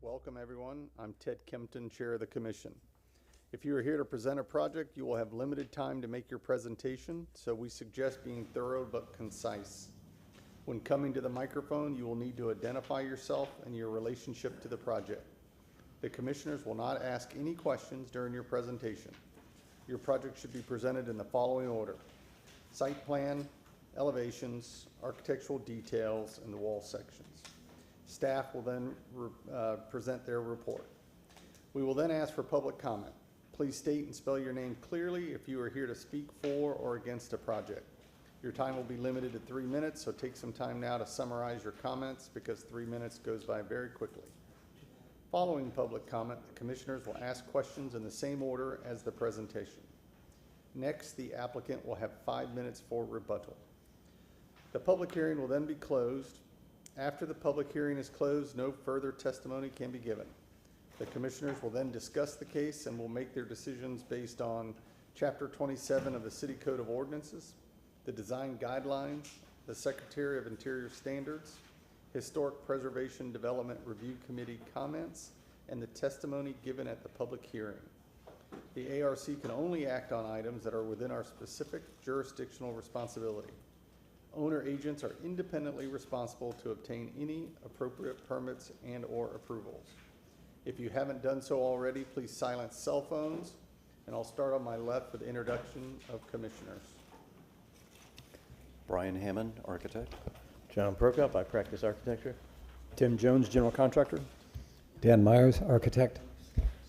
Welcome, everyone. I'm Ted Kempton, Chair of the Commission. If you are here to present a project, you will have limited time to make your presentation, so we suggest being thorough but concise. When coming to the microphone, you will need to identify yourself and your relationship to the project. The commissioners will not ask any questions during your presentation. Your project should be presented in the following order: site plan, elevations, architectural details, and the wall sections. Staff will then present their report. We will then ask for public comment. Please state and spell your name clearly if you are here to speak for or against a project. Your time will be limited to 3 minutes, so take some time now to summarize your comments because 3 minutes goes by very quickly. Following public comment, the commissioners will ask questions in the same order as the presentation. Next, the applicant will have 5 minutes for rebuttal. The public hearing will then be closed. After the public hearing is closed, no further testimony can be given. The commissioners will then discuss the case and will make their decisions based on Chapter 27 of the City Code of Ordinances, the design guidelines, the Secretary of Interior standards, Historic Preservation Development Review Committee comments, and the testimony given at the public hearing. The ARC can only act on items that are within our specific jurisdictional responsibility. Owner agents are independently responsible to obtain any appropriate permits and/or approvals. If you haven't done so already, please silence cell phones, and I'll start on my left with the introduction of commissioners. Brian Hammond, architect. John Prokop, I practice architecture. Tim Jones, general contractor. Dan Myers, architect.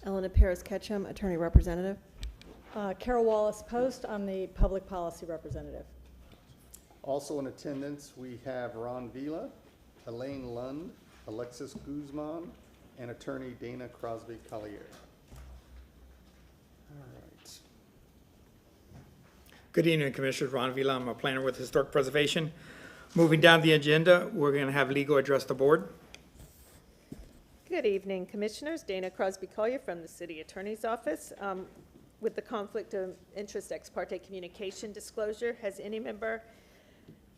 Elena Perez Ketchum, attorney representative. Carol Wallace Post, I'm the public policy representative. Also in attendance, we have Ron Vila, Elaine Lund, Alexis Guzman, and attorney Dana Crosby Collier. All right. Good evening, Commissioners. Ron Vila. I'm a planner with Historic Preservation. Moving down the agenda, we're going to have legal address the board. Good evening, Commissioners. Dana Crosby Collier from the City Attorney's Office. With the conflict of interest ex parte communication disclosure,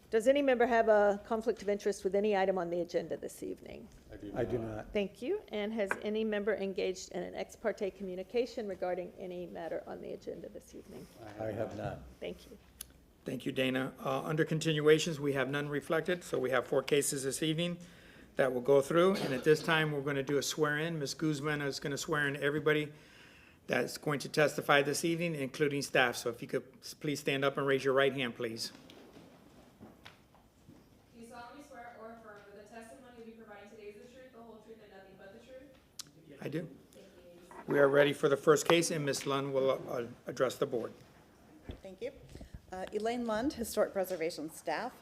does any member have a conflict of interest with any item on the agenda this evening? I do not. Thank you. And has any member engaged in an ex parte communication regarding any matter on the agenda this evening? I have not. Thank you. Thank you, Dana. Under continuations, we have none reflected, so we have 4 cases this evening that we'll go through. And at this time, we're going to do a swear-in. Ms. Guzman is going to swear in everybody that's going to testify this evening, including staff. So if you could please stand up and raise your right hand, please. Do you solemnly swear or affirm that the testimony you'll be providing today is the truth, the whole truth, and nothing but the truth? I do. We are ready for the first case, and Ms. Lund will address the board. Thank you. Elaine Lund, Historic Preservation staff.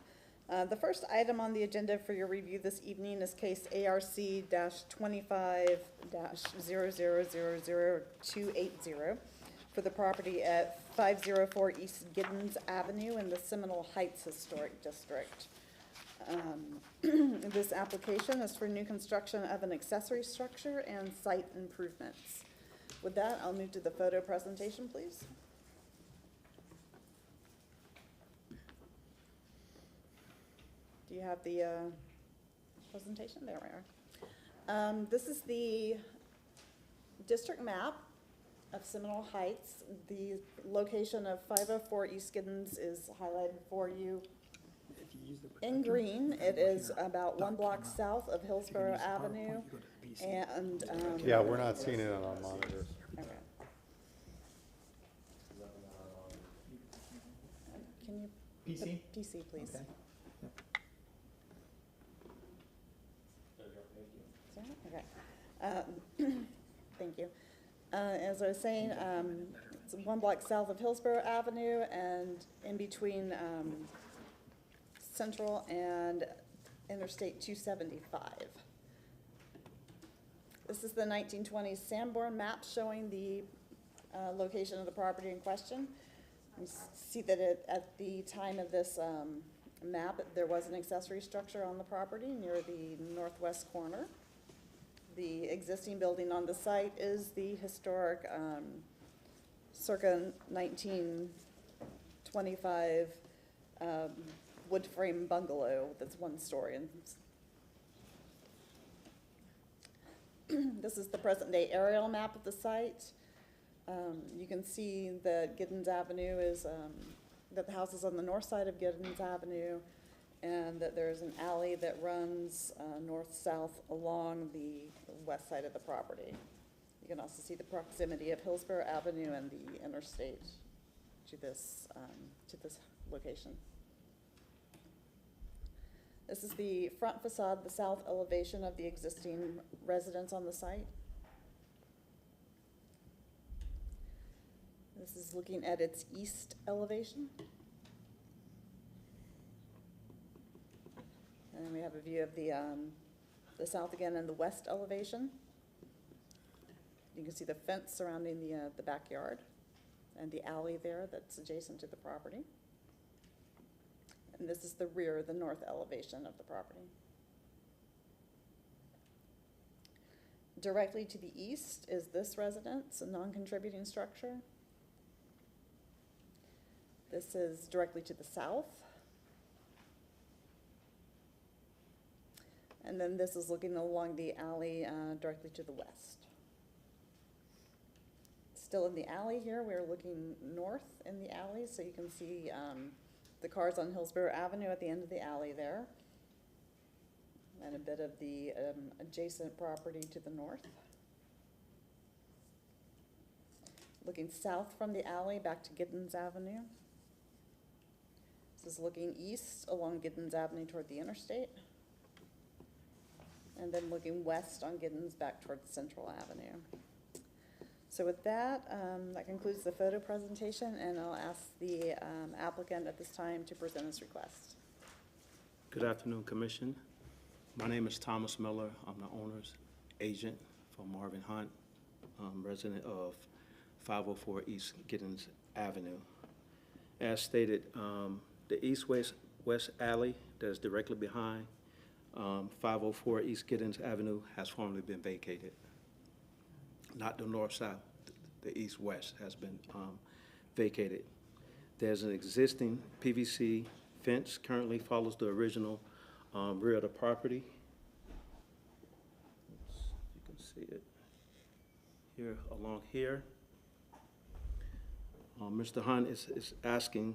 The first item on the agenda for your review this evening is case ARC-25-00000280 for the property at 504 East Giddens Avenue in the Seminole Heights Historic District. This application is for new construction of an accessory structure and site improvements. With that, I'll move to the photo presentation, please. Do you have the presentation? There we are. This is the district map of Seminole Heights. The location of 504 East Giddens is highlighted for you in green. It is about 1 block south of Hillsborough Avenue. And Yeah, we're not seeing it on our monitors. okay. Can you PC? PC, please? Okay. Okay. Thank you. As I was saying, it's 1 block south of Hillsborough Avenue and in between Central and Interstate 275. This is the 1920s Sanborn map showing the location of the property in question. You see that at the time of this map, there was an accessory structure on the property near the northwest corner. The existing building on the site is the historic circa 1925 wood frame bungalow that's 1 story. And This is the present-day aerial map of the site. You can see that Giddens Avenue is, that the house is on the north side of Giddens Avenue, and that there's an alley that runs north-south along the west side of the property. You can also see the proximity of Hillsborough Avenue and the interstate to this location. This is the front facade, the south elevation of the existing residence on the site. This is looking at its east elevation. And then we have a view of the south again and the west elevation. You can see the fence surrounding the backyard and the alley there that's adjacent to the property. And this is the rear, the north elevation of the property. Directly to the east is this residence, a non-contributing structure. This is directly to the south. And then this is looking along the alley directly to the west. Still in the alley here, we're looking north in the alley, so you can see the cars on Hillsborough Avenue at the end of the alley there, and a bit of the adjacent property to the north. Looking south from the alley back to Giddens Avenue. This is looking east along Giddens Avenue toward the interstate. And then looking west on Giddens back towards Central Avenue. So with that, that concludes the photo presentation, and I'll ask the applicant at this time to present his request. Good afternoon, Commission. My name is Thomas Miller. I'm the owner's agent for Marvin Hunt, resident of 504 East Giddens Avenue. As stated, the east-west alley that is directly behind 504 East Giddens Avenue has formerly been vacated. Not the north-south, the east-west has been vacated. There's an existing PVC fence currently follows the original rear of the property. You can see it here, along here. Mr. Hunt is asking,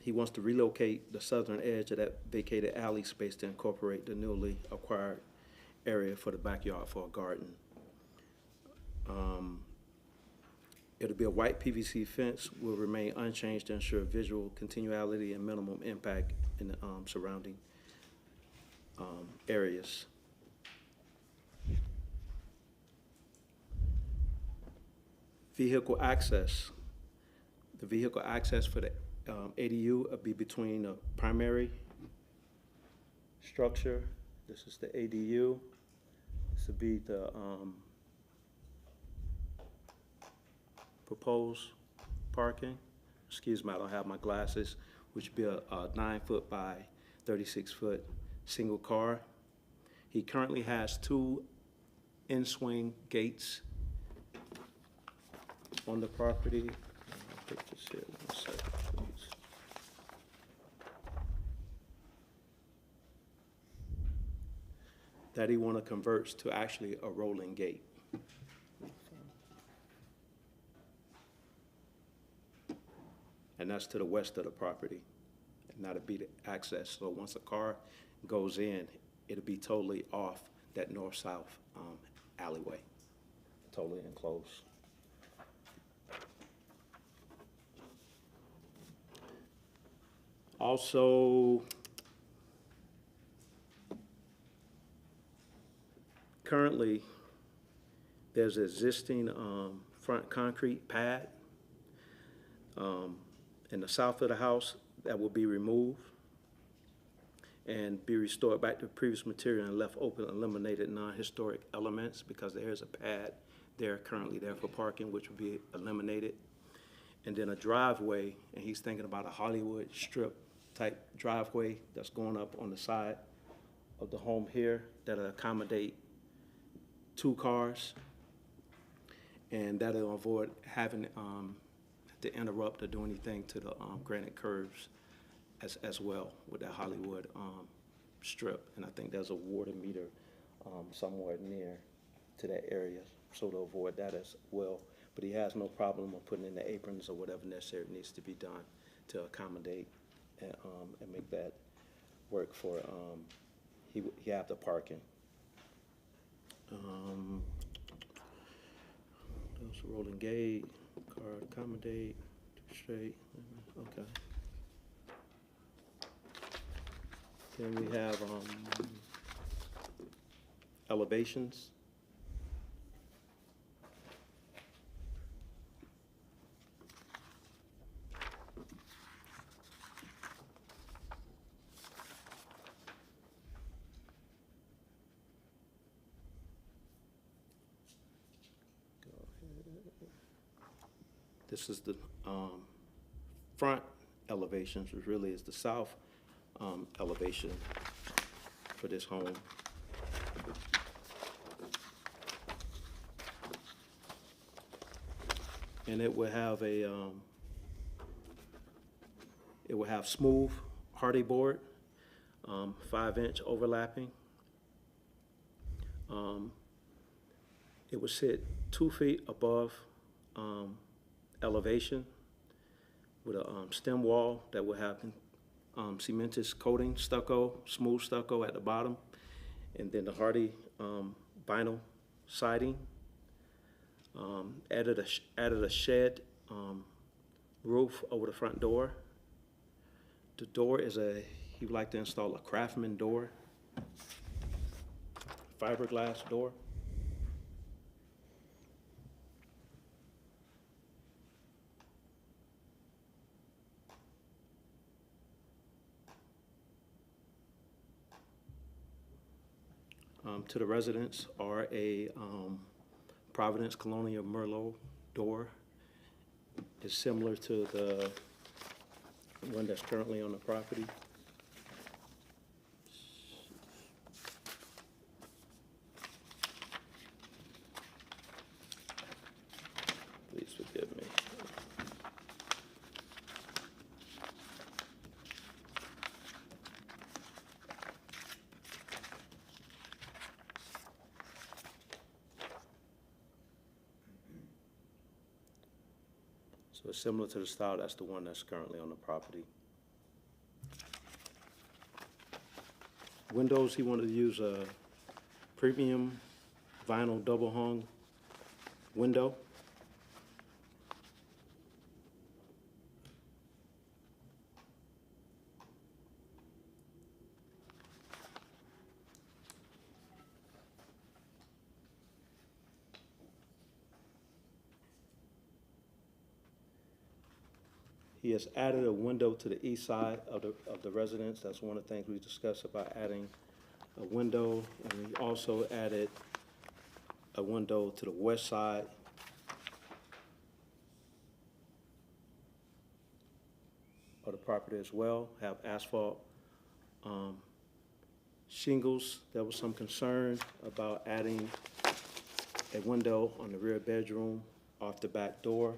he wants to relocate the southern edge of that vacated alley space to incorporate the newly acquired area for the backyard for a garden. It'll be a white PVC fence, will remain unchanged to ensure visual continuality and minimum impact in the surrounding areas. Vehicle access. The vehicle access for the ADU will be between the primary structure. This is the ADU. This will be the proposed parking. Excuse me, I don't have my glasses, which would be a 9-foot by 36-foot single car. He currently has 2 in-swing gates on the property. I'll put this here 1 second, please. That he want to convert to actually a rolling gate. And that's to the west of the property, and that'll be the access. So once a car goes in, it'll be totally off that north-south alleyway, totally enclosed. Also, currently, there's an existing front concrete pad in the south of the house that will be removed and be restored back to previous material and left open, eliminated non-historic elements, because there is a pad there currently there for parking, which will be eliminated. And then a driveway, and he's thinking about a Hollywood strip type driveway that's going up on the side of the home here that'll accommodate 2 cars, and that'll avoid having to interrupt or do anything to the granite curves as well with that Hollywood strip. And I think there's a water meter somewhere near to that area, so to avoid that as well. But he has no problem of putting in the aprons or whatever necessary needs to be done to accommodate and make that work for, he have the parking. Those rolling gate, car accommodate, straight, okay. Then we have, elevations. This is the front elevations, which really is the south elevation for this home. And it will have a, it will have smooth hardy board, 5-inch overlapping. It will sit 2 feet above elevation with a stem wall that will have cementous coating, stucco, smooth stucco at the bottom, and then the hardy vinyl siding. Added a shed roof over the front door. The door is he would like to install a Craftsman door, fiberglass door. To the residents are a Providence Colonial Merlot door. It's similar to the one that's currently on the property. Please forgive me. So it's similar to the style, that's the one that's currently on the property. Windows, he wanted to use a premium vinyl double hung window. He has added a window to the east side of the residence. That's one of the things we discussed about adding a window. And we also added a window to the west side. Of the property as well, have asphalt shingles. There was some concern about adding a window on the rear bedroom off the back door,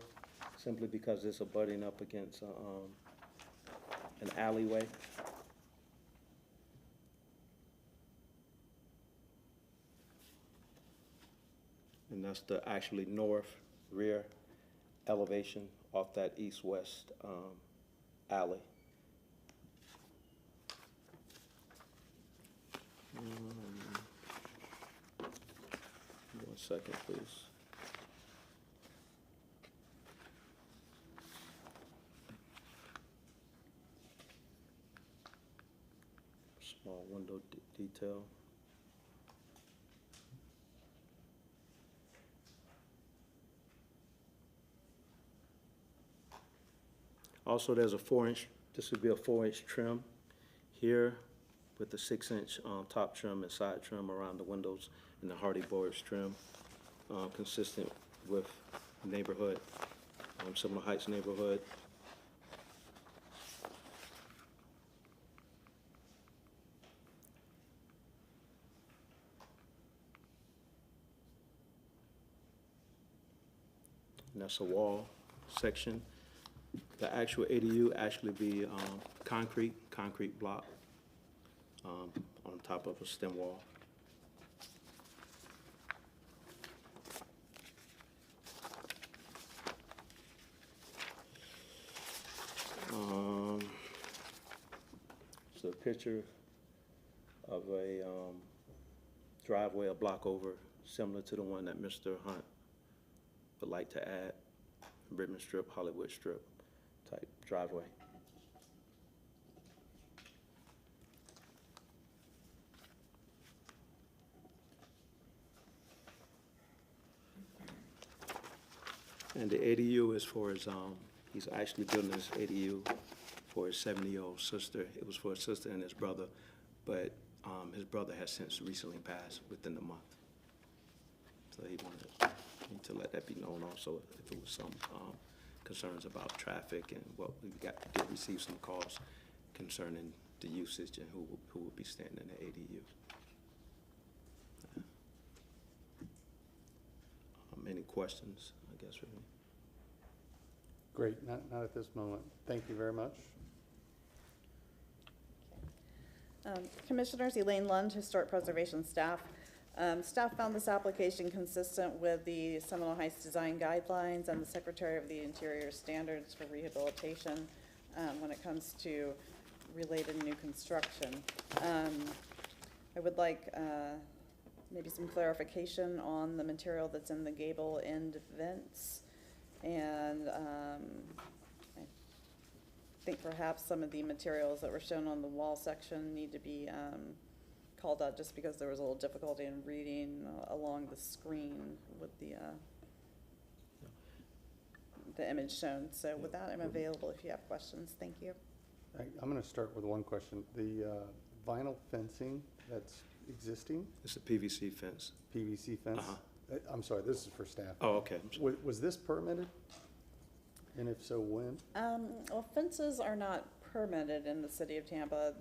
simply because it's abutting up against an alleyway. And that's the actually north rear elevation off that east-west alley. One second, please. Small window detail. Also, there's a 4-inch, this would be a 4-inch trim here with the 6-inch top trim and side trim around the windows and the hardy boards trim, consistent with neighborhood, Seminole Heights neighborhood. And that's a wall section. The actual ADU actually be concrete block on top of a stem wall. picture of a driveway a block over, similar to the one that Mr. Hunt would like to add, Ribbon Strip, Hollywood Strip type driveway. And the ADU is for his, he's actually building this ADU for his 70-year-old sister. It was for his sister and his brother, but his brother has since recently passed within the month. So he wanted me to let that be known also, if it was some concerns about traffic and what we did receive some calls concerning the usage and who would be staying in the ADU. Any questions, I guess, for me? Great, not at this moment. Thank you very much. Commissioners, Elaine Lund, Historic Preservation Staff. Staff found this application consistent with the Seminole Heights Design Guidelines and the Secretary of the Interior Standards for Rehabilitation when it comes to related new construction. I would like maybe some clarification on the material that's in the gable end vents. And I think perhaps some of the materials that were shown on the wall section need to be called out, just because there was a little difficulty in reading along the screen with the image shown. So with that, I'm available if you have questions. Thank you. I'm going to start with one question. The vinyl fencing that's existing, It's a PVC fence. PVC fence? I'm sorry, this is for staff. Oh, okay. I'm sorry. Was this permitted? And if so, when? Well, fences are not permitted in the city of Tampa.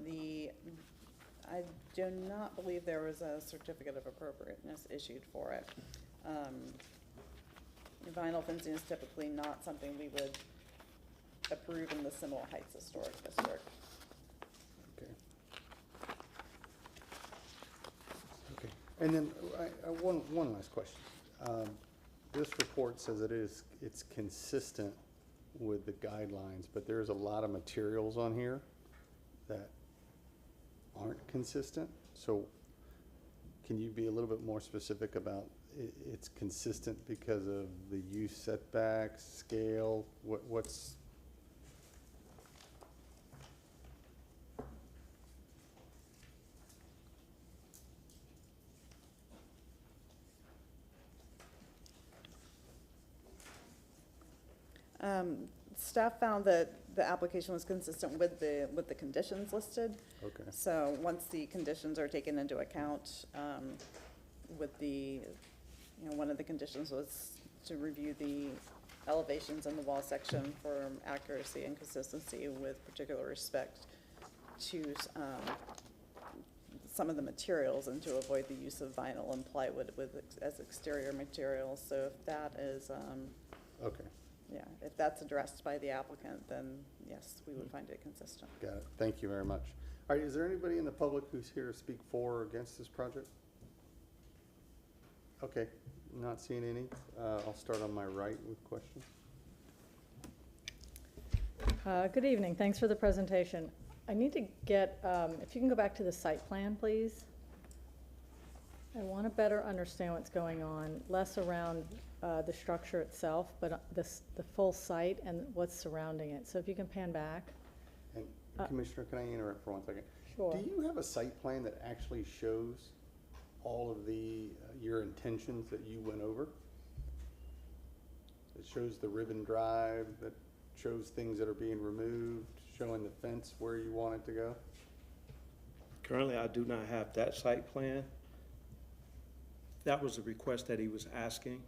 I do not believe there was a certificate of appropriateness issued for it. Vinyl fencing is typically not something we would approve in the Seminole Heights Historic District. Okay. Okay. And then one last question. This report says it's consistent with the guidelines, but there's a lot of materials on here that aren't consistent. So can you be a little bit more specific about it's consistent because of the use setbacks, scale, what's? Staff found that the application was consistent with the conditions listed. Okay. So once the conditions are taken into account, with the, one of the conditions was to review the elevations in the wall section for accuracy and consistency with particular respect to some of the materials and to avoid the use of vinyl and plywood as exterior materials. So if that is, Okay. yeah, if that's addressed by the applicant, then yes, we would find it consistent. Got it. Thank you very much. All right, is there anybody in the public who's here to speak for or against this project? Okay, not seeing any. I'll start on my right with questions. Good evening, thanks for the presentation. I need to get, if you can go back to the site plan, please. I want to better understand what's going on, less around the structure itself, but the full site and what's surrounding it. So if you can pan back. And Commissioner, can I interrupt for 1 second? Sure. Do you have a site plan that actually shows all of the, your intentions that you went over? It shows the ribbon drive, that shows things that are being removed, showing the fence where you want it to go? Currently, I do not have that site plan. That was a request that he was asking.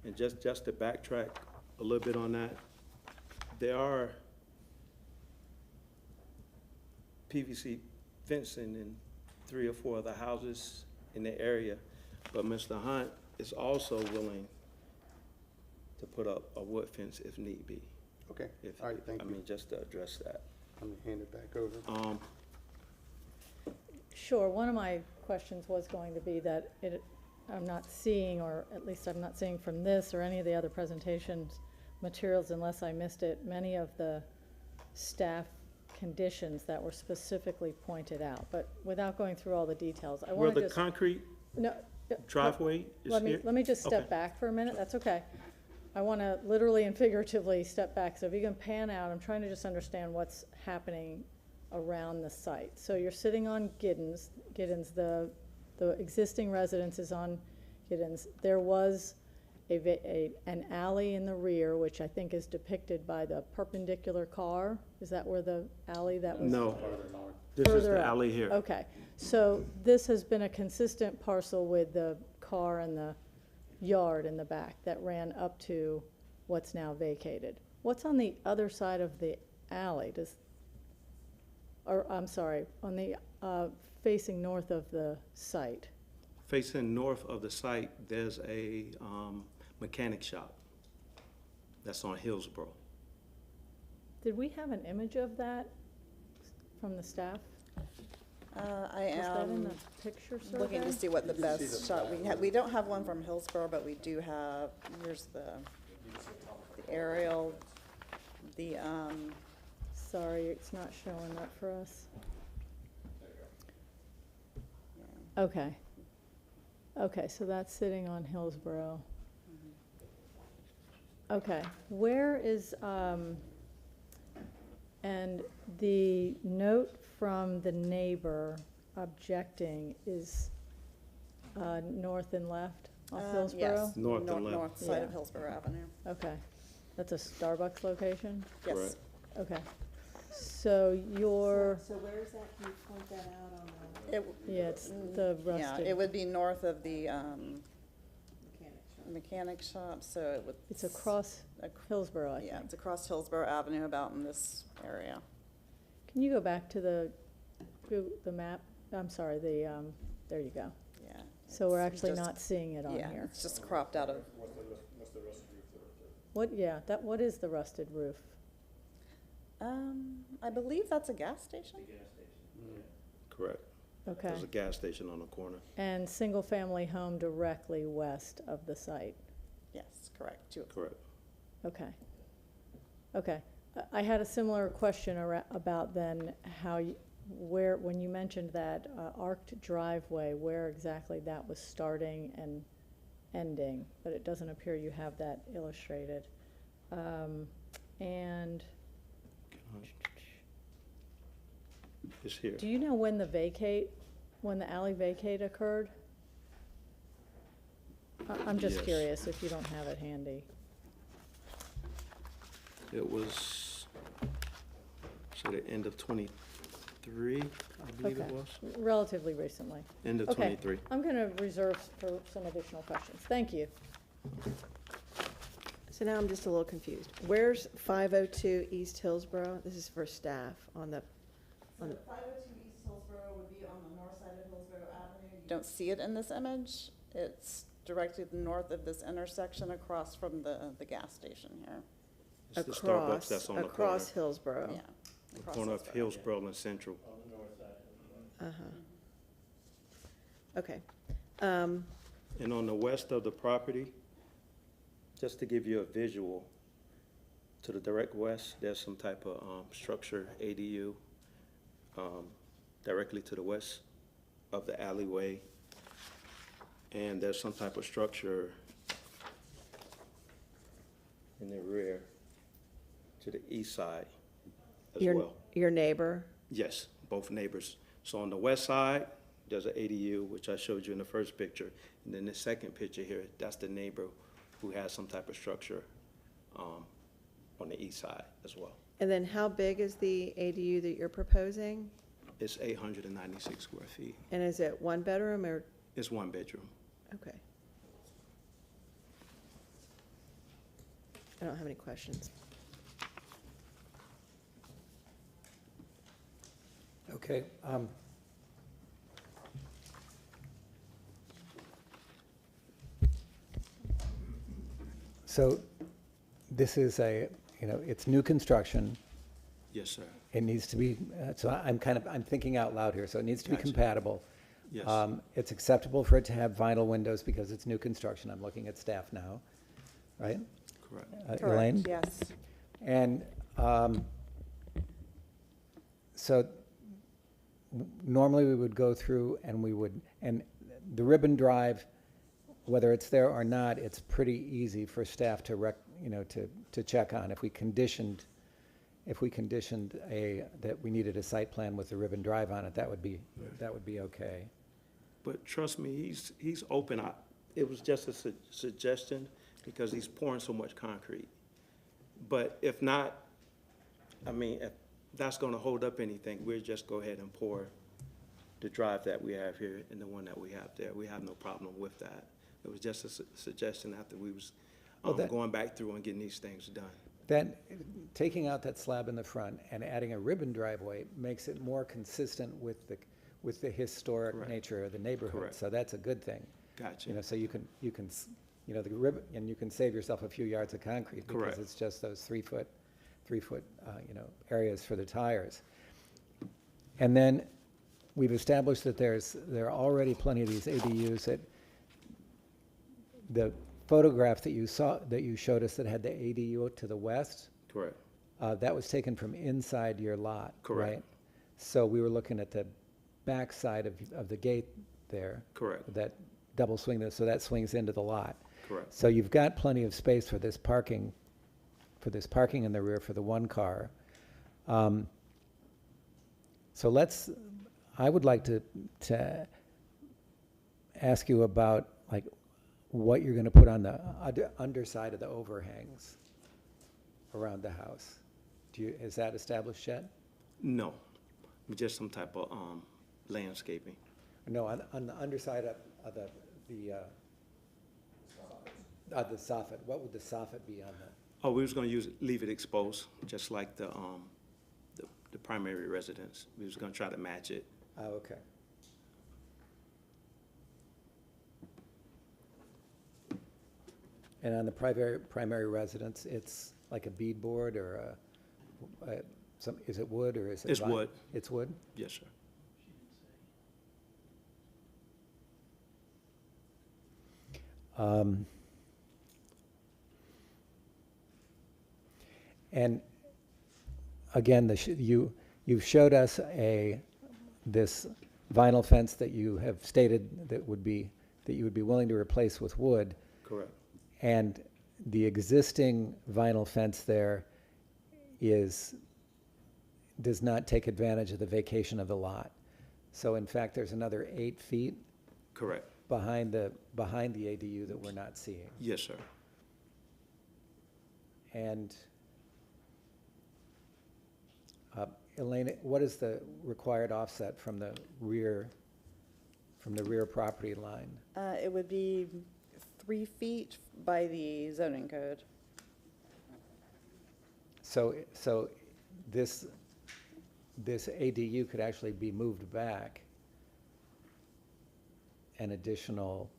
And just to backtrack a little bit on that, there are PVC fencing in 3 or 4 other houses in the area, but Mr. Hunt is also willing to put up a wood fence if need be. Okay, all right, thank you. I mean, just to address that. Let me hand it back over. Sure, one of my questions was going to be that I'm not seeing, or at least I'm not seeing from this or any of the other presentations materials, unless I missed it, many of the staff conditions that were specifically pointed out, but without going through all the details, I Where want to the just. concrete No. driveway is Let me, here? let me just step Okay. back for a minute, that's okay. I want to literally and figuratively step back, so if you can pan out, I'm trying to just understand what's happening around the site. So you're sitting on Giddens, the existing residence is on Giddens. There was an alley in the rear, which I think is depicted by the perpendicular car. Is that where the alley that was? No. This is Further the up. alley here. Okay, so this has been a consistent parcel with the car and the yard in the back that ran up to what's now vacated. What's on the other side of the alley? I'm sorry, on the, facing north of the site? Facing north of the site, there's a mechanic shop that's on Hillsborough. Did we have an image of that from the staff? I Was that in am the picture survey? looking to see what the best shot we have. We don't have one from Hillsborough, but we do have, here's the aerial, the, Sorry, it's not showing up for us. Okay. Okay, so that's sitting on Hillsborough. Okay, where is, and the note from the neighbor objecting is north and left off Hillsborough? yes. North and left. North side of Yeah. Hillsborough Avenue. Okay, that's a Starbucks location? Yes. Correct. Okay, so you're, So where is that? Can you point that out on the It, yeah, it's the yeah, rusted. it would be north of the, mechanic shop? mechanic shop, so it would. It's across Hillsborough, I think. Yeah, it's across Hillsborough Avenue, about in this area. Can you go back to the map? I'm sorry, there you go. Yeah. So we're it's actually just- not seeing it on Yeah, here. it's just cropped out of, What, yeah, what is the rusted roof? I believe that's a gas station? Correct. Okay. There's a gas station on the corner. And single-family home directly west of the site? Yes, correct. Correct. Okay. Okay. I had a similar question about then how, when you mentioned that arced driveway, where exactly that was starting and ending, but it doesn't appear you have that illustrated. And It's here. do you know when the alley vacate occurred? I'm just Yes. curious if you don't have it handy. It was, so the end of '23, I believe it Okay. was. Relatively recently. End of Okay. '23. I'm going to reserve for some additional questions. Thank you. So now I'm just a little confused. Where's 502 East Hillsborough? This is for staff on the, 502 East Hillsborough would be on the north side of Hillsborough Avenue. You don't see it in this image. It's directly north of this intersection across from the gas station here. It's the Starbucks that's on the corner. across Hillsborough. Yeah. The across corner of Hillsborough and Central. Uh-huh. Okay. And on the west of the property, just to give you a visual, to the direct west, there's some type of structure, ADU, directly to the west of the alleyway. And there's some type of structure in the rear to the east side as well. Your neighbor? Yes, both neighbors. So on the west side, there's an ADU, which I showed you in the first picture. And then the second picture here, that's the neighbor who has some type of structure on the east side as well. And then how big is the ADU that you're proposing? It's 896 square feet. And is it one bedroom or, It's one bedroom. okay. I don't have any questions. Okay. So this is it's new construction. Yes, sir. It needs to be, so I'm thinking out loud here, so it needs to be Gotcha. compatible. Yes. It's acceptable for it to have vinyl windows because it's new construction. I'm looking at staff now, right? Correct. Elaine? Yes. And so normally we would go through and and the ribbon drive, whether it's there or not, it's pretty easy for staff to to check on. If we conditioned that we needed a site plan with the ribbon drive on it, that would be okay. But trust me, he's open. It was just a suggestion because he's pouring so much concrete. But if not, I mean, if that's gonna hold up anything, we'll just go ahead and pour the drive that we have here and the one that we have there. We have no problem with that. It was just a suggestion after we was going back through and getting these things done. Then, taking out that slab in the front and adding a ribbon driveway makes it more consistent with the historic Correct. nature of the neighborhood. Correct. So that's a good thing. Gotcha. So you can, the ribbon, and you can save yourself a few yards of concrete because Correct. it's just those 3 foot, areas for the tires. And then we've established that there are already plenty of these ADUs that the photograph that you showed us that had the ADU to the west, Correct. that was taken from inside your lot, Correct. right? So we were looking at the back side of the gate there. Correct. That double swing, so that swings into the lot. Correct. So you've got plenty of space for this parking in the rear for the one car. So I would like to ask you about like what you're gonna put on the underside of the overhangs around the house. Is that established yet? No, just some type of landscaping. No, on the underside of the soffit, what would the soffit be on that? Oh, we was gonna leave it exposed, just like the primary residence. We was gonna try to match it. Oh, okay. And on the primary residence, it's like a beadboard or is it wood or is it? It's wood. It's wood? Yes, sir. And again, you've showed us this vinyl fence that you have stated that you would be willing to replace with wood. Correct. And the existing vinyl fence there does not take advantage of the vacation of the lot. So in fact, there's another 8 feet Correct. behind the ADU that we're not seeing. Yes, sir. And Elaine, what is the required offset from the rear property line? It would be 3 feet by the zoning code. So this ADU could actually be moved back an additional,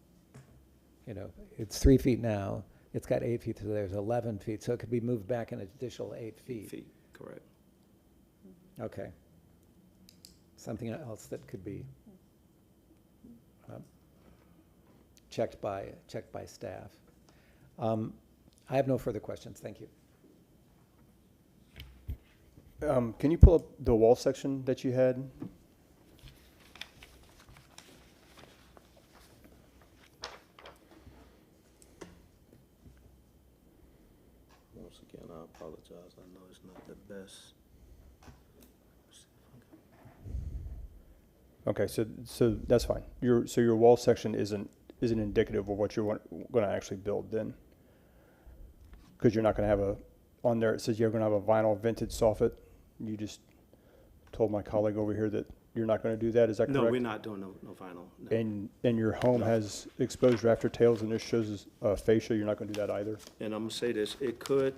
it's 3 feet now, it's got 8 feet, so there's 11 feet, so it could be moved back an additional 8 feet. Correct. Okay. Something else that could be checked by staff. I have no further questions, thank you. Can you pull up the wall section that you had? Once again, I apologize. I know it's not the best. Okay, so that's fine. So your wall section isn't indicative of what you're going to actually build then, because you're not going to have on there it says you're going to have a vinyl vented soffit. You just told my colleague over here that you're not going to do that. Is that correct? No, we're not doing no vinyl. No. And your home has exposed rafter tails, and this shows fascia. You're not going to do that either. And I'm gonna say this, it could,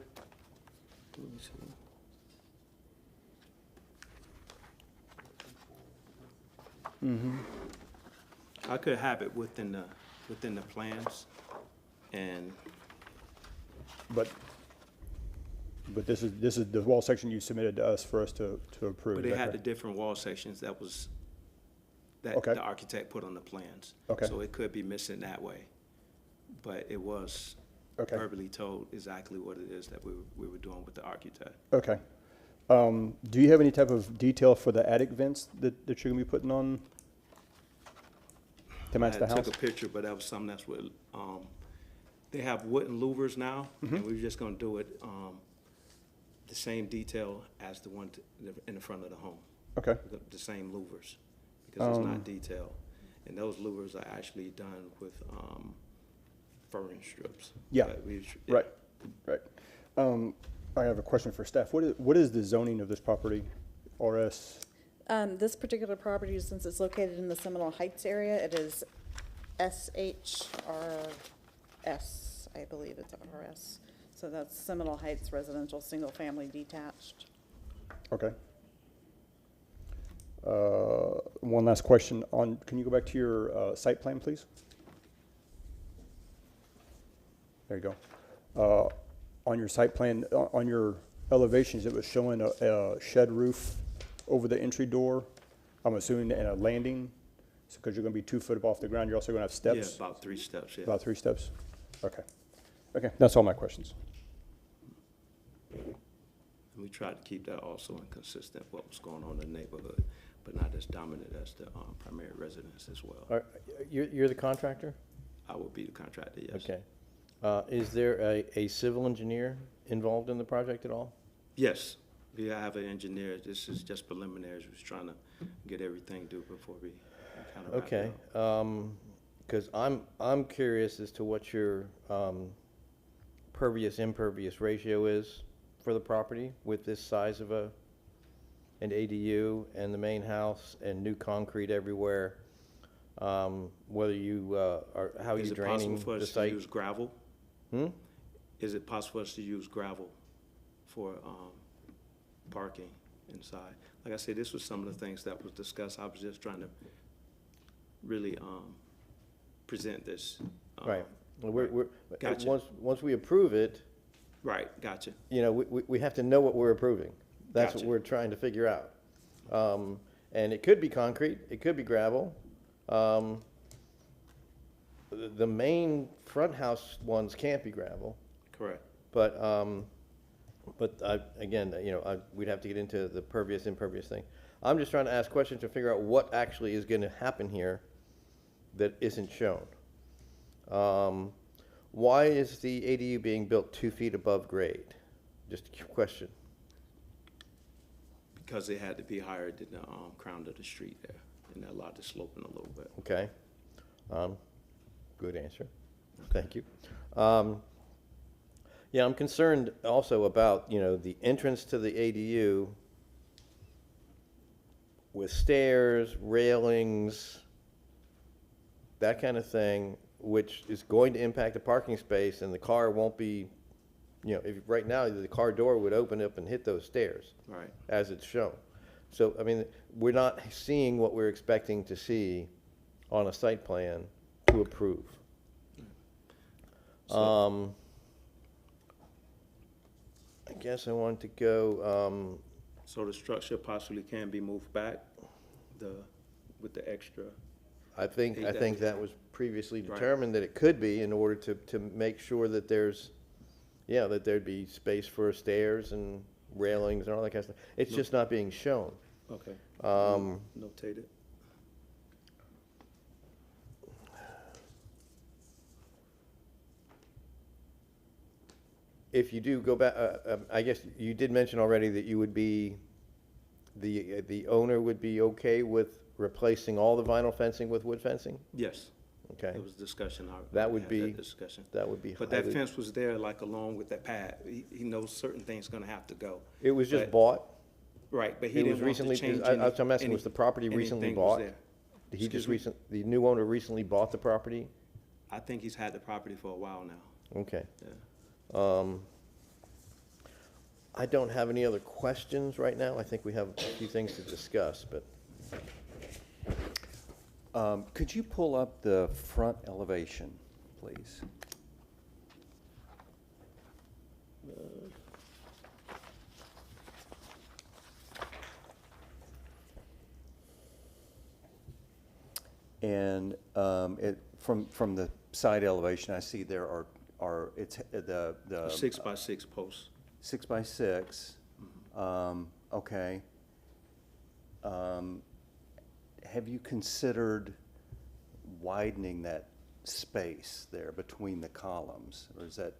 let me see. I could have it within the plans, and But this is the wall section you submitted to us for us to approve. but is it that had the correct? different wall sections that Okay. the architect put on the plans. Okay. So it could be missing that way, but it was Okay. verbally told exactly what it is that we were doing with the architect. Okay. Do you have any type of detail for the attic vents that you're gonna be putting on to match the I house? took a picture, but that was something that's what, they have wooden louvers now, and we were just gonna do it, the same detail as the one in the front of the home. Okay, The same louvers, because it's not detailed. And those louvers are actually done with, furring strips. Yeah, But we- right, right. I have a question for staff. What is the zoning of this property? RS? This particular property, since it's located in the Seminole Heights area, it is SHRS, I believe it's RS. So that's Seminole Heights Residential Single Family Detached. Okay. One last question on, can you go back to your site plan, please? There you go. On your site plan, on your elevations, it was showing a shed roof over the entry door. I'm assuming, and a landing, because you're gonna be 2 foot off the ground, you're also gonna have Yeah, steps? about 3 steps, yeah. About 3 steps? Okay. Okay, that's all my questions. And we tried to keep that also inconsistent, what was going on in the neighborhood, but not as dominant as the primary residence as well. You're the contractor? I will be the contractor, yes. Okay. Is there a civil engineer involved in the project at all? Yes, we have an engineer. This is just preliminaries. We're trying to get everything due before we kind of wrap it Okay, up. because I'm curious as to what your pervious impervious ratio is for the property with this size of an ADU and the main house and new concrete everywhere. Whether you how are Is you it possible draining for the us to site? use gravel? Hmm? Is it possible for us to use gravel for parking inside? Like I said, this was some of the things that was discussed. I was just trying to really present this. Right. Well, we're Gotcha. once we approve it, Right, gotcha. you know, we have to know what we're approving. That's what Gotcha. we're trying to figure out. And it could be concrete, it could be gravel. The main front house ones can't be gravel, Correct. but again, you know, we'd have to get into the pervious, impervious thing. I'm just trying to ask questions to figure out what actually is gonna happen here that isn't shown. Why is the ADU being built 2 feet above grade? Just a question. Because it had to be higher than the crown of the street there, and that allowed the sloping a little bit. Okay. Good answer. Thank you. Yeah, I'm concerned also about, you know, the entrance to the ADU with stairs, railings, that kind of thing, which is going to impact the parking space, and the car won't be, you know, if, right now, the car door would open up and hit those stairs. Right. As it's shown. So, I mean, we're not seeing what we're expecting to see on a site plan to approve. I guess I wanted to go, So the structure possibly can be moved back, with the extra. I think that was previously Right. determined that it could be in order to make sure that there's, yeah, that there'd be space for stairs and railings and all that kind of stuff. It's just not being shown. Okay. Notated. If you do go back, I guess you did mention already that you would be, the owner would be okay with replacing all the vinyl fencing with wood fencing? Yes. Okay, There was discussion. That would had be- discussion. that would be But that highly- fence was there like along with that pad. He knows certain things gonna have to go. It was just But- bought? Right, but he It didn't was want recently, to change I'm asking, was the property recently anything was bought? there. Did he just Excuse me? the new owner recently bought the property? I think he's had the property for a while now. Okay. Yeah. I don't have any other questions right now. I think we have a few things to discuss, but Could you pull up the front elevation, please? And from the side elevation, I see there it's the 6x6 posts. 6 by 6. Okay. Have you considered widening that space there between the columns? Or is that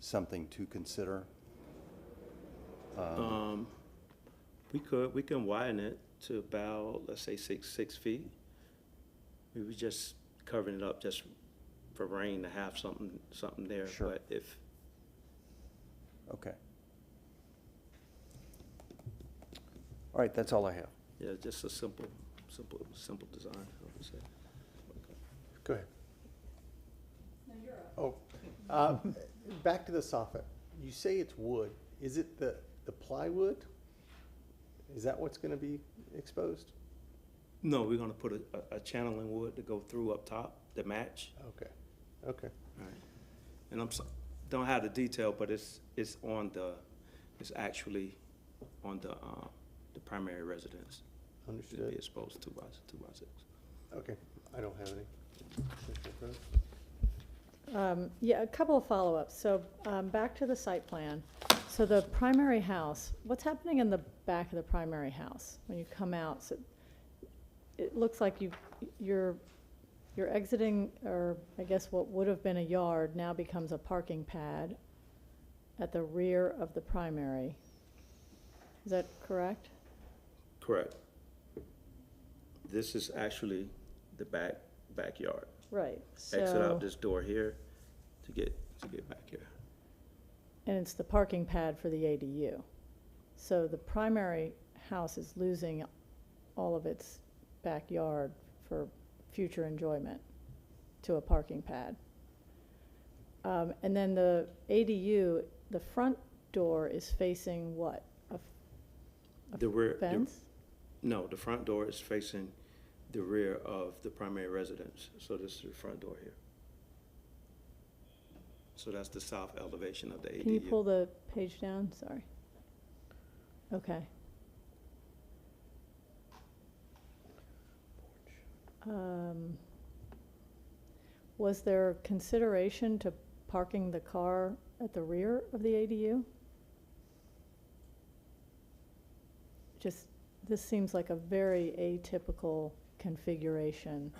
something to consider? We can widen it to about, let's say, 6 feet. We were just covering it up just for rain to have something there. Sure. But if, Okay. All right, that's all I have. yeah, just a simple design, I would say. Go ahead. Oh, back to the soffit. You say it's wood. Is it the plywood? Is that what's gonna be exposed? No, we're gonna put a channeling wood to go through up top to match. Okay, okay. Right. And don't have the detail, but it's actually on the primary residence. Should be Understood. exposed 2x6. Okay, I don't have any. Yeah, a couple of follow-ups. So, back to the site plan. So the primary house, what's happening in the back of the primary house when you come out? So it looks like you're exiting, or I guess what would have been a yard now becomes a parking pad at the rear of the primary. Is that correct? Correct. This is actually the backyard. Right, Exit so, out this door here to get back here. and it's the parking pad for the ADU. So the primary house is losing all of its backyard for future enjoyment to a parking pad. And then the ADU, the front door is facing what? The rear. Fence? No, the front door is facing the rear of the primary residence. So this is the front door here. So that's the south elevation of the ADU. Can you pull the page down? Sorry. Okay. Was there consideration to parking the car at the rear of the ADU? Just, this seems like a very atypical configuration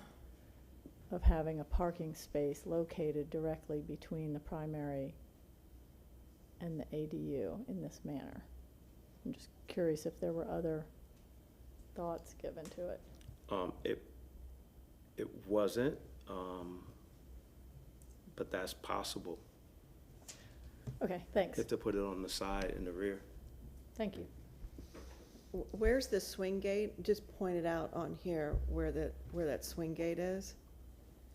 of having a parking space located directly between the primary and the ADU in this manner. I'm just curious if there were other thoughts given to it. It wasn't, but that's possible. Okay, thanks. If to put it on the side and the rear. Thank you. Where's the swing gate? Just point it out on here where that swing gate is.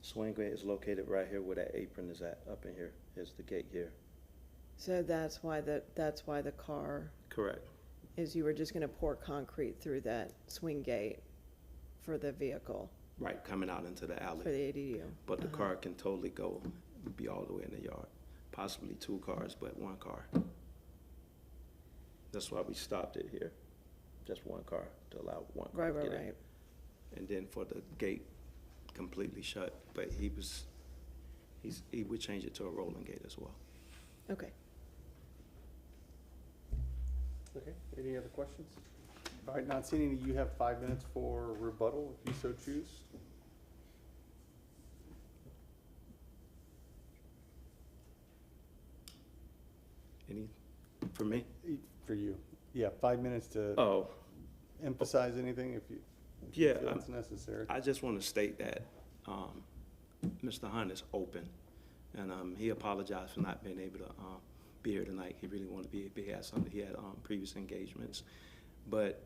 Swing gate is located right here where that apron is at, up in here. Here's the gate here. So that's why the car Correct. is, you were just gonna pour concrete through that swing gate for the vehicle, Right, coming out into the for alley. the ADU. But the car can totally be all the way in the yard. Possibly 2 cars, but 1 car. That's why we stopped it here. Just 1 car, to allow 1 car to get in. Right. And then for the gate completely shut, but he would change it to a rolling gate as well. Okay. Okay, any other questions? All right, not seeing any, you have 5 minutes for rebuttal if you so choose. Any, for me? For you. Yeah, 5 minutes to Oh, emphasize anything if you yeah, feel it's necessary. I just want to state that Mr. Hunt is open, and he apologized for not being able to be here tonight. He really wanted to be. He had previous engagements, but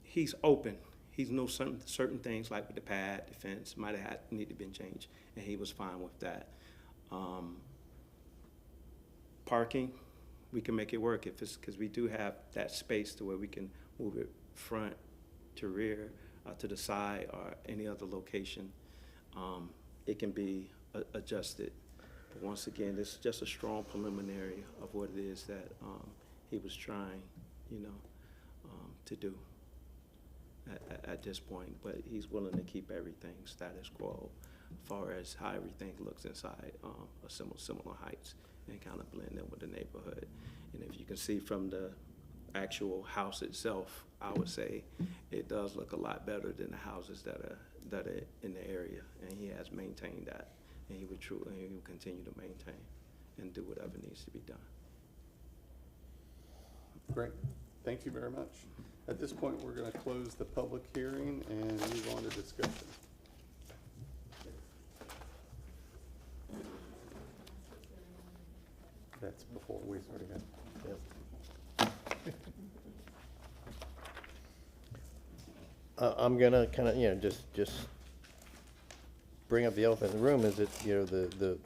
he's open. He knows certain things, like with the pad, the fence, might have needed to been changed, and he was fine with that. Parking, we can make it work if it's, because we do have that space to where we can move it front to rear, to the side, or any other location. It can be adjusted. But once again, this is just a strong preliminary of what it is that he was trying, to do at this point. But he's willing to keep everything status quo as far as how everything looks inside a similar heights, and kind of blend in with the neighborhood. And if you can see from the actual house itself, I would say it does look a lot better than the houses that are in the area. And he has maintained that, and he will continue to maintain and do whatever needs to be done. Great, thank you very much. At this point, we're gonna close the public hearing and move on to discussion. That's before we already got. I'm gonna kind of, just bring up the elephant in the room is that,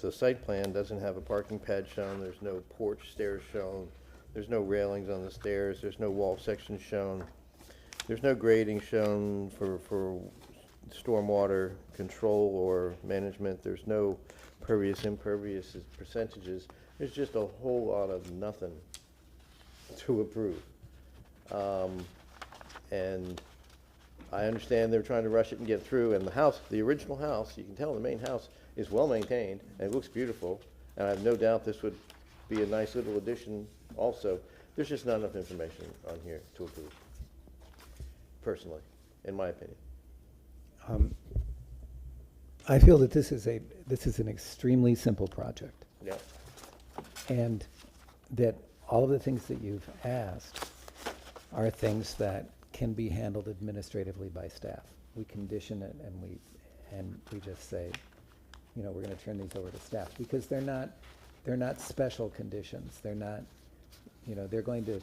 the site plan doesn't have a parking pad shown, there's no porch stairs shown, there's no railings on the stairs, there's no wall section shown, there's no grading shown for stormwater control or management, there's no pervious, impervious percentages, there's just a whole lot of nothing to approve. And I understand they're trying to rush it and get through, and the house, the original house, you can tell the main house is well-maintained, and it looks beautiful, and I have no doubt this would be a nice little addition also. There's just not enough information on here to approve, personally, in my opinion. I feel that this is an extremely simple project, Yeah. and that all of the things that you've asked are things that can be handled administratively by staff. We condition it and we just say, we're gonna turn these over to staff, because they're not special conditions. They're not, they're going to,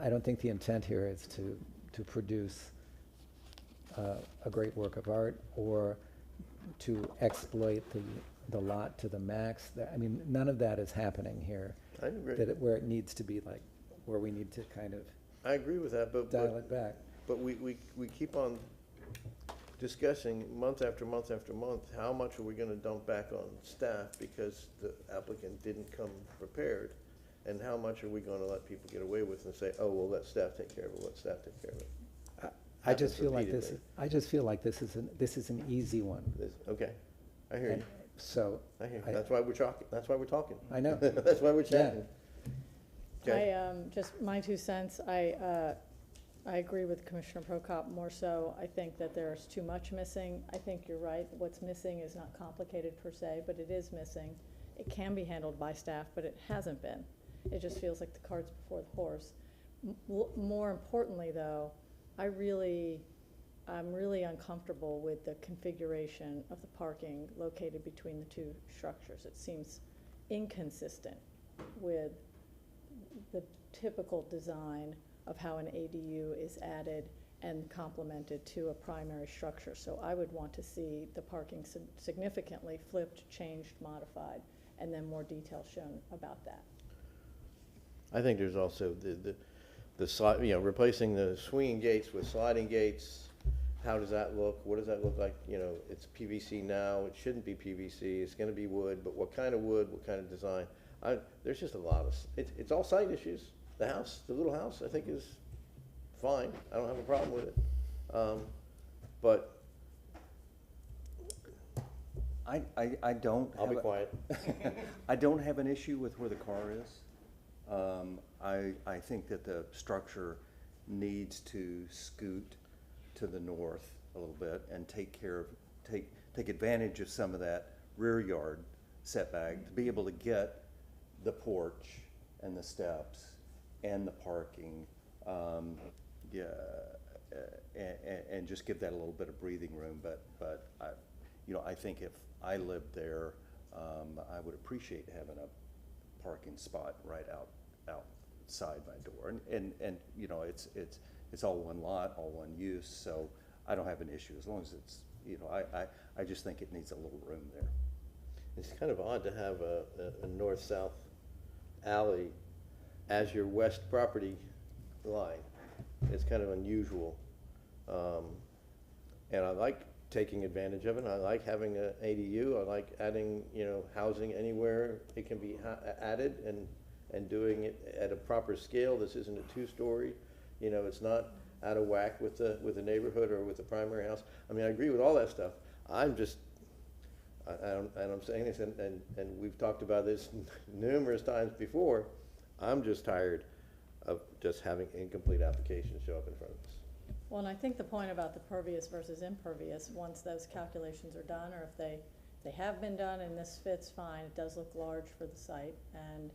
I don't think the intent here is to produce a great work of art or to exploit the lot to the max. I mean, none of that is happening here. I agree. Where it needs to be like, where we need to kind of I agree with that, but. dial it back. But we keep on discussing month after month after month, how much are we gonna dump back on staff because the applicant didn't come prepared? And how much are we gonna let people get away with and say, oh, we'll let staff take care of it, let staff take care of it? I just feel like Happens this is an easy one. Okay, I hear you, And so, I hear you, that's why we're talking. I know. That's why we're chatting. Okay. Just my 2 cents, I agree with Commissioner Prokop more so. I think that there's too much missing. I think you're right. What's missing is not complicated per se, but it is missing. It can be handled by staff, but it hasn't been. It just feels like the cart's before the horse. More importantly, though, I'm really uncomfortable with the configuration of the parking located between the two structures. It seems inconsistent with the typical design of how an ADU is added and complemented to a primary structure. So I would want to see the parking significantly flipped, changed, modified, and then more detail shown about that. I think there's also the slide, replacing the swinging gates with sliding gates. How does that look? What does that look like? It's PVC now, it shouldn't be PVC, it's gonna be wood, but what kind of wood, what kind of design? There's just a lot of, it's all site issues. The little house, I think is fine, I don't have a problem with it. But I don't. I'll be quiet. I don't have an issue with where the car is. I think that the structure needs to scoot to the north a little bit and take advantage of some of that rear yard setback to be able to get the porch and the steps and the parking, and just give that a little bit of breathing room. But I think if I lived there, I would appreciate having a parking spot right outside my door. And it's all one lot, all one use, so I don't have an issue as long as it's, I just think it needs a little room there. It's kind of odd to have a north-south alley as your west property line. It's kind of unusual. And I like taking advantage of it. I like having an ADU. I like adding, housing anywhere it can be added and doing it at a proper scale. This isn't a two-story. It's not out of whack with the neighborhood or with the primary house. I mean, I agree with all that stuff. I'm just, and I'm saying this, and we've talked about this numerous times before, I'm just tired of just having incomplete applications show up in front of us. Well, and I think the point about the pervious versus impervious, once those calculations are done, or if they have been done and this fits fine, it does look large for the site, and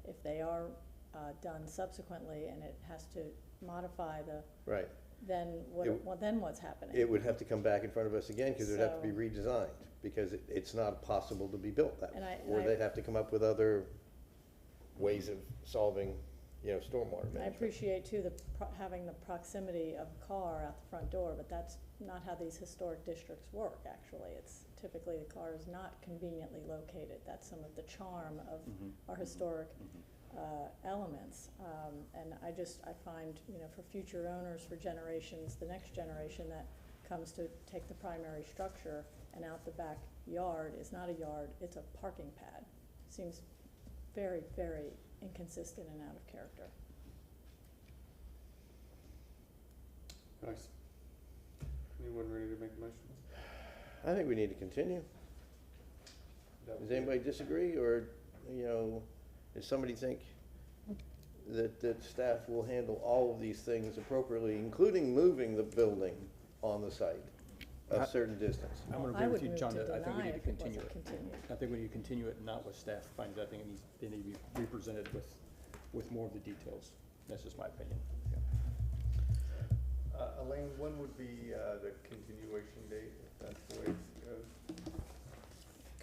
if they are done subsequently and it has to modify the, Right. then then what's happening? It would have to come back in front of us again, because it would have to be So- redesigned, because it's not possible to be built that And way. I- Or and I- they'd have to come up with other ways of solving, stormwater I management. appreciate too, having the proximity of a car out the front door, but that's not how these historic districts work, actually. It's typically the car is not conveniently located. That's some of the charm of our historic elements. And I find, for future owners, for generations, the next generation that comes to take the primary structure and out the backyard is not a yard, it's a parking pad. Seems very, very inconsistent and out of character. Nice. Anyone ready to make a motion? I think we need to continue. Does anybody disagree, or, does somebody think that staff will handle all of these things appropriately, including moving the building on the site a certain distance? I'm gonna I agree with would you, move John, to that I think we deny need to if it continue wasn't it. continued. I think we need to continue it, not with staff findings. I think they need to be represented with more of the details. That's just my opinion. Elaine, when would be the continuation date, if that's the way it goes?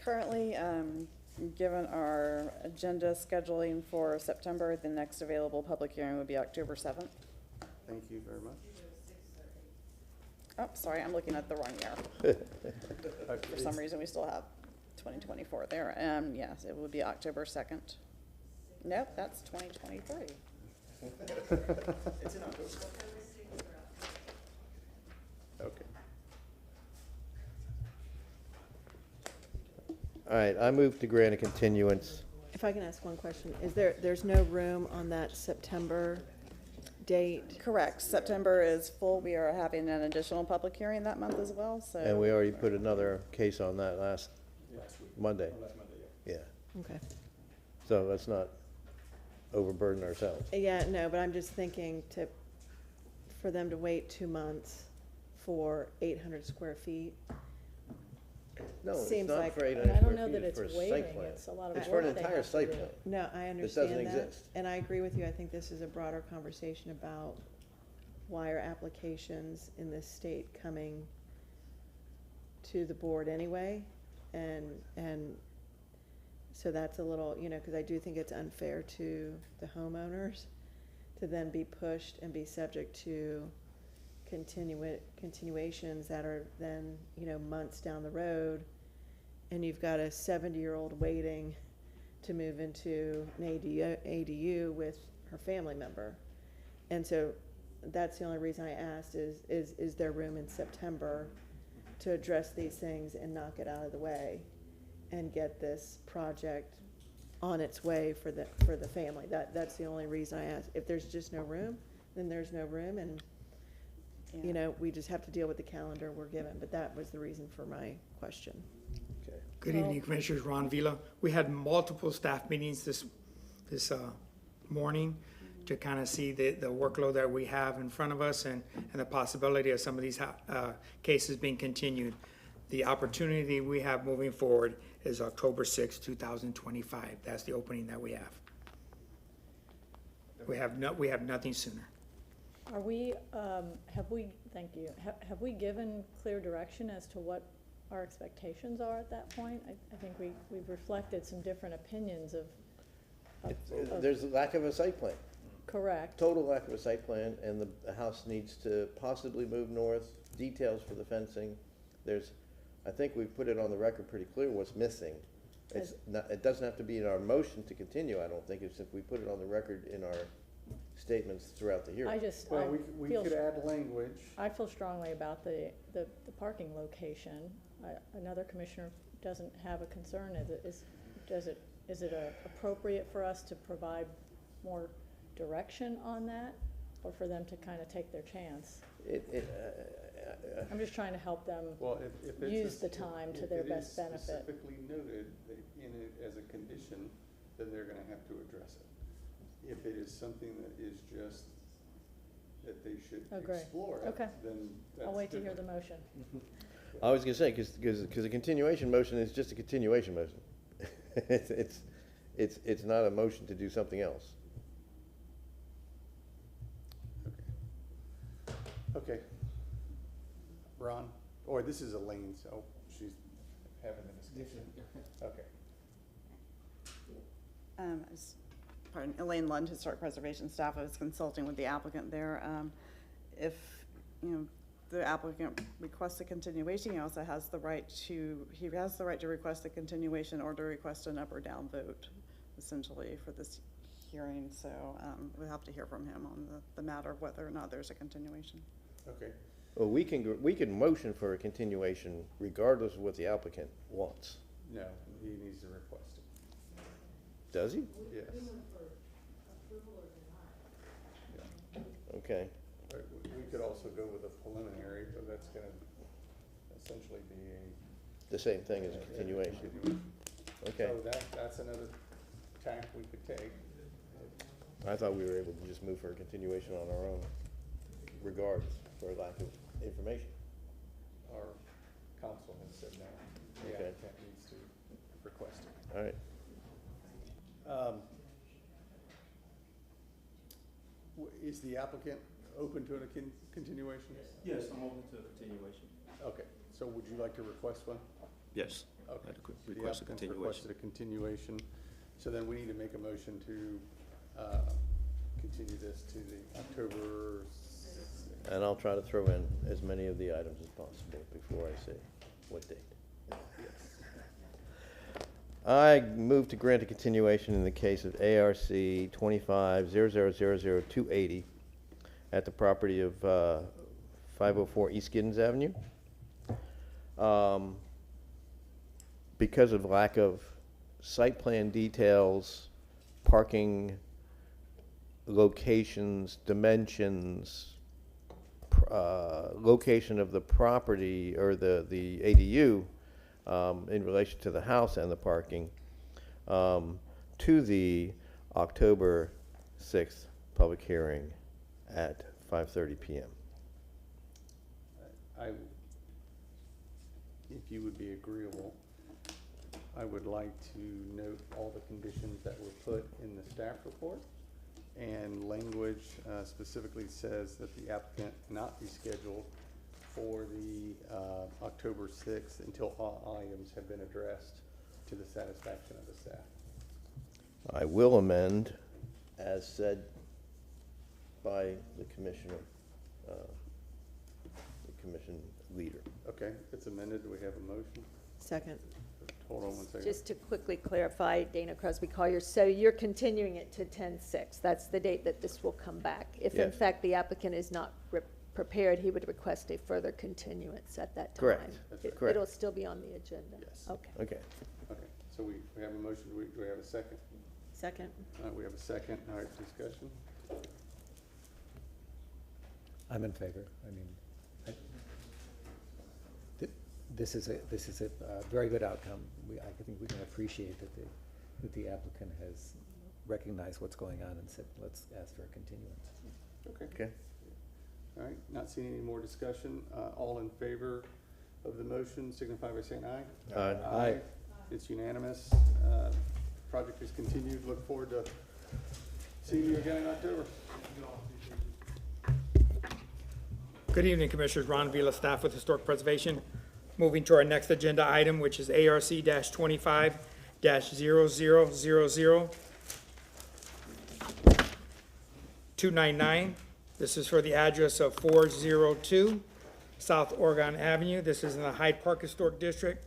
Currently, given our agenda scheduling for September, the next available public hearing would be October 7th. Thank you very much. Oh, sorry, I'm looking at the wrong year. For some reason, we still have 2024 there. Yes, it would be October 2nd. Nope, that's 2023. It's in October. Okay. All right, I move to grant a continuance. If I can ask one question, there's no room on that September date? Correct. September is full. We are having an additional public hearing that month as well, so. And we already put another case on that last Monday. Yeah, Okay. so let's not overburden ourselves. Yeah, no, but I'm just thinking for them to wait 2 months for 800 square feet. No, it's Seems not like- for 800 And I don't square know feet, that it's for a it's site waiving, plan. it's a lot of It's for an work they entire have to site do. plan. No, I doesn't understand that. exist. And I agree with you. I think this is a broader conversation about why are applications in this state coming to the board anyway? And so that's a little, because I do think it's unfair to the homeowners to then be pushed and be subject to continuations that are then, months down the road. And you've got a 70-year-old waiting to move into an ADU with her family member. And so that's the only reason I asked is there room in September to address these things and knock it out of the way and get this project on its way for the family? That's the only reason I asked. If there's just no room, then there's no room, and we just have to deal with the calendar we're given. But that was the reason for my question. Okay. Good evening, Commissioners. Ron Vila. We had multiple staff meetings this morning to kind of see the workload that we have in front of us and the possibility of some of these cases being continued. The opportunity we have moving forward is October 6, 2025. That's the opening that we have. We have nothing sooner. Are we, thank you, have we given clear direction as to what our expectations are at that point? I think we've reflected some different opinions of. There's a lack of a site plan, Correct. total lack of a site plan, and the house needs to possibly move north, details for the fencing. I think we've put it on the record pretty clear what's missing. It doesn't have to be in our motion to continue, I don't think, it's if we put it on the record in our statements throughout the hearing. Well, we could add language. I feel strongly about the parking location. Another commissioner doesn't have a concern. Is it appropriate for us to provide more direction on that, or for them to kind of take their chance? I'm just trying to help them Well, if it's use the time to their best If it benefit. is specifically noted in it as a condition, then they're gonna have to address it. if it is something that is just, that they should Agree. explore, Okay. then that's I'll wait to hear the different. motion. I was gonna say, because a continuation motion is just a continuation motion. It's not a motion to do something else. Okay. Ron, or this is Elaine, so she's having the discussion. Okay. Pardon, Elaine Lund, Historic Preservation Staff. I was consulting with the applicant there. If, you know, the applicant requests a continuation, he also has the right to, request a continuation or to request an up or down vote, essentially, for this hearing. So we'll have to hear from him on the matter of whether or not there's a continuation. Okay. Well, we can motion for a continuation regardless of what the applicant wants. No, he needs to request it. Does he? Yes. Okay. But we could also go with a preliminary, but that's gonna essentially be The same thing as a continuation. Okay. So that's another tack we could take. I thought we were able to just move for a continuation on our own regardless, for lack of information. Our council has said no. The Okay. applicant needs to request it. All right. Is the applicant open to a continuation? Yes, I'm open to a continuation. Okay, so would you like to request one? Yes. Okay. I'd request a The applicant's continuation. requested a continuation, so then we need to make a motion to continue this to the October. And I'll try to throw in as many of the items as possible before I say what date. Yes. I move to grant a continuation in the case of ARC 25-0000-280 at the property of 504 East Giddens Avenue. Because of lack of site plan details, parking locations, dimensions, location of the property or the ADU in relation to the house and the parking to the October 6th public hearing at 5:30 p.m. If you would be agreeable, I would like to note all the conditions that were put in the staff report. And language specifically says that the applicant not be scheduled for the October 6th until all items have been addressed to the satisfaction of the staff. I will amend, as said by the commissioner, the commission leader. Okay, it's amended. Do we have a motion? Second. Hold on one second. Just to quickly clarify, Dana Crosby Collier, so you're continuing it to 10/6. That's the date that this will come back. If in Yes. fact the applicant is not prepared, he would request a further continuance at that time. Correct. That's right. Correct. It'll still be on the agenda. Yes. Okay. Okay. Okay, so we have a motion. Do we have a second? Second. All right, we have a second. All right, discussion. I'm in favor. I mean, this is a very good outcome. I think we can appreciate that the applicant has recognized what's going on and said, let's ask for a continuance. Okay. Okay. All right, not seeing any more discussion. All in favor of the motion signify by saying aye. Aye. It's unanimous. Project is continued. Look forward to seeing you again in October. Good evening, Commissioners. Ron Vila, staff with Historic Preservation. Moving to our next agenda item, which is ARC-25-0000-299. This is for the address of 402 South Oregon Avenue. This is in the Hyde Park Historic District.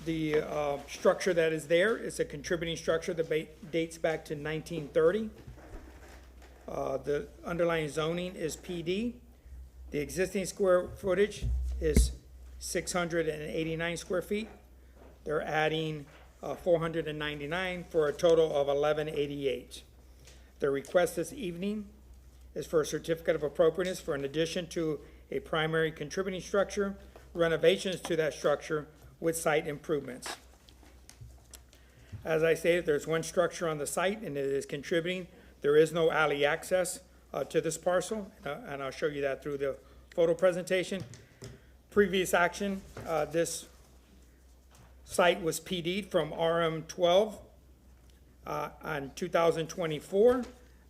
The structure that is there is a contributing structure that dates back to 1930. The underlying zoning is PD. The existing square footage is 689 square feet. They're adding 499 for a total of 1188. The request this evening is for a certificate of appropriateness for an addition to a primary contributing structure, renovations to that structure with site improvements. As I stated, there's one structure on the site, and it is contributing. There is no alley access to this parcel, and I'll show you that through the photo presentation. Previous action, this site was PD'd from RM 12 on 2024.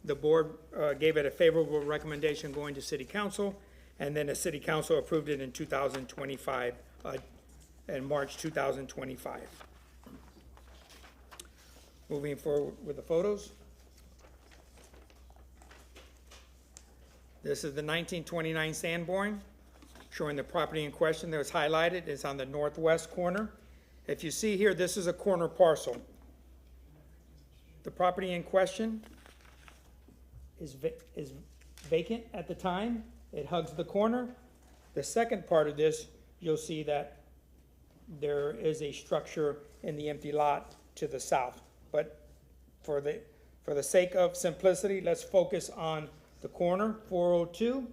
The board gave it a favorable recommendation going to city council, and then the city council approved it in 2025, in March 2025. Moving forward with the photos. This is the 1929 Sanborn, showing the property in question that was highlighted. It's on the northwest corner. If you see here, this is a corner parcel. The property in question is vacant at the time. It hugs the corner. The second part of this, you'll see that there is a structure in the empty lot to the south. But for the sake of simplicity, let's focus on the corner, 402,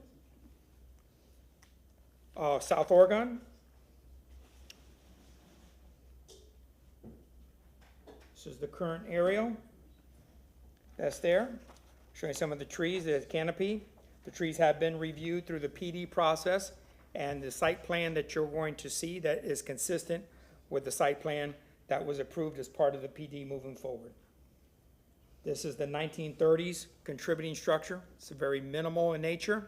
South Oregon. This is the current aerial that's there, showing some of the trees, the canopy. The trees have been reviewed through the PD process, and the site plan that you're going to see that is consistent with the site plan that was approved as part of the PD moving forward. This is the 1930s contributing structure. It's very minimal in nature.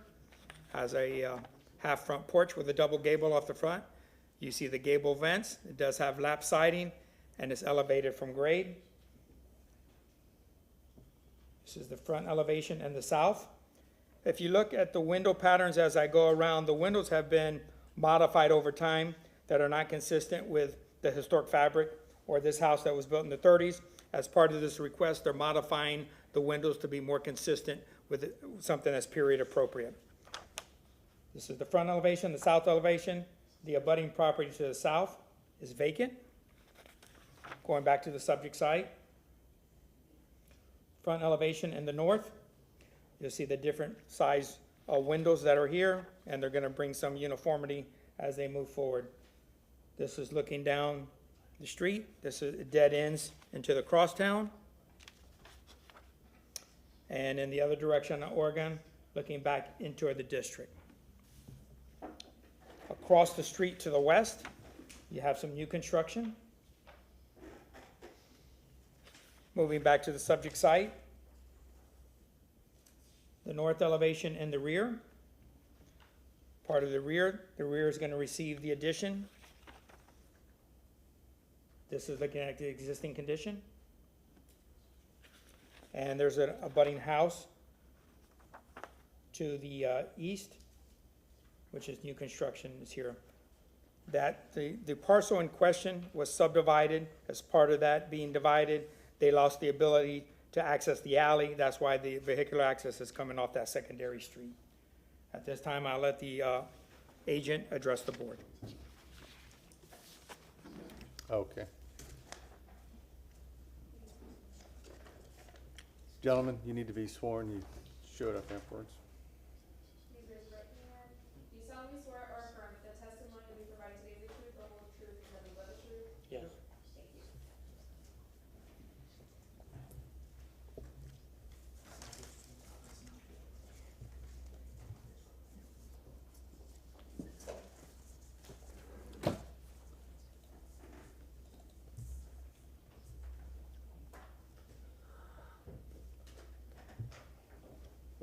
Has a half front porch with a double gable off the front. You see the gable vents. It does have lap siding, and it's elevated from grade. This is the front elevation in the south. If you look at the window patterns as I go around, the windows have been modified over time that are not consistent with the historic fabric or this house that was built in the 30s. As part of this request, they're modifying the windows to be more consistent with something that's period appropriate. This is the front elevation, the south elevation. The abutting property to the south is vacant. Going back to the subject site. Front elevation in the north. You'll see the different size windows that are here, and they're gonna bring some uniformity as they move forward. This is looking down the street. This is dead ends into the crosstown. And in the other direction on Oregon, looking back into the district. Across the street to the west, you have some new construction. Moving back to the subject site. The north elevation in the rear. Part of the rear is going to receive the addition. This is looking at the existing condition. And there's an abutting house to the east, which is new construction is here. That the parcel in question was subdivided. As part of that being divided, they lost the ability to access the alley. That's why the vehicular access is coming off that secondary street. At this time, I'll let the agent address the board. Okay. Gentlemen, you need to be sworn. You showed up afterwards. Please raise your right hand. Do you solemnly swear or affirm that the testimony that you provide today is the truth, the whole truth, and nothing but the truth? Yes. Thank you.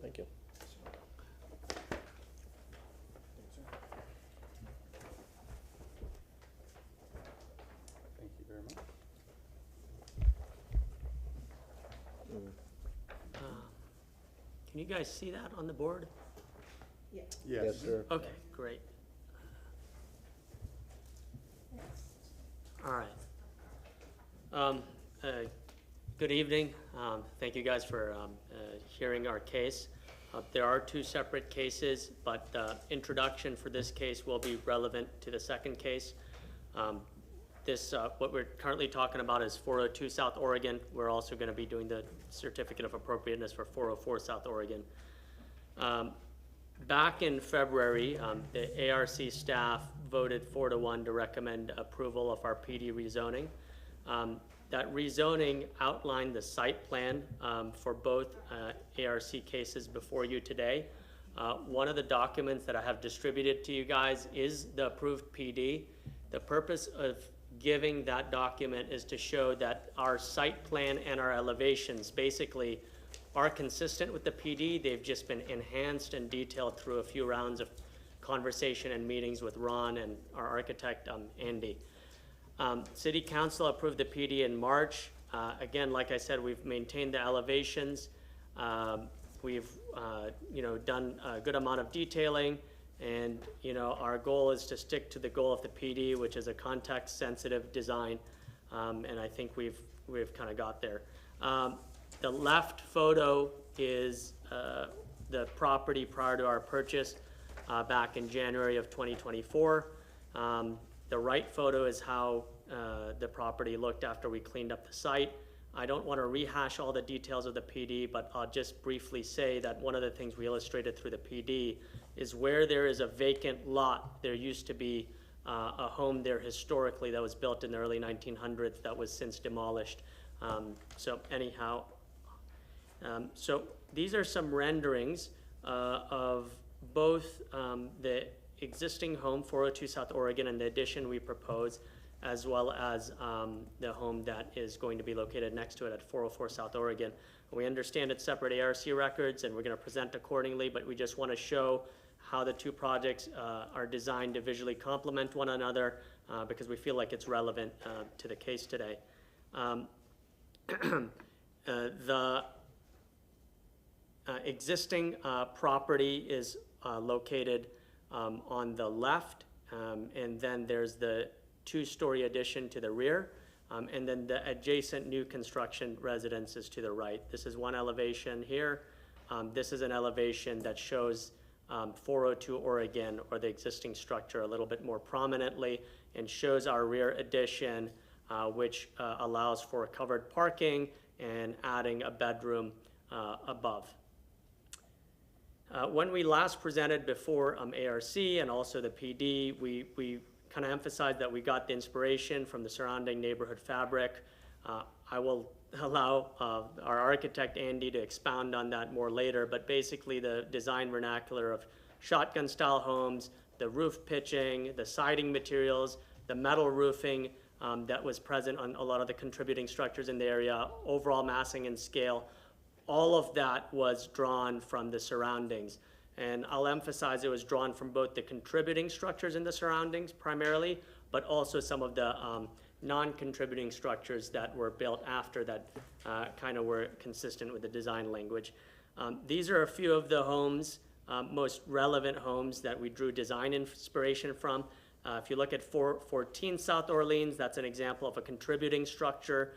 Thank you. Thank you very much. Can you guys see that on the board? Yes. sir. Okay, great. All right. Good evening. Thank you guys for hearing our case. There are two separate cases, but the introduction for this case will be relevant to the second case. What we're currently talking about is 402 South Oregon. We're also going to be doing the certificate of appropriateness for 404 South Oregon. Back in February, the ARC staff voted 4-1 to recommend approval of our PD rezoning. That rezoning outlined the site plan for both ARC cases before you today. One of the documents that I have distributed to you guys is the approved PD. The purpose of giving that document is to show that our site plan and our elevations basically are consistent with the PD. They've just been enhanced and detailed through a few rounds of conversation and meetings with Ron and our architect, Andy. City Council approved the PD in March. Again, like I said, we've maintained the elevations. We've done a good amount of detailing, and our goal is to stick to the goal of the PD, which is a context-sensitive design, and I think we've kind of got there. The left photo is the property prior to our purchase back in January of 2024. The right photo is how the property looked after we cleaned up the site. I don't want to rehash all the details of the PD, but I'll just briefly say that one of the things we illustrated through the PD is where there is a vacant lot, there used to be a home there historically that was built in the early 1900s that was since demolished. So these are some renderings of both the existing home, 402 South Oregon, and the addition we propose, as well as the home that is going to be located next to it at 404 South Oregon. We understand it's separate ARC records, and we're going to present accordingly, but we just want to show how the two projects are designed to visually complement one another because we feel like it's relevant to the case today. The existing property is located on the left, and then there's the two-story addition to the rear, and then the adjacent new construction residence is to the right. This is one elevation here. This is an elevation that shows 402 Oregon, or the existing structure, a little bit more prominently, and shows our rear addition, which allows for covered parking and adding a bedroom above. When we last presented before ARC and also the PD, we kind of emphasized that we got the inspiration from the surrounding neighborhood fabric. I will allow our architect, Andy, to expound on that more later, but basically the design vernacular of shotgun-style homes, the roof pitching, the siding materials, the metal roofing that was present on a lot of the contributing structures in the area, overall massing and scale, all of that was drawn from the surroundings. And I'll emphasize it was drawn from both the contributing structures in the surroundings primarily, but also some of the non-contributing structures that were built after that kind of were consistent with the design language. These are a few of the homes, most relevant homes that we drew design inspiration from. If you look at 414 South Orleans, that's an example of a contributing structure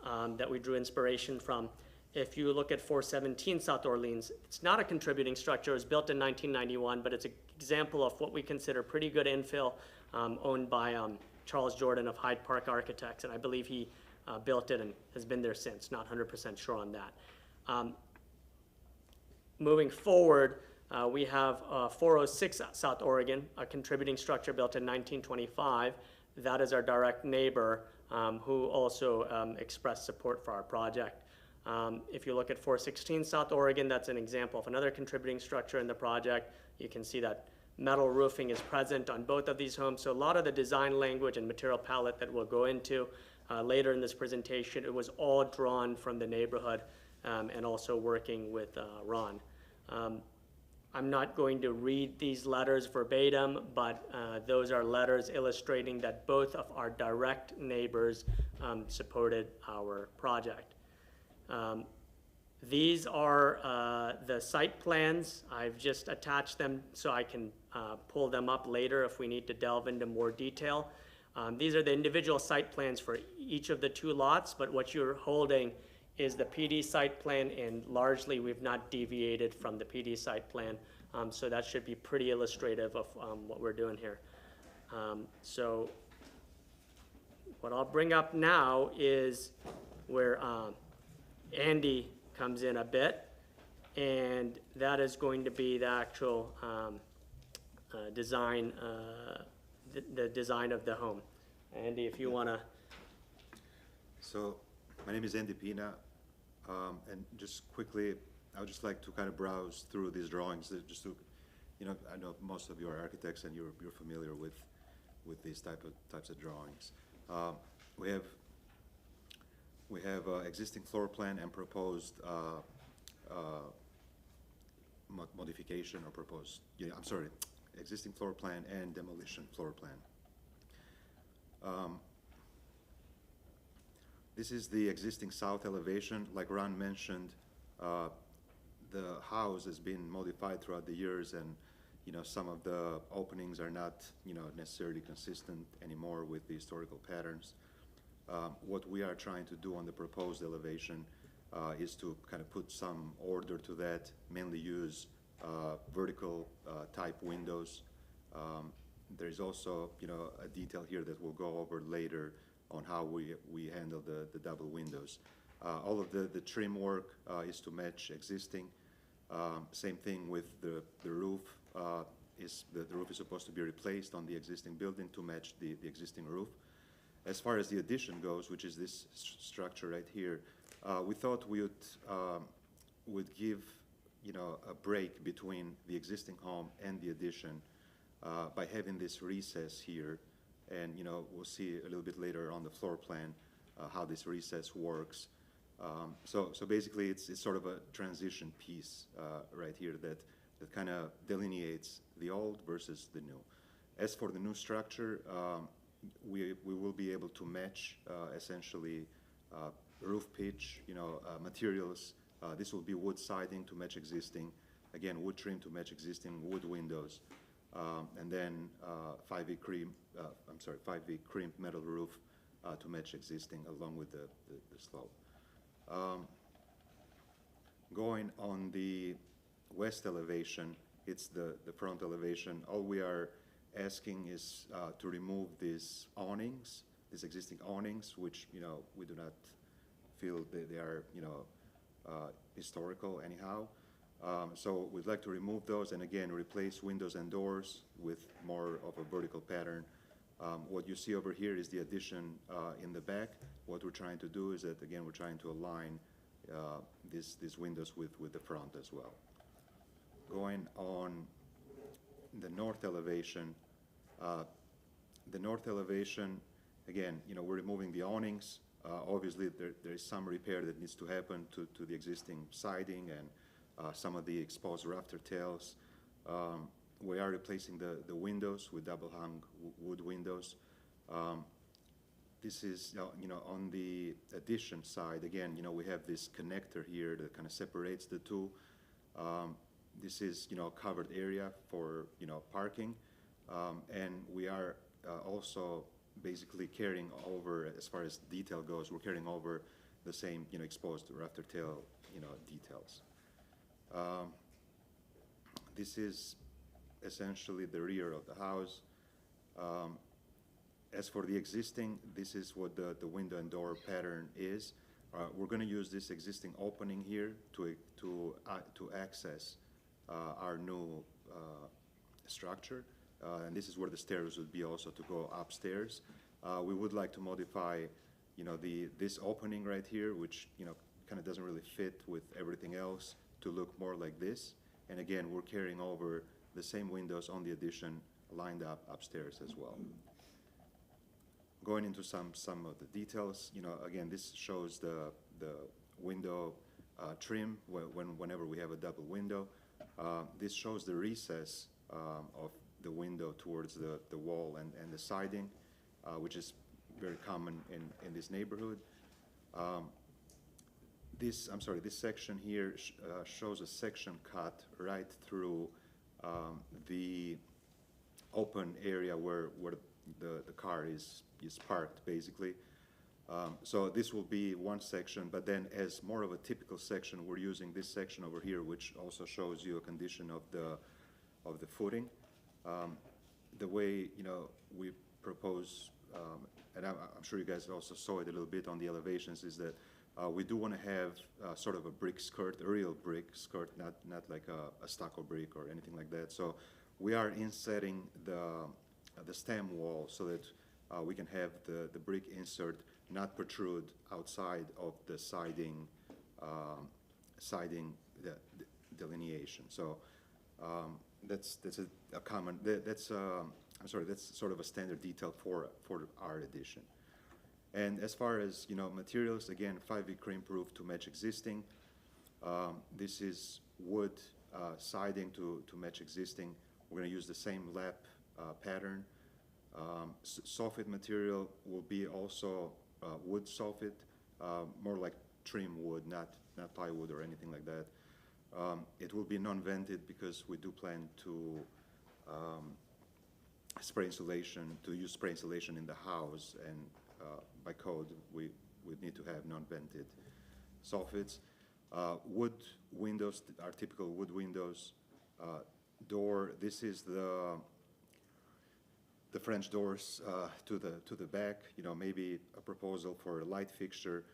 that we drew inspiration from. If you look at 417 South Orleans, it's not a contributing structure. It was built in 1991, but it's an example of what we consider pretty good infill, owned by Charles Jordan of Hyde Park Architects, and I believe he built it and has been there since, not 100% sure on that. Moving forward, we have 406 South Oregon, a contributing structure built in 1925. That is our direct neighbor who also expressed support for our project. If you look at 416 South Oregon, that's an example of another contributing structure in the project. You can see that metal roofing is present on both of these homes. So a lot of the design language and material palette that we'll go into later in this presentation, it was all drawn from the neighborhood and also working with Ron. I'm not going to read these letters verbatim, but those are letters illustrating that both of our direct neighbors supported our project. These are the site plans. I've just attached them so I can pull them up later if we need to delve into more detail. These are the individual site plans for each of the two lots, but what you're holding is the PD site plan, and largely we've not deviated from the PD site plan, so that should be pretty illustrative of what we're doing here. So what I'll bring up now is where Andy comes in a bit, and that is going to be the actual design, the design of the home. Andy, if you want to So, my name is Andy Pina, and just quickly, I would just like to kind of browse through these drawings, just to, you know, I know most of you are architects and you're familiar with these types of drawings. We have existing floor plan and proposed modification or proposed, I'm sorry, existing floor plan and demolition floor plan. This is the existing south elevation. Like Ron mentioned, the house has been modified throughout the years, and some of the openings are not necessarily consistent anymore with the historical patterns. What we are trying to do on the proposed elevation is to kind of put some order to that, mainly use vertical type windows. There's also a detail here that we'll go over later on how we handle the double windows. All of the trim work is to match existing. Same thing with the roof. The roof is supposed to be replaced on the existing building to match the existing roof. As far as the addition goes, which is this structure right here, we thought we would give a break between the existing home and the addition by having this recess here. And we'll see a little bit later on the floor plan how this recess works. So basically, it's sort of a transition piece right here that kind of delineates the old versus the new. As for the new structure, we will be able to match essentially roof pitch, materials. This will be wood siding to match existing. Again, wood trim to match existing wood windows. And then 5V cream metal roof to match existing along with the slope. Going on the west elevation, it's the front elevation. All we are asking is to remove these awnings, these existing awnings, which we do not feel they are historical anyhow. So we'd like to remove those and again replace windows and doors with more of a vertical pattern. What you see over here is the addition in the back. What we're trying to do is that again we're trying to align these windows with the front as well. Going on the north elevation, again, we're removing the awnings. Obviously, there is some repair that needs to happen to the existing siding and some of the exposed rafter tails. We are replacing the windows with double hung wood windows. This is, on the addition side, again, we have this connector here that kind of separates the two. This is, a covered area for, parking. And we are also basically carrying over, as far as detail goes, we're carrying over the same, exposed rafter tail, details. This is essentially the rear of the house. As for the existing, this is what the window and door pattern is. We're going to use this existing opening here to access our new structure, and this is where the stairs would be also to go upstairs. We would like to modify, this opening right here, which kind of doesn't really fit with everything else, to look more like this. And again, we're carrying over the same windows on the addition lined up upstairs as well. Going into some of the details, again, this shows the window trim whenever we have a double window. This shows the recess of the window towards the wall and the siding, which is very common in this neighborhood. This section here shows a section cut right through the open area where the car is parked, basically. So this will be one section, but then as more of a typical section, we're using this section over here, which also shows you a condition of the footing. The way we propose, and I'm sure you guys also saw it a little bit on the elevations, is that we do want to have sort of a brick skirt, a real brick skirt, not like a stucco brick or anything like that. So we are insetting the stem wall so that we can have the brick insert not protrude outside of the siding delineation. So that's a common, that's sort of a standard detail for our addition. And as far as, materials, again, 5V cream proof to match existing. This is wood siding to match existing. We're going to use the same lap pattern. Soffit material will be also wood soffit, more like trim wood, not plywood or anything like that. It will be non-vented because we do plan to use spray insulation in the house, and by code we would need to have non-vented soffits. Wood windows are typical wood windows. Door, this is the French doors to the back. Maybe a proposal for a light fixture.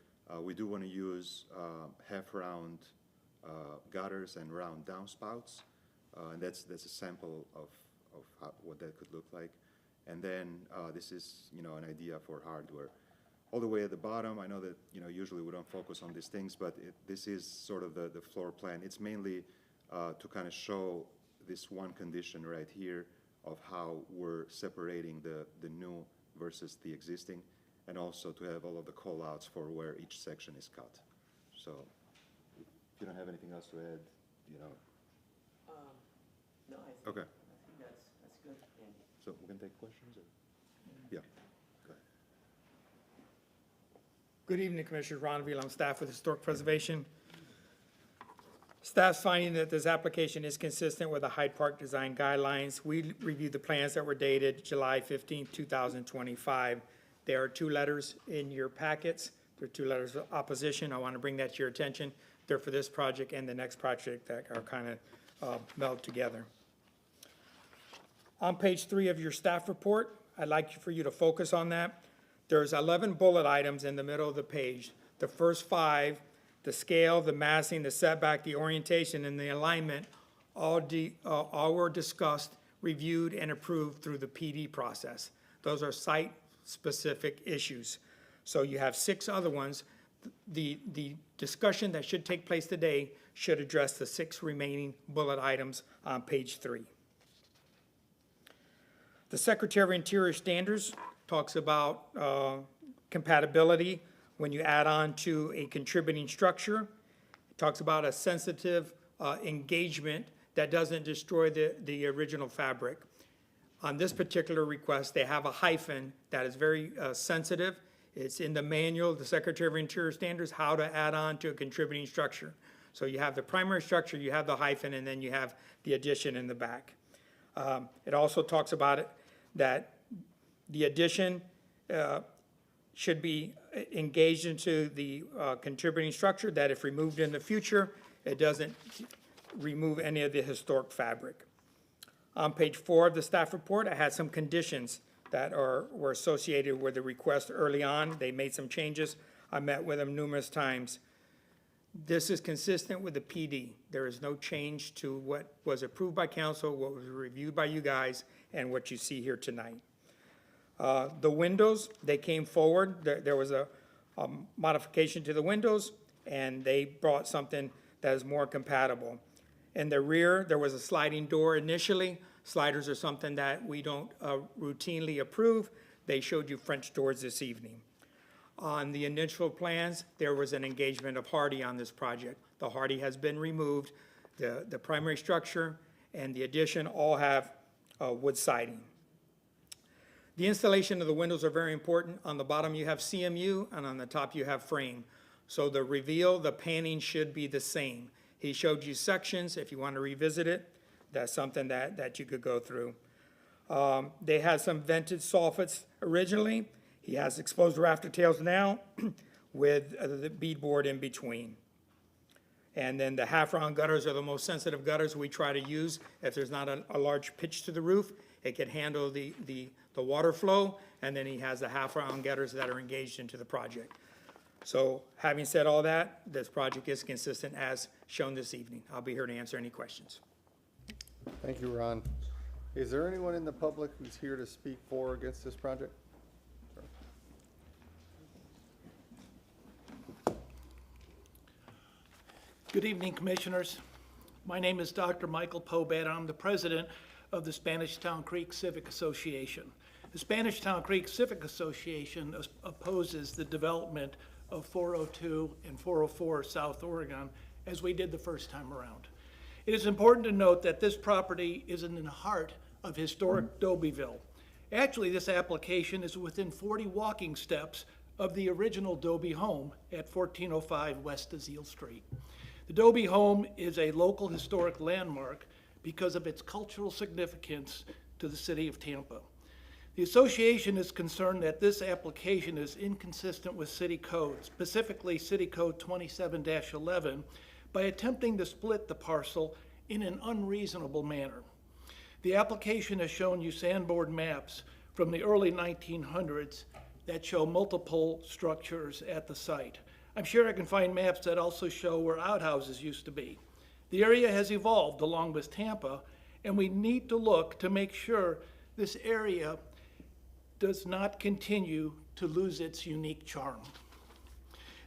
We do want to use half-round gutters and round downspouts, and that's a sample of what that could look like. And then this is an idea for hardware. All the way at the bottom, I know that usually we don't focus on these things, but this is sort of the floor plan. It's mainly to kind of show this one condition right here of how we're separating the new versus the existing, and also to have all of the call-outs for where each section is cut. So if you don't have anything else to add, No, I think, Okay. I think that's good, Andy. So we can take questions? Or? Yeah. Go ahead. Good evening, Commissioner Ron Vila. I'm staff with Historic Preservation. Staff's finding that this application is consistent with the Hyde Park design guidelines. We reviewed the plans that were dated July 15, 2025. There are 2 letters in your packets. There are 2 letters of opposition. I want to bring that to your attention. They're for this project and the next project that are kind of melded together. On page 3 of your staff report, I'd like for you to focus on that. There's 11 bullet items in the middle of the page. The first 5, the scale, the massing, the setback, the orientation, and the alignment, all were discussed, reviewed, and approved through the PD process. Those are site-specific issues. So you have 6 other ones. The discussion that should take place today should address the 6 remaining bullet items on page 3. The Secretary of Interior Standards talks about compatibility when you add on to a contributing structure. It talks about a sensitive engagement that doesn't destroy the original fabric. On this particular request, they have a hyphen that is very sensitive. It's in the manual, the Secretary of Interior Standards, how to add on to a contributing structure. So you have the primary structure, you have the hyphen, and then you have the addition in the back. It also talks about it that the addition should be engaged into the contributing structure, that if removed in the future, it doesn't remove any of the historic fabric. On page 4 of the staff report, I had some conditions that were associated with the request early on. They made some changes. I met with them numerous times. This is consistent with the PD. There is no change to what was approved by council, what was reviewed by you guys, and what you see here tonight. The windows, they came forward. There was a modification to the windows, and they brought something that is more compatible. In the rear, there was a sliding door initially. Sliders are something that we don't routinely approve. They showed you French doors this evening. On the initial plans, there was an engagement of hardy on this project. The hardy has been removed. The primary structure and the addition all have wood siding. The installation of the windows are very important. On the bottom, you have CMU, and on the top, you have frame. So the reveal, the panning should be the same. He showed you sections. If you want to revisit it, that's something that you could go through. They had some vented soffits originally. He has exposed rafter tails now with the beadboard in between. And then the half-round gutters are the most sensitive gutters we try to use. If there's not a large pitch to the roof, it can handle the water flow, and then he has the half-round gutters that are engaged into the project. So having said all that, this project is consistent as shown this evening. I'll be here to answer any questions. Thank you, Ron. Is there anyone in the public who's here to speak for or against this project? Good evening, Commissioners. My name is Dr. Michael Pobat. I'm the president of the Spanish Town Creek Civic Association. The Spanish Town Creek Civic Association opposes the development of 402 and 404 South Oregon, as we did the first time around. It is important to note that this property is in the heart of historic Dobyville. Actually, this application is within 40 walking steps of the original Dobie home at 1405 West Azile Street. The Dobie home is a local historic landmark because of its cultural significance to the city of Tampa. The association is concerned that this application is inconsistent with city code, specifically City Code 27-11, by attempting to split the parcel in an unreasonable manner. The application has shown you sandboard maps from the early 1900s that show multiple structures at the site. I'm sure I can find maps that also show where outhouses used to be. The area has evolved along with Tampa, and we need to look to make sure this area does not continue to lose its unique charm.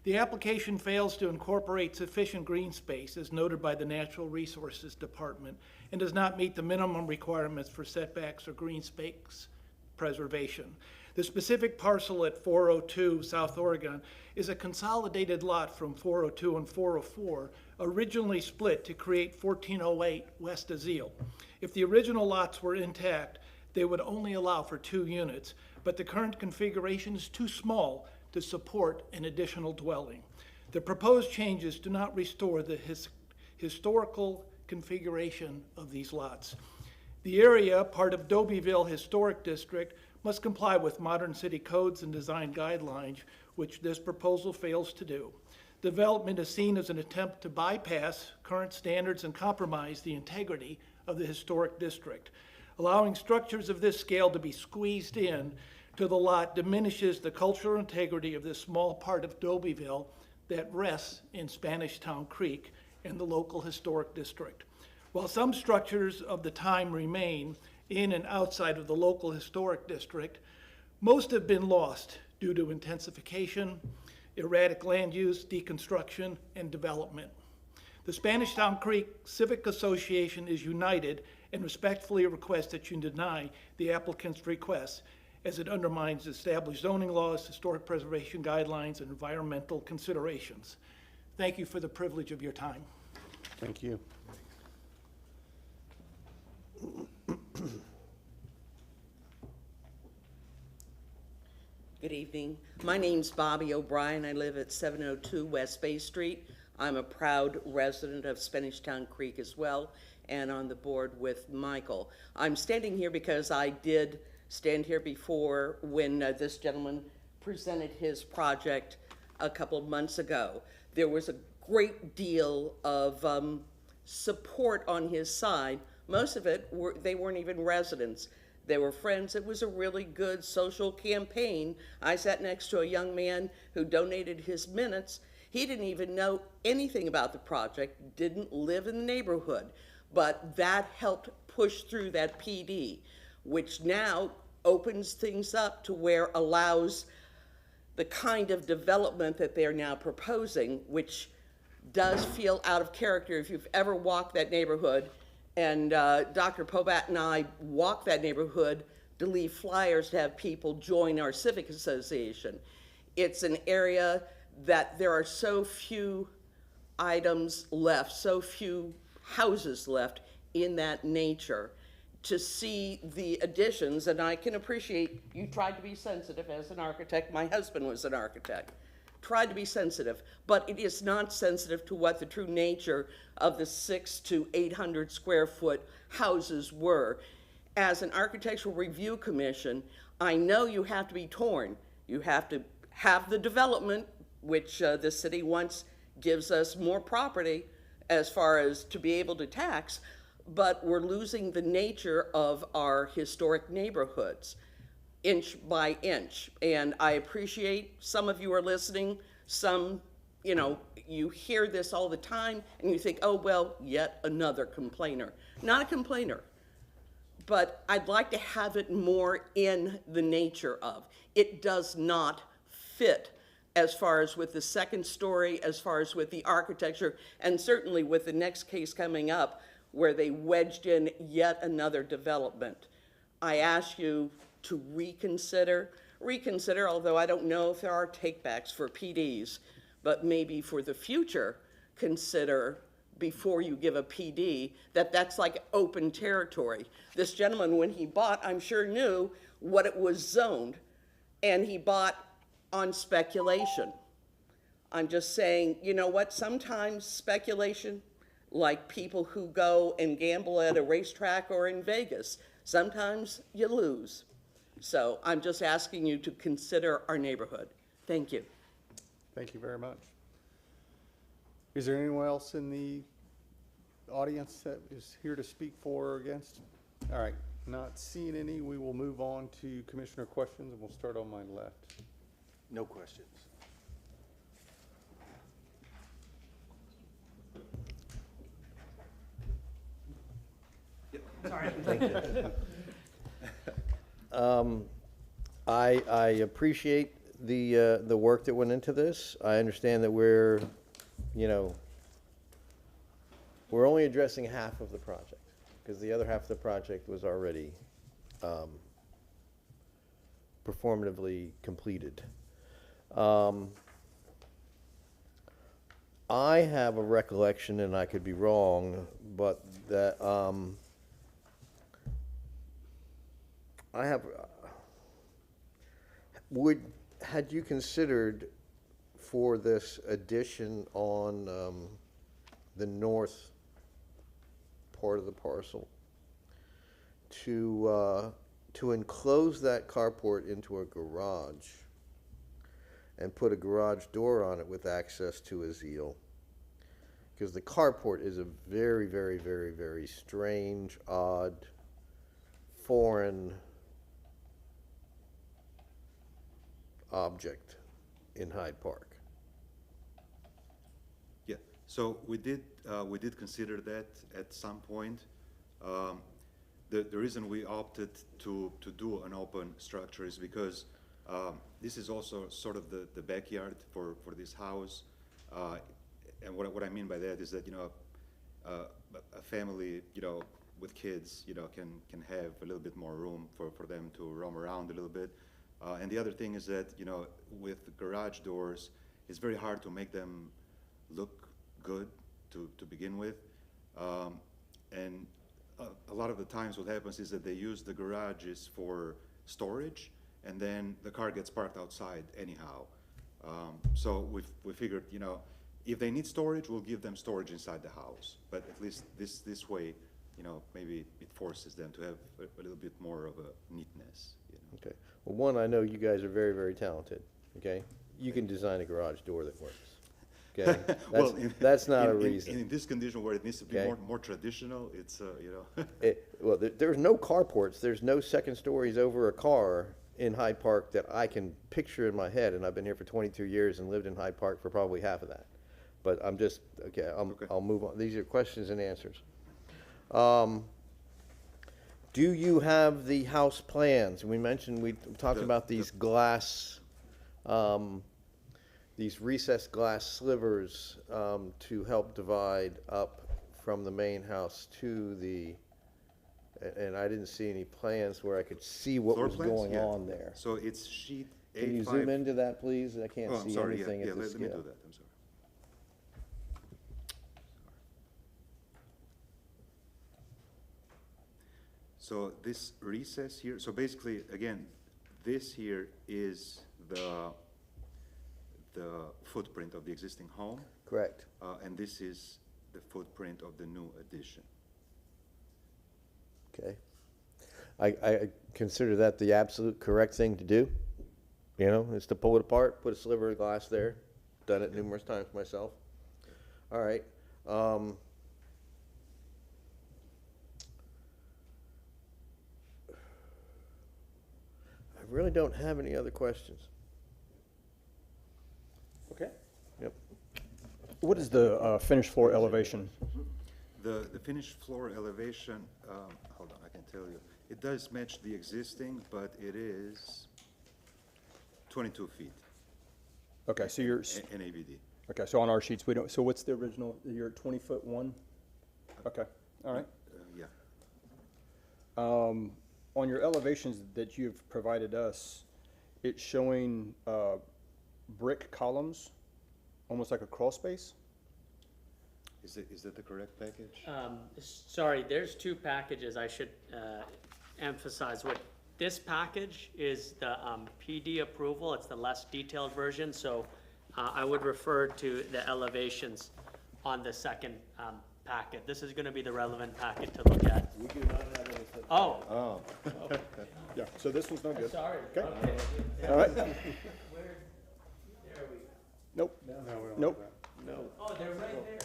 The application fails to incorporate sufficient green space, as noted by the Natural Resources Department, and does not meet the minimum requirements for setbacks or green space preservation. The specific parcel at 402 South Oregon is a consolidated lot from 402 and 404, originally split to create 1408 West Azile. If the original lots were intact, they would only allow for 2 units, but the current configuration is too small to support an additional dwelling. The proposed changes do not restore the historical configuration of these lots. The area, part of Dobyville Historic District, must comply with modern city codes and design guidelines, which this proposal fails to do. Development is seen as an attempt to bypass current standards and compromise the integrity of the historic district. Allowing structures of this scale to be squeezed in to the lot diminishes the cultural integrity of this small part of Dobyville that rests in Spanish Town Creek and the local historic district. While some structures of the time remain in and outside of the local historic district, most have been lost due to intensification, erratic land use, deconstruction, and development. The Spanish Town Creek Civic Association is united and respectfully request that you deny the applicant's request, as it undermines established zoning laws, historic preservation guidelines, and environmental considerations. Thank you for the privilege of your time. Thank you. Good evening. My name's Bobby O'Brien. I live at 702 West Bay Street. I'm a proud resident of Spanish Town Creek as well, and on the board with Michael. I'm standing here because I did stand here before when this gentleman presented his project a couple of months ago. There was a great deal of support on his side. Most of it, they weren't even residents. They were friends. It was a really good social campaign. I sat next to a young man who donated his minutes. He didn't even know anything about the project, didn't live in the neighborhood, but that helped push through that PD, which now opens things up to where allows the kind of development that they're now proposing, which does feel out of character. If you've ever walked that neighborhood, and Dr. Pobat and I walked that neighborhood to leave flyers to have people join our civic association. It's an area that there are so few items left, so few houses left in that nature. To see the additions, and I can appreciate you tried to be sensitive as an architect. My husband was an architect. Tried to be sensitive, but it is not sensitive to what the true nature of the 600 to 800 square foot houses were. As an architectural review commission, I know you have to be torn. You have to have the development, which the city once gives us more property as far as to be able to tax, but we're losing the nature of our historic neighborhoods inch by inch. And I appreciate some of you are listening, some, you know, you hear this all the time and you think, oh, well, yet another complainer. Not a complainer, but I'd like to have it more in the nature of. It does not fit as far as with the second story, as far as with the architecture, and certainly with the next case coming up, where they wedged in yet another development. I ask you to reconsider, although I don't know if there are takebacks for PDs, but maybe for the future, consider before you give a PD, that's like open territory. This gentleman, when he bought, I'm sure knew what it was zoned, and he bought on speculation. I'm just saying, you know what, sometimes speculation, like people who go and gamble at a racetrack or in Vegas, sometimes you lose. So I'm just asking you to consider our neighborhood. Thank you. Thank you very much. Is there anyone else in the audience that is here to speak for or against? All right, not seeing any, we will move on to commissioner questions, and we'll start on my left. No questions. I appreciate the work that went into this. I understand that we're only addressing half of the project, because the other half of the project was already performatively completed. I have a recollection, and I could be wrong, but that had you considered for this addition on the north part of the parcel to enclose that carport into a garage and put a garage door on it with access to a zeal? Because the carport is a very, very, very, very strange, odd, foreign object in Hyde Park. Yeah, so we did consider that at some point. The reason we opted to do an open structure is because this is also sort of the backyard for this house. And what I mean by that is that, a family, with kids, can have a little bit more room for them to roam around a little bit. And the other thing is that, with garage doors, it's very hard to make them look good to begin with. And a lot of the times what happens is that they use the garages for storage, and then the car gets parked outside anyhow. So we figured, if they need storage, we'll give them storage inside the house. But at least this way, maybe it forces them to have a little bit more of a neatness. Okay. Well, one, I know you guys are very, very talented, okay? You can design a garage door that works, okay? Well, that's not a reason. In this condition where it needs to be Okay. more traditional, it's, Well, there's no carports, there's no second stories over a car in Hyde Park that I can picture in my head, and I've been here for 22 years and lived in Hyde Park for probably half of that. But I'm just, okay, I'll move on. These are questions and answers. Do you have the house plans? We mentioned, we talked about these glass, these recessed glass slivers to help divide up from the main house to the, and I didn't see any plans where I could see what floor was plans? going Yeah. on there. So it's sheet A5. Can you zoom into that, please? I can't Oh, I'm see sorry, anything yeah, at this let me scale. do that, I'm sorry. So this recess here, so basically, again, this here is the footprint of the existing home. Correct. And this is the footprint of the new addition. Okay. I consider that the absolute correct thing to do, is to pull it apart, put a sliver of glass there. Done it numerous times myself. All right. I really don't have any other questions. Okay. Yep. What is the finished floor elevation? The finished floor elevation, hold on, I can tell you. It does match the existing, but it is 22 feet. Okay, so you're, NAVD. okay, so on our sheets, we don't, so what's the original, you're at 20-foot one? Okay, all right. Yeah. On your elevations that you've provided us, it's showing brick columns, almost like a crawl space? Is that the correct package? Sorry, there's two packages. I should emphasize what this package is, the PD approval. It's the less detailed version, so I would refer to the elevations on the second packet. This is going to be the relevant packet to look at. We do not have any such. Oh. Yeah, so this one's no good. Sorry. Okay. Okay. All right. There we Nope. No, we don't have Nope. that. No. Oh, they're right there.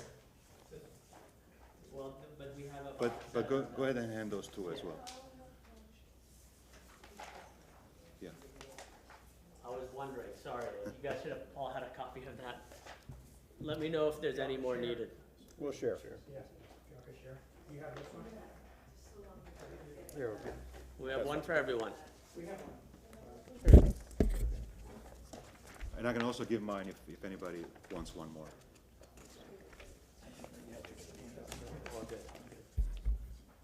Well, but we have a. But go ahead and hand those two as well. Yeah. I was wondering, sorry. You guys should have all had a copy of that. Let me know if there's any more needed. We'll share. You have this one? Here, okay. We have one for everyone. And I can also give mine if anybody wants one more.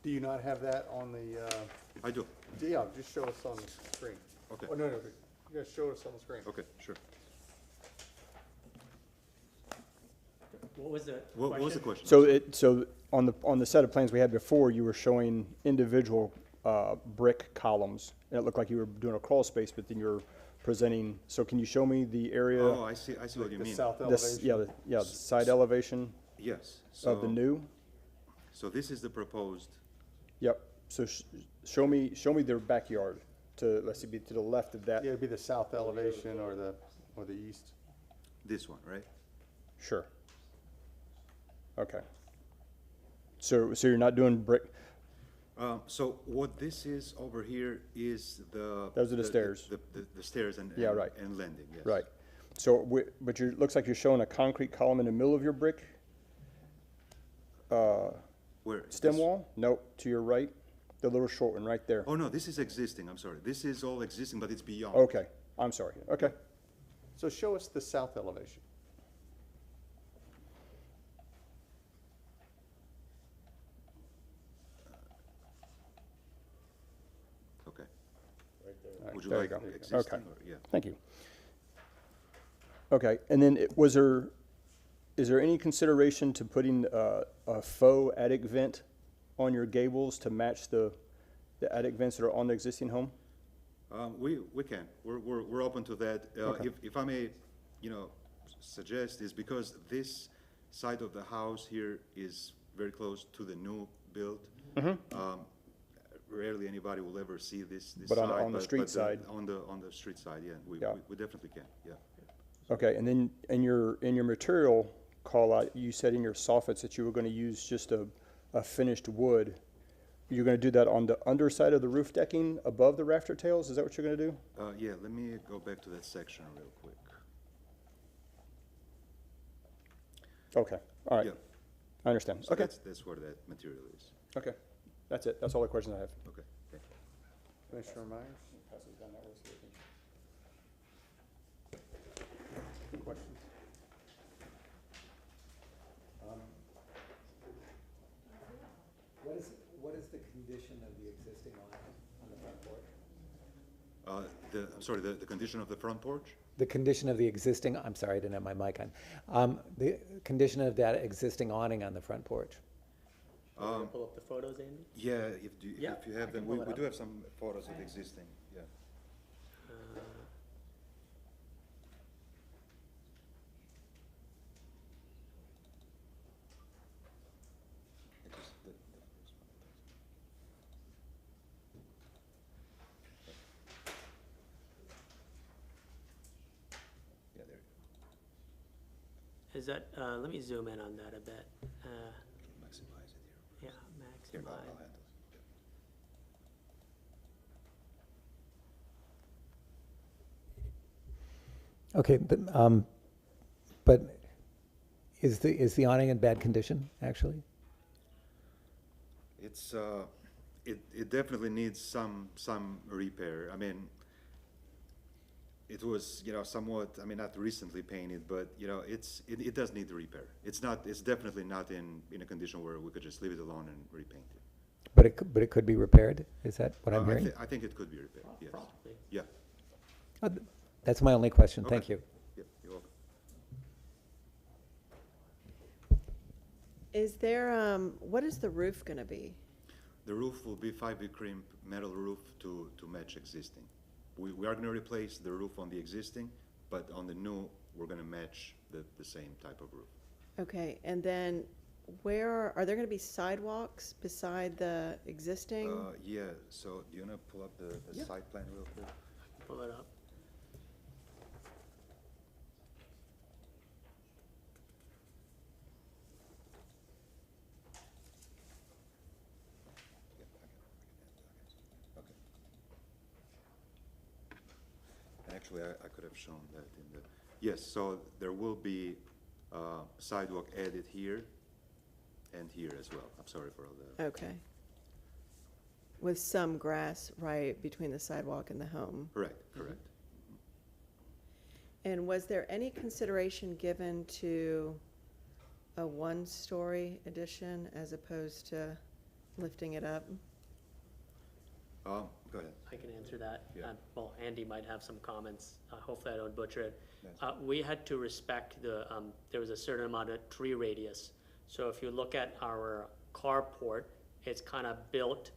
Do you not have that on the, I do. yeah, just show us on the screen. Okay. Oh, no, you gotta show us on the screen. Okay, sure. What was the What was the question? So on the set of plans we had before, you were showing individual brick columns, and it looked like you were doing a crawl space, but then you're presenting, so can you show me the area? Oh, I see what you The mean. south This, elevation. yeah, the side elevation Yes. of the new? So this is the proposed, Yep, so show me their backyard to, let's see, be to the left of that. Yeah, it'd be the south elevation or the east. this one, right? Sure. Okay. So you're not doing brick, So what this is over here is the. Those are the stairs. The stairs and. Yeah, right. And landing, yes. right? So, but looks like you're showing a concrete column in the middle of your brick Where? stem this- wall? Nope, to your right, the little short one right there. Oh, no, this is existing, I'm sorry. This is all existing, but it's beyond. Okay, I'm sorry, okay. So show us the south elevation. Okay. All right, Would you there like go. existing Okay. or, yeah? Thank you. Okay, and then is there any consideration to putting a faux attic vent on your gables to match the attic vents that are on the existing home? We can. We're open to that. Okay. If I may, suggest is because this side of the house here is very close to the new build. Rarely anybody will ever see this But side. on the street side. On the street side, yeah. We definitely can, yeah. Okay, and then in your material call out, you said in your soffits that you were gonna use just a finished wood. You're gonna do that on the underside of the roof decking above the rafter tails? Is that what you're gonna do? Yeah, let me go back to that section real quick. Okay, all right. Yeah. I understand. So Okay, that's where that material is. okay. That's it. That's all the questions I have. Okay, thank you. Commissioner Myers? Questions? What is the condition of the existing awning on the front porch? I'm sorry, the condition of the front porch? The condition of the existing, I'm sorry, I didn't have my mic on. The condition of that existing awning on the front porch. Want me to pull up the photos, Andy? Yeah, Yeah, if you I have can them, pull we it up. do have some photos of existing, yeah. It just- the first one. Yeah, there you go. Is that, let me zoom in on that a bit. Maximize it here. Yeah, Here, I'll maximize. handle it. Okay, but is the awning in bad condition, actually? It's, it definitely needs some repair. I mean, it was, you know, somewhat, I mean, not recently painted, but, you know, it does need repair. It's definitely not in a condition where we could just leave it alone and repaint it. But it could be repaired? Is that what I'm hearing? I think it could be repaired, yes. Probably. Yeah. That's my only question. Thank Okay. you. Yep, you're welcome. Is there, what is the roof gonna be? The roof will be 5B crimp metal roof to match existing. We are gonna replace the roof on the existing, but on the new, we're gonna match the same type of roof. Okay, and then where, are there gonna be sidewalks beside the existing? Yeah, so do you wanna pull up the Yeah. site plan real quick? Pull it up. Okay. And actually, I could have shown that in the, yes, so there will be sidewalk added here and here as well. I'm sorry for all the. Okay. With some grass right between the sidewalk and the home. Correct, correct. And was there any consideration given to a one-story addition as opposed to lifting it up? Go ahead. I can answer that. Yeah. Well, Andy might have some comments. Hopefully I don't butcher it. That's We had to respect there was a certain amount of tree radius. So if you look at our carport, it's kind of built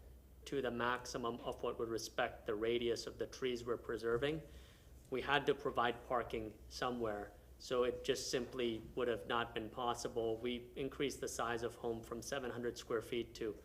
to the maximum of what would respect the radius of the trees we're preserving. We had to provide parking somewhere, so it just simply would have not been possible. We increased the size of home from 700 square feet to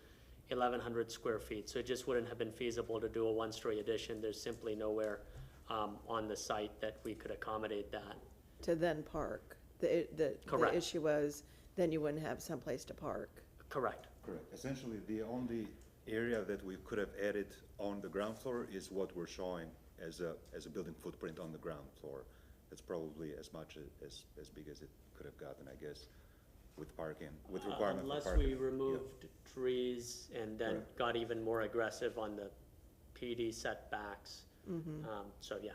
1,100 square feet, so it just wouldn't have been feasible to do a one-story addition. There's simply nowhere on the site that we could accommodate that. To then park? The Correct. issue was, then you wouldn't have someplace to park. Correct. Correct. Essentially, the only area that we could have added on the ground floor is what we're showing as a building footprint on the ground floor. It's probably as much as big as it could have gotten, I guess, with parking, with requirement for parking. Unless we removed trees and then Correct. got even more aggressive on the PD setbacks. So, yeah.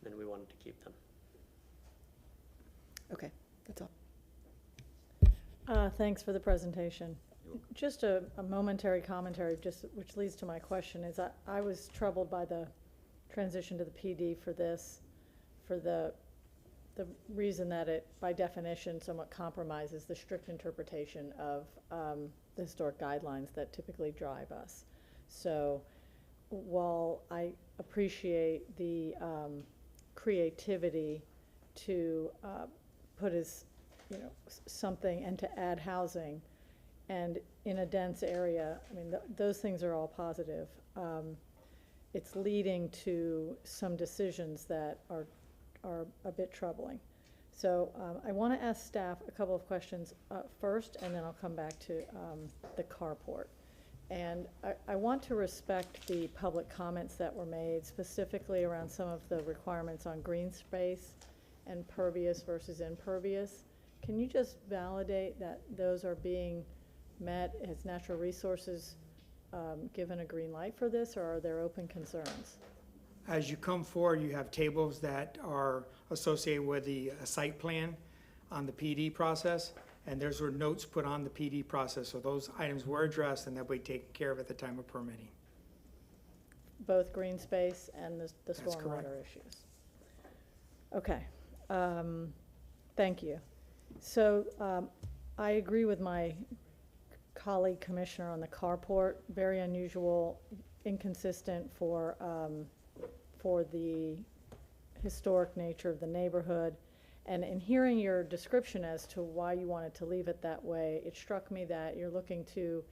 Then we wanted to keep them. Okay, that's all. Thanks for the presentation. Just a momentary commentary, which leads to my question, is I was troubled by the transition to the PD for this, for the reason that it, by definition, somewhat compromises the strict interpretation of the historic guidelines that typically drive us. So while I appreciate the creativity to put as, something and to add housing, and in a dense area, I mean, those things are all positive. It's leading to some decisions that are a bit troubling. So I want to ask staff a couple of questions first, and then I'll come back to the carport. And I want to respect the public comments that were made, specifically around some of the requirements on green space and pervious versus impervious. Can you just validate that those are being met? Has Natural Resources given a green light for this, or are there open concerns? As you come forward, you have tables that are associated with the site plan on the PD process, and there's were notes put on the PD process, so those items were addressed and they'll be taken care of at the time of permitting. Both green space and the That's correct. stormwater issues. Okay, thank you. So I agree with my colleague commissioner on the carport. Very unusual, inconsistent for the historic nature of the neighborhood. And in hearing your description as to why you wanted to leave it that way, it struck me that you're looking to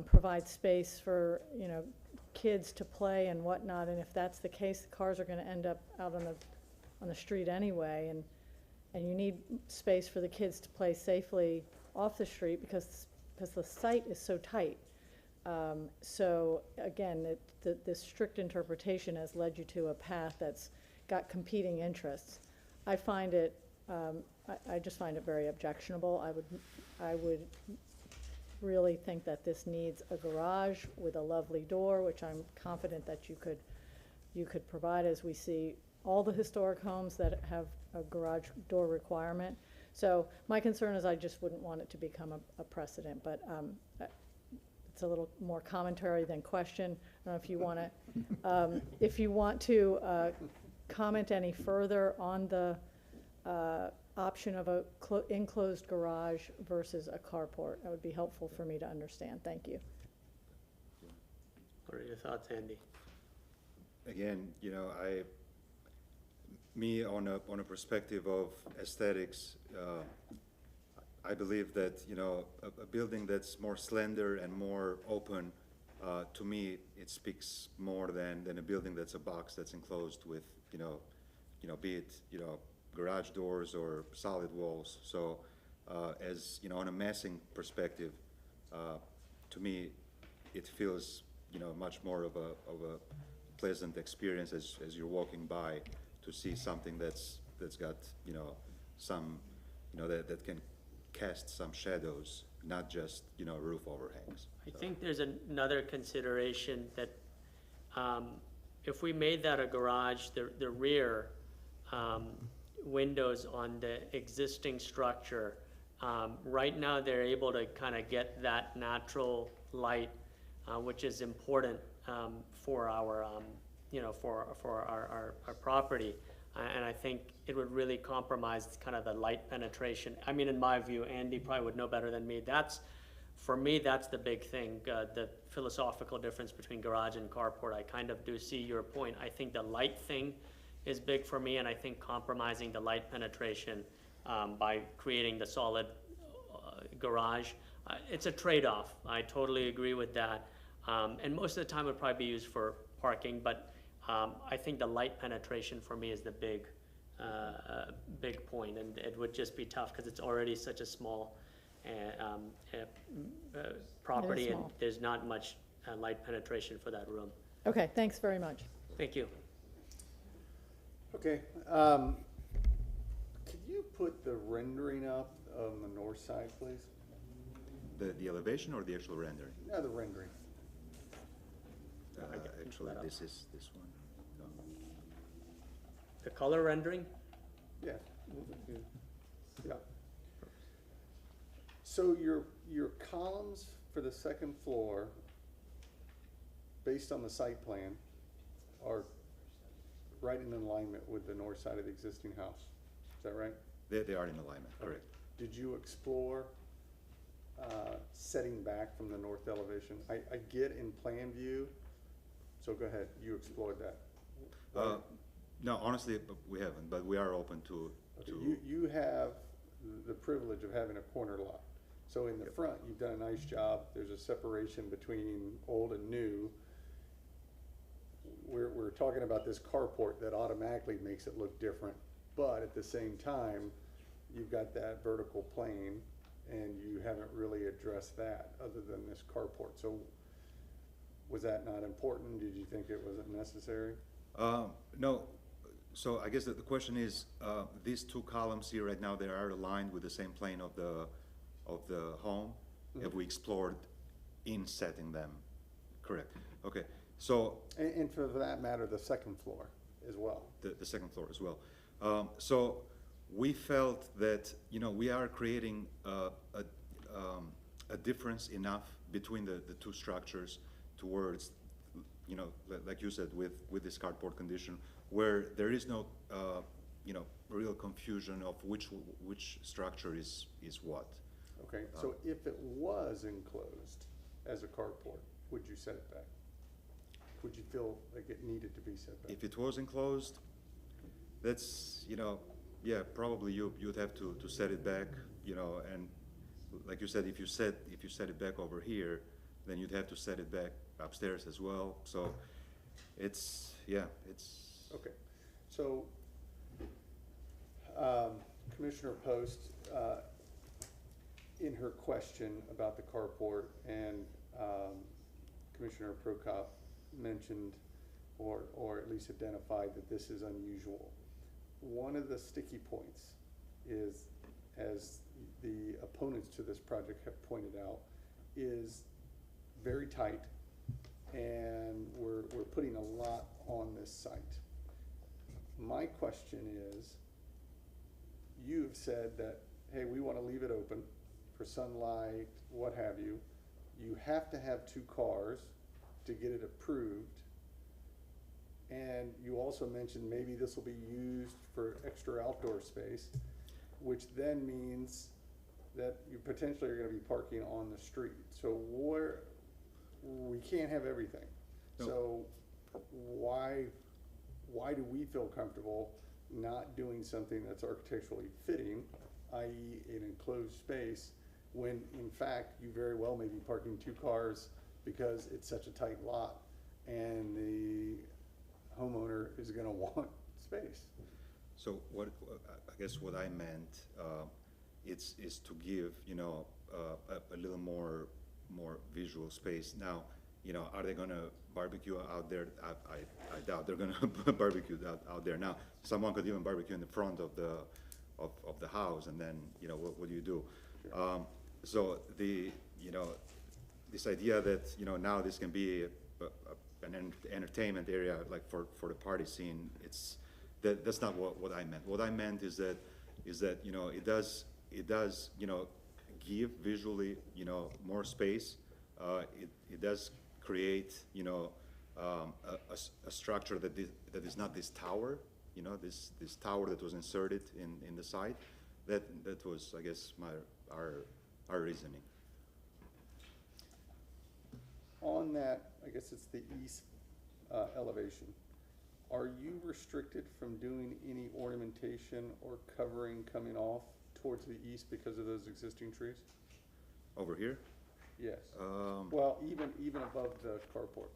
provide space for, kids to play and whatnot. And if that's the case, the cars are going to end up out on the street anyway. And you need space for the kids to play safely off the street because the site is so tight. So again, this strict interpretation has led you to a path that's got competing interests. I find it, I just find it very objectionable. I would really think that this needs a garage with a lovely door, which I'm confident that you could you could provide, as we see all the historic homes that have a garage door requirement. So my concern is I just wouldn't want it to become a precedent, but it's a little more commentary than question. I don't know if you want to, comment any further on the option of a enclosed garage versus a carport. That would be helpful for me to understand. Thank you. What are your thoughts, Andy? Again, you know, on a perspective of aesthetics, I believe that, you know, a building that's more slender and more open, to me, it speaks more than a building that's a box that's enclosed with, you know, be it, you know, garage doors or solid walls. So, as, you know, on a massing perspective, to me, it feels, you know, much more of a pleasant experience as you're walking by, to see something that's got, you know, some, you know, that can cast some shadows, not just, you know, roof overhangs. I think there's another consideration that if we made that a garage, the rear windows on the existing structure, right now they're able to kind of get that natural light, which is important for our, you know, for our property. And I think it would really compromise kind of the light penetration. I mean, in my view, Andy probably would know better than me. For me, that's the big thing, the philosophical difference between garage and carport. I kind of do see your point. I think the light thing is big for me, and I think compromising the light penetration by creating the solid garage, it's a trade-off. I totally agree with that. And most of the time it would probably be used for parking, but I think the light penetration for me is the big point, and it would just be tough because it's already such a small property, and there's not much light penetration for that room. Okay, thanks very much. Thank you. Okay, could you put the rendering up on the north side, please? The elevation or the actual rendering? No, the rendering. Actually, this is this one. No. The color rendering? Yeah. Yeah. So your columns for the second floor, based on the site plan, are right in alignment with the north side of the existing house. Is that right? They are in alignment, correct. Did you explore setting back from the north elevation? I get in plan view, so go ahead, you explored that. No, honestly, we haven't, but we are open to. You have the privilege of having a corner lot. So in the front, you've done a nice job. There's a separation between old and new. We're talking about this carport that automatically makes it look different, but at the same time, you've got that vertical plane, and you haven't really addressed that other than this carport. So was that not important? Did you think it wasn't necessary? No. So I guess that the question is, these two columns here right now, they are aligned with the same plane of the home. Mm-hmm. Have we explored in setting them? Correct. Okay. So and for that matter, the second floor as well. The second floor as well. So we felt that, you know, we are creating a difference enough between the two structures towards, you know, like you said, with this carport condition, where there is no, you know, real confusion of which structure is what. Okay, so if it was enclosed as a carport, would you set it back? Would you feel like it needed to be set back? If it was enclosed, that's, you know, yeah, probably you'd have to set it back, you know, and like you said, if you set it back over here, then you'd have to set it back upstairs as well. So it's, yeah, it's. Okay, so Commissioner Post, in her question about the carport, and Commissioner Prokop mentioned, or at least identified, that this is unusual. One of the sticky points is, as the opponents to this project have pointed out, is very tight, and we're putting a lot on this this site. My question is, you've said that, hey, we want to leave it open for sunlight, what have you. You have to have 2 cars to get it approved. And you also mentioned maybe this will be used for extra outdoor space, which then means that you potentially are gonna be parking on the street. So we can't have everything. No. So why do we feel comfortable not doing something that's architecturally fitting, i.e. an enclosed space, when in fact you very well may be parking 2 cars because it's such a tight lot and the homeowner is gonna want space? So what, I guess what I meant, is to give, you know, a little more visual space. Now, you know, are they gonna barbecue out there? I doubt they're gonna barbecue out there. Now, someone could even barbecue in the front of the house, and then, you know, what do you do? So you know, this idea that, you know, now this can be an entertainment area, like for the party scene, that's not what I meant. What I meant is that, you know, it does, you know, give visually, you know, more space. It does create, you know, a structure that is not this tower, you know, this tower that was inserted in the site. That was, I guess, our reasoning. On that, I guess it's the east elevation, are you restricted from doing any ornamentation or covering coming off towards the east because of those existing trees? Over here? Yes. Well, even above the carport.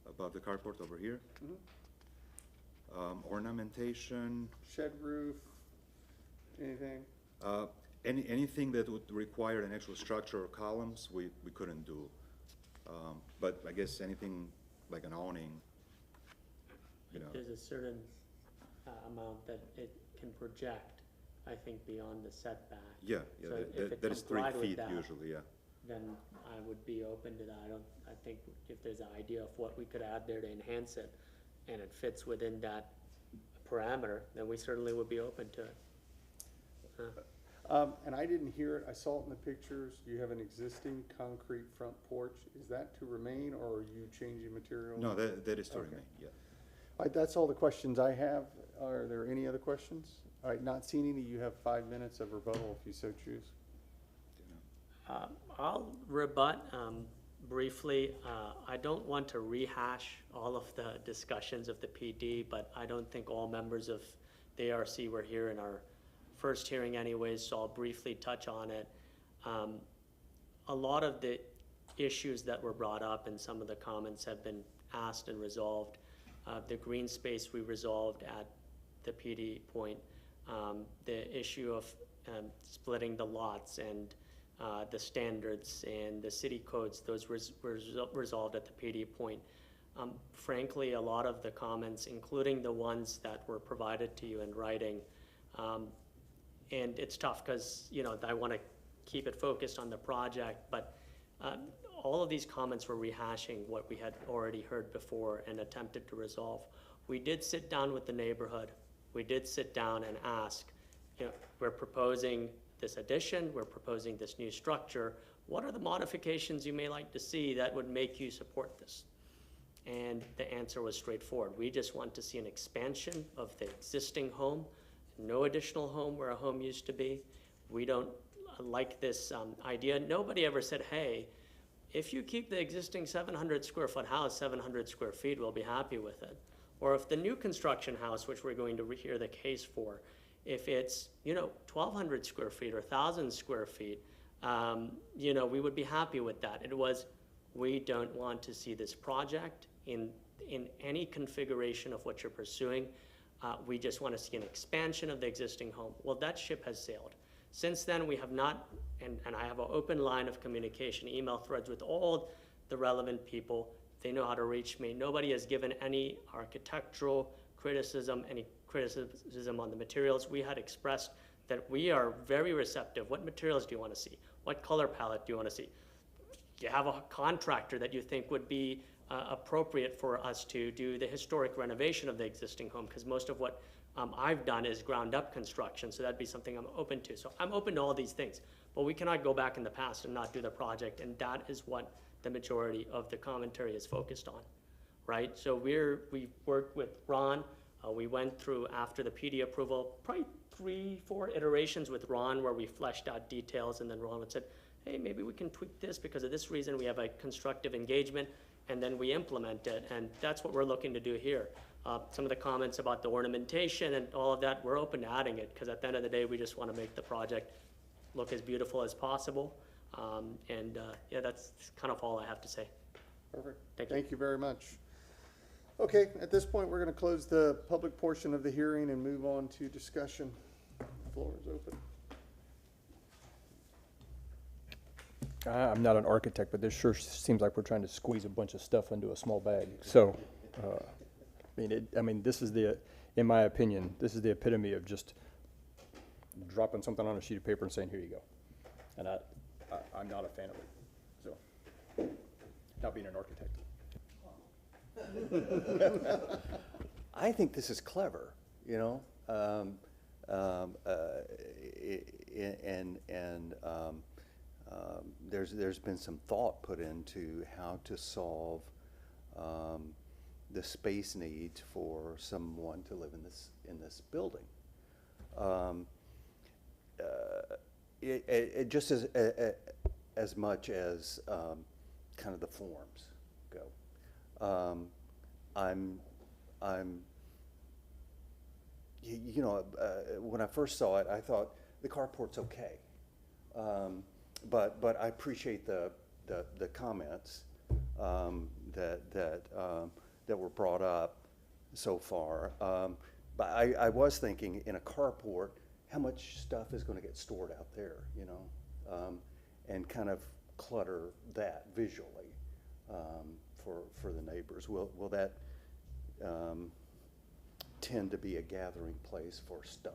Above the carport over here? Mhm. Ornamentation. Shed roof, anything? Anything that would require an actual structure or columns, we couldn't do. But I guess anything like an awning, you know. There's a certain amount that it can project, I think, beyond the setback. Yeah, So if it that is 3 complied with feet that, usually, yeah. then I would be open to that. I think if there's an idea of what we could add there to enhance it, and it fits within that parameter, then we certainly would be open to it. And I didn't hear it, I saw it in the pictures, you have an existing concrete front porch. Is that to remain, or are you changing materials? No, that is to Okay. remain, yeah. All right, that's all the questions I have. Are there any other questions? All right, not seeing any, you have 5 minutes of rebuttal if you so choose. I'll rebut briefly. I don't want to rehash all of the discussions of the PD, but I don't think all members of the ARC were here in our first hearing anyways, so I'll briefly touch on it. A lot of the issues that were brought up and some of the comments have been asked and resolved. The green space we resolved at the PD point. The issue of splitting the lots and the standards and the city codes, those were resolved at the PD point. Frankly, a lot of the comments, including the ones that were provided to you in writing, and it's tough because, you know, I want to keep it focused on the project, but all of these comments were rehashing what we had already heard before and attempted to resolve. We did sit down with the neighborhood. We did sit down and ask, you know, we're proposing this addition, we're proposing this new structure. What are the modifications you may like to see that would make you support this? And the answer was straightforward. We just want to see an expansion of the existing home, no additional home where a home used to be. We don't like this idea. Nobody ever said, hey, if you keep the existing 700 square foot house, 700 square feet, we'll be happy with it. Or if the new construction house, which we're going to hear the case for, if it's, you know, 1,200 square feet or 1,000 square feet, you know, we would be happy with that. It was, we don't want to see this project in any configuration of what you're pursuing. We just want to see an expansion of the existing home. Well, that ship has sailed. Since then, we have not, and I have an open line of communication, email threads with all the relevant people. They know how to reach me. Nobody has given any architectural criticism, any criticism on the materials. We had expressed that we are very receptive. What materials do you want to see? What color palette do you want to see? Do you have a contractor that you think would be appropriate for us to do the historic renovation of the existing home, because most of what I've done is ground-up construction, so that'd be something I'm open to. So I'm open to all these things, but we cannot go back in the past and not do the project, and that is what the majority of the commentary is focused on, right? So we worked with Ron. We went through, after the PD approval, probably 3-4 iterations with Ron where we fleshed out details, and then Ron would say, hey, maybe we can tweak this because of this reason. We have a constructive engagement, and then we implement it, and that's what we're looking to do here. Some of the comments about the ornamentation and all of that, we're open to adding it, because at the end of the day, we just want to make the project look as beautiful as possible. Yeah, that's kind of all I have to say. Perfect. Thank you. Thank you very much. Okay, at this point, we're going to close the public portion of the hearing and move on to discussion. The floor is open. I'm not an architect, but this sure seems like we're trying to squeeze a bunch of stuff into a small bag. So, this is in my opinion, this is the epitome of just dropping something on a sheet of paper and saying, here you go. And I'm not a fan of it, so, not being an architect. I think this is clever, you know, there's been some thought put into how to solve the space needs for someone to live in this building. It just as much as kind of the forms go. When I first saw it, I thought the carport's okay, but I appreciate the comments that were brought up so far. But I was thinking, in a carport, how much stuff is going to get stored out there, you know, and kind of clutter that visually for the neighbors. Will that tend to be a gathering place for stuff?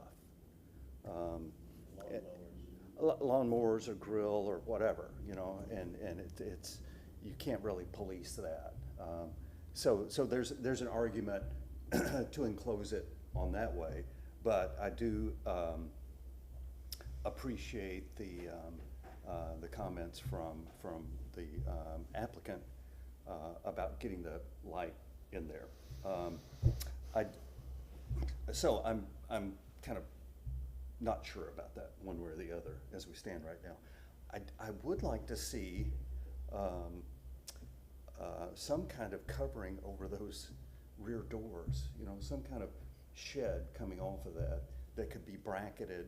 Lawnmowers or grill or whatever, you know, and it's you can't really police that. So there's an argument to enclose it on that way, but I do appreciate the comments from the applicant about getting the light in there. So I'm kind of not sure about that one way or the other as we stand right now. I would like to see some kind of covering over those rear doors, you know, some kind of shed coming off of that could be bracketed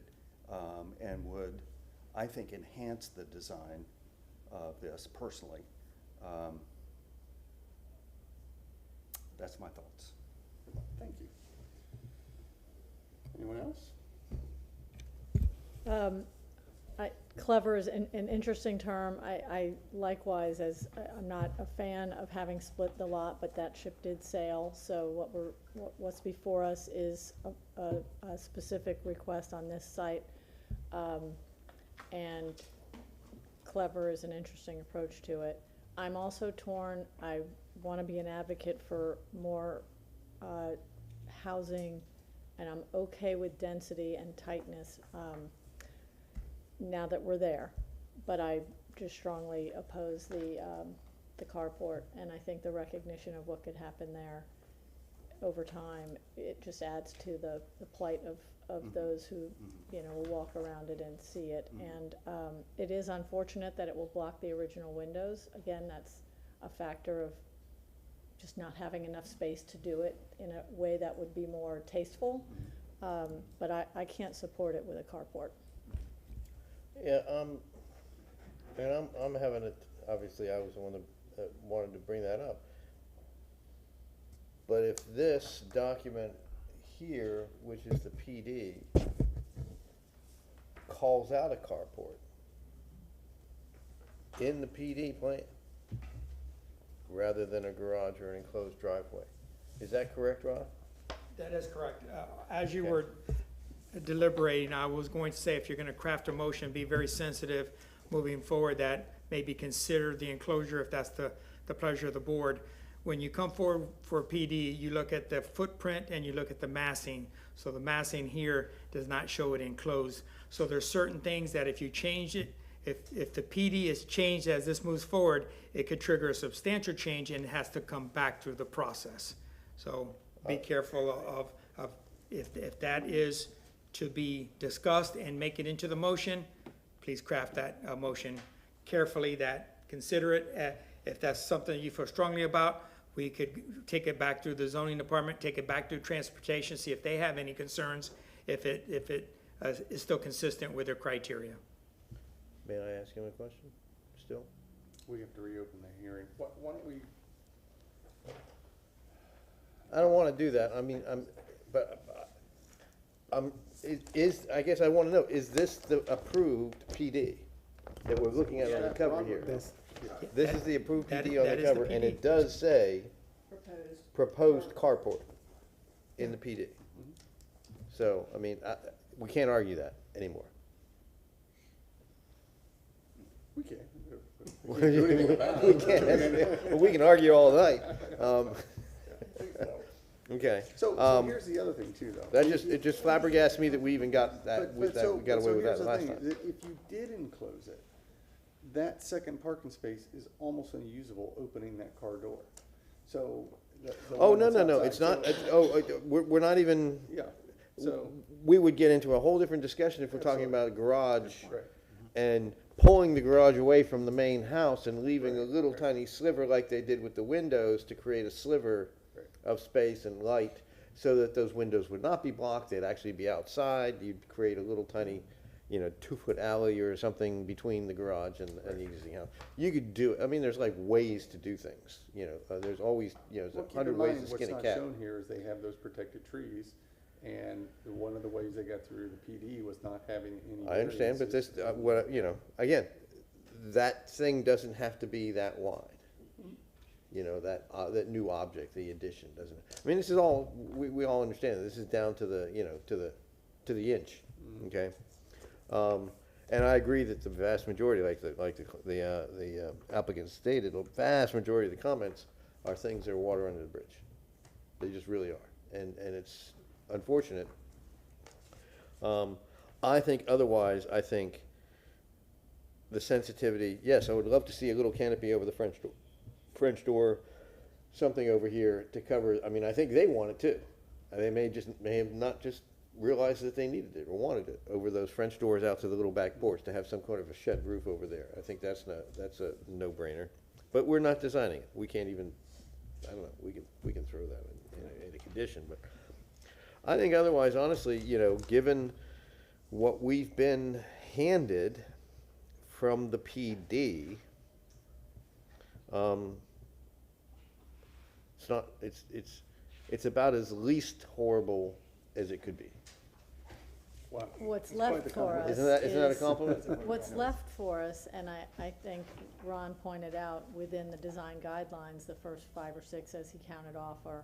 and would, I think, enhance the design of this personally. That's my thoughts. Thank you. Anyone else? Clever is an interesting term. I likewise, I'm not a fan of having split the lot, but that ship did sail. So what's before us is a specific request on this site, and clever is an interesting approach to it. I'm also torn. I want to be an advocate for more housing, and I'm okay with density and tightness now that we're there. But I just strongly oppose the carport, and I think the recognition of what could happen there over time, it just adds to the plight of those who, you know, will walk around it and see it. And it is unfortunate that it will block the original windows. Again, that's a factor of just not having enough space to do it in a way that would be more tasteful. But I can't support it with a carport. Yeah, and I'm having it, obviously I was the one that wanted to bring that up. But if this document here, which is the PD, calls out a carport in the PD plan, rather than a garage or an enclosed driveway, is that correct, Ron? That is correct. As you were deliberating, I was going to say, if you're going to craft a motion, be very sensitive moving forward that maybe consider the enclosure if that's the pleasure of the board. when you come forward for PD, you look at the footprint and you look at the massing. So the massing here does not show it enclosed. So there's certain things that if you change it, if the PD is changed as this moves forward, it could trigger a substantial change and it has to come back through the process. So be careful of if that is to be discussed and make it into the motion, please craft that motion carefully, consider it. If that's something you feel strongly about, we could take it back through the zoning department, take it back through transportation, see if they have any concerns, if it is still consistent with their criteria. May I ask him a question still? We have to reopen the hearing. Why don't we, I don't want to do that. I mean, I guess I want to know, is this the approved PD that we're looking at on the cover here? This is the approved PD on the cover, and it does say proposed carport in the PD. So, I mean, we can't argue that anymore. we can. We can argue all night. Okay. So here's the other thing too, though. It just flabbergasts me that we even got that, we got away with that last time. If you did enclose it, that second parking space is almost unusable opening that car door. So. Oh, no, it's not, we're not even. Yeah, so. We would get into a whole different discussion if we're talking about a garage. Right. And pulling the garage away from the main house and leaving a little tiny sliver like they did with the windows to create a sliver of space and light so that those windows would not be blocked, they'd actually be outside. You'd create a little tiny, 2-foot alley or something between the garage and the existing house. You could do it. I mean, there's like ways to do things, there's always, there's 100 ways to skin a cat. What's not shown here is they have those protected trees, and one of the ways they got through the PD was not having any. I understand, but this, again, that thing doesn't have to be that wide. That new object, the addition, doesn't. I mean, this is all we all understand. This is down to the to the inch, okay. And I agree that the vast majority, like the applicant stated, the vast majority of the comments are things that are water under the bridge. They just really are, and it's unfortunate. I think otherwise. I think the sensitivity. Yes, I would love to see a little canopy over the French door, something over here to cover. I mean, I think they want it too. They may have not just realized that they needed it or wanted it over those French doors out to the little back porch to have some kind of a shed roof over there. I think that's a no-brainer. But we're not designing it. We can't even. I don't know. We can throw that in a condition, but I think otherwise, honestly, given what we've been handed from the PD. It's about as least horrible as it could be. Wow. What's left for us Isn't that a compliment? What's left for us, and I think Ron pointed out, within the design guidelines, the first 5 or 6, as he counted off, are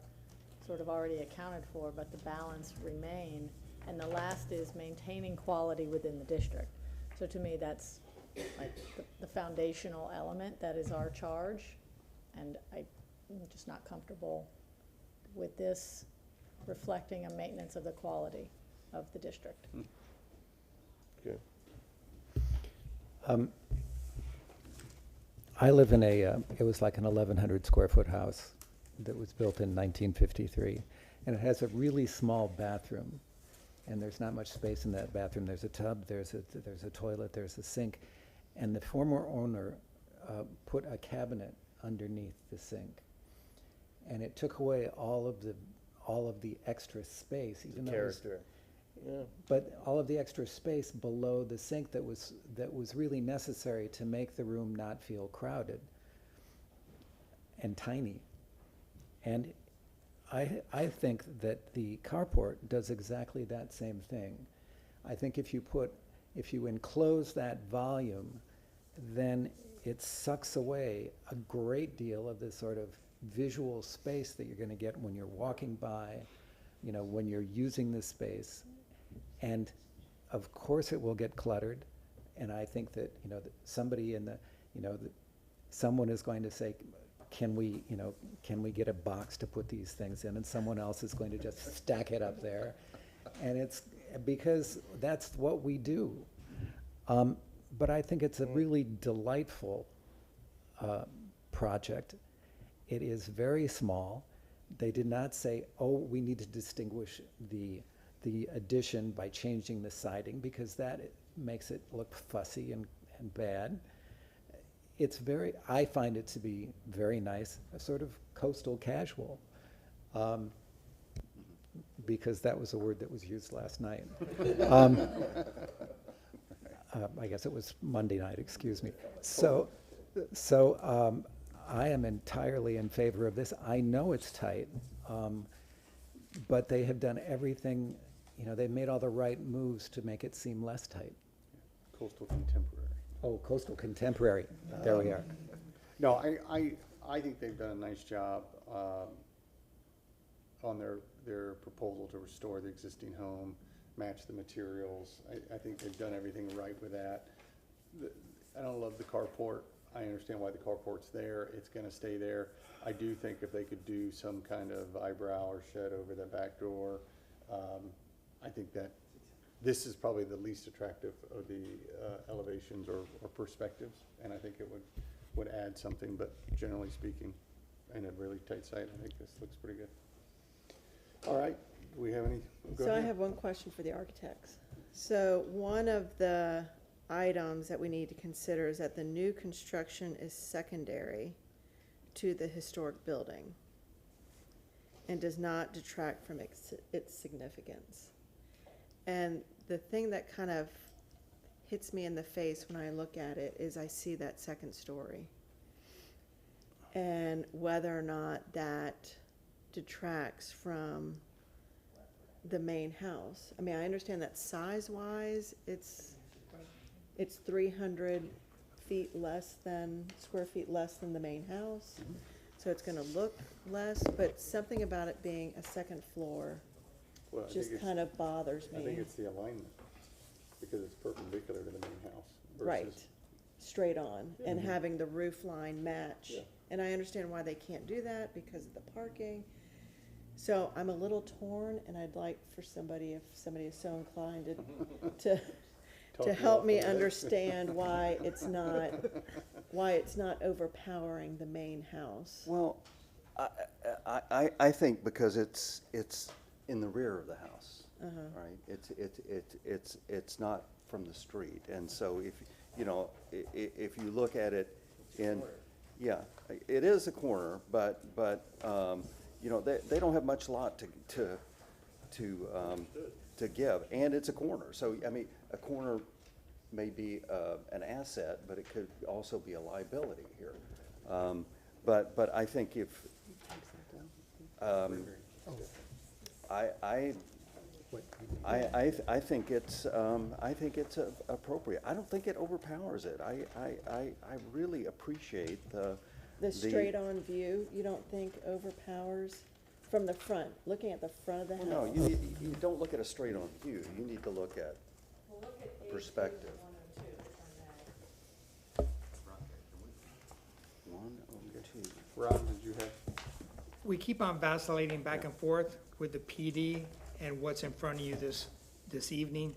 sort of already accounted for, but the balance remain. And the last is maintaining quality within the district. So to me, that's like the foundational element. That is our charge. And I'm just not comfortable with this reflecting a maintenance of the quality of the district. Okay. I live in it was like an 1,100 square foot house that was built in 1953. And it has a really small bathroom. And there's not much space in that bathroom. There's a tub, there's a toilet, there's a sink. And the former owner put a cabinet underneath the sink. And it took away all of the extra space, even though Character. Yeah. but all of the extra space below the sink that was really necessary to make the room not feel crowded and tiny. And I think that the carport does exactly that same thing. I think if you enclose that volume, then it sucks away a great deal of the sort of visual space that you're going to get when you're walking by, when you're using this space. And of course it will get cluttered. And I think that, somebody someone is going to say, can we, you know, can we get a box to put these things in, and someone else is going to just stack it up there. And it's, because that's what we do. But I think it's a really delightful project. It is very small. They did not say, oh, we need to distinguish the addition by changing the siding, because that makes it look fussy and bad. It's very, I find it to be very nice, a sort of coastal casual, because that was a word that was used last night. I guess it was Monday night, excuse me. So I am entirely in favor of this. I know it's tight, but they have done everything, you know, they've made all the right moves to make it seem less tight. Coastal contemporary. Oh, coastal contemporary, there we are. No, I think they've done a nice job on their proposal to restore the existing home, match the materials. I think they've done everything right with that. I don't love the carport. I understand why the carport's there. It's gonna stay there. I do think if they could do some kind of eyebrow or shed over the back door, I think that this is probably the least attractive of the elevations or perspectives, and I think it would add something, but generally speaking, in a really tight site, I think this looks pretty good. All right, do we have any? Go So I ahead. have one question for the architects. So one of the items that we need to consider is that the new construction is secondary to the historic building and does not detract from its significance. And the thing that kind of hits me in the face when I look at it is I see that second story. And whether or not that detracts from the main house. I mean, I understand that size-wise, it's 300 feet less than, square feet less than the main house. So it's gonna look less, but something about it being a second floor Well, I think just it's- kind of bothers me. I think it's the alignment, because it's perpendicular to the main house. Right, versus- straight on, and Mhm. having the roof line match. Yeah. And I understand why they can't do that because of the parking. So I'm a little torn, and I'd like for somebody, if somebody is so inclined to Talk to me help off me of that. understand why it's not overpowering the main house. Well, I think because it's in the rear of the house, right? It's not from the street, and so if, you know, if you look at it in, yeah, it is a corner, but, you know, they don't have much lot to give, and it's a corner, so, I mean, a corner may be an asset, but it could also be a liability here. But I think if, I think it's appropriate. I don't think it overpowers it. I really appreciate The straight-on view, you don't think overpowers from the front, looking at the front of the house? Well, no, you don't look at a straight-on view. You need to look at perspective. 102. Ron, did you have? We keep on vacillating back and forth with the PD and what's in front of you this evening.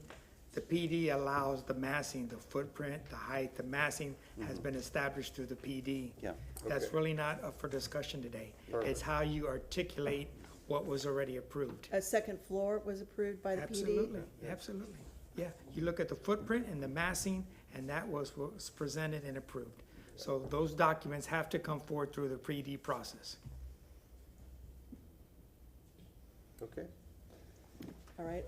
The PD allows the massing, the footprint, the height, the massing has been established through the PD. Yeah. That's Okay. really not up for discussion today. Perfect. It's how you articulate what was already approved. A second floor was approved by the PD? Absolutely, absolutely. Yeah, you look at the footprint and the massing, and that was what was presented and approved. So those documents have to come forward through the PD process. Okay. All right,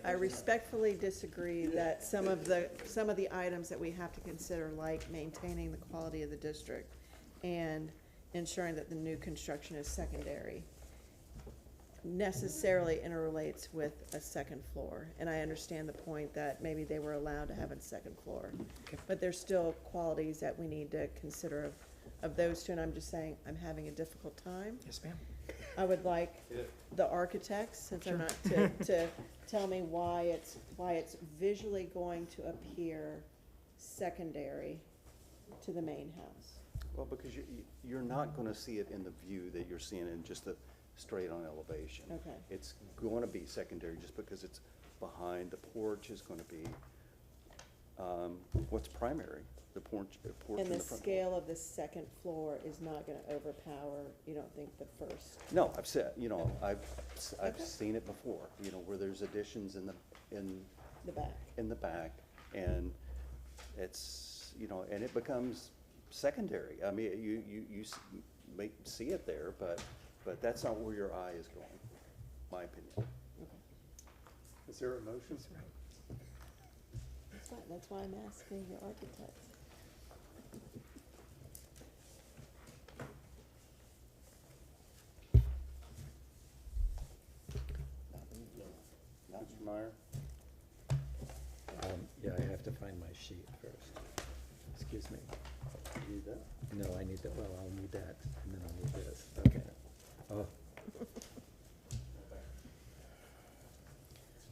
I respectfully disagree that some of the items that we have to consider, like maintaining the quality of the district and ensuring that the new construction is secondary, necessarily interrelates with a second floor. And I understand the point that maybe they were allowed to have a second floor. But there's still qualities that we need to consider of those two, and I'm just saying, I'm having a difficult time. Yes, ma'am. I would like the architects, since they're not, to tell me why it's visually going to appear secondary to the main house. Well, because you're not gonna see it in the view that you're seeing in just a straight on elevation. Okay. It's gonna be secondary just because it's behind. The porch is gonna be, what's primary? The porch in the front. And the scale of the second floor is not gonna overpower, you don't think, the first? No, I've said, I've seen it before, where there's additions in The back? in the back, and it's, and it becomes secondary. I mean, you may see it there, but that's not where your eye is going, my opinion. Is there a motion? That's why I'm asking your architect. Mr. Meyer? Yeah, I have to find my sheet first. Excuse me. You need that? No, I need that, well, I'll need that, and then I'll need this, okay. Oh.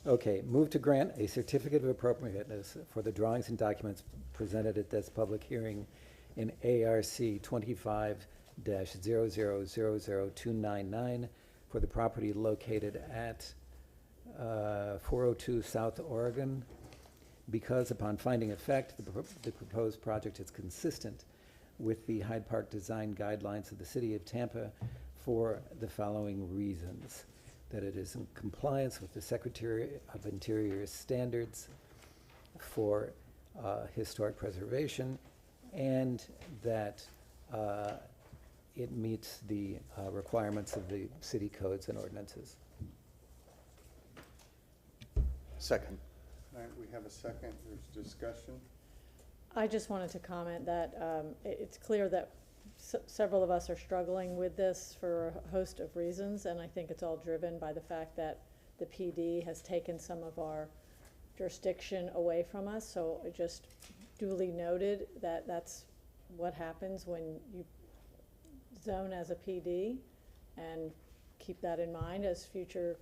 Okay, move to grant a certificate of appropriateness for the drawings and documents presented at this public hearing in ARC 25-0000299 for the property located at 402 South Oregon, because upon finding of fact, the proposed project is consistent with the Hyde Park design guidelines of the city of Tampa for the following reasons: that it is in compliance with the Secretary of Interior's standards for historic preservation, and that it meets the requirements of the city codes and ordinances. Second. All right, we have a second. There's discussion. I just wanted to comment that it's clear that several of us are struggling with this for a host of reasons, and I think it's all driven by the fact that the PD has taken some of our jurisdiction away from us. So I just duly noted that that's what happens when you zone as a PD, and keep that in mind as future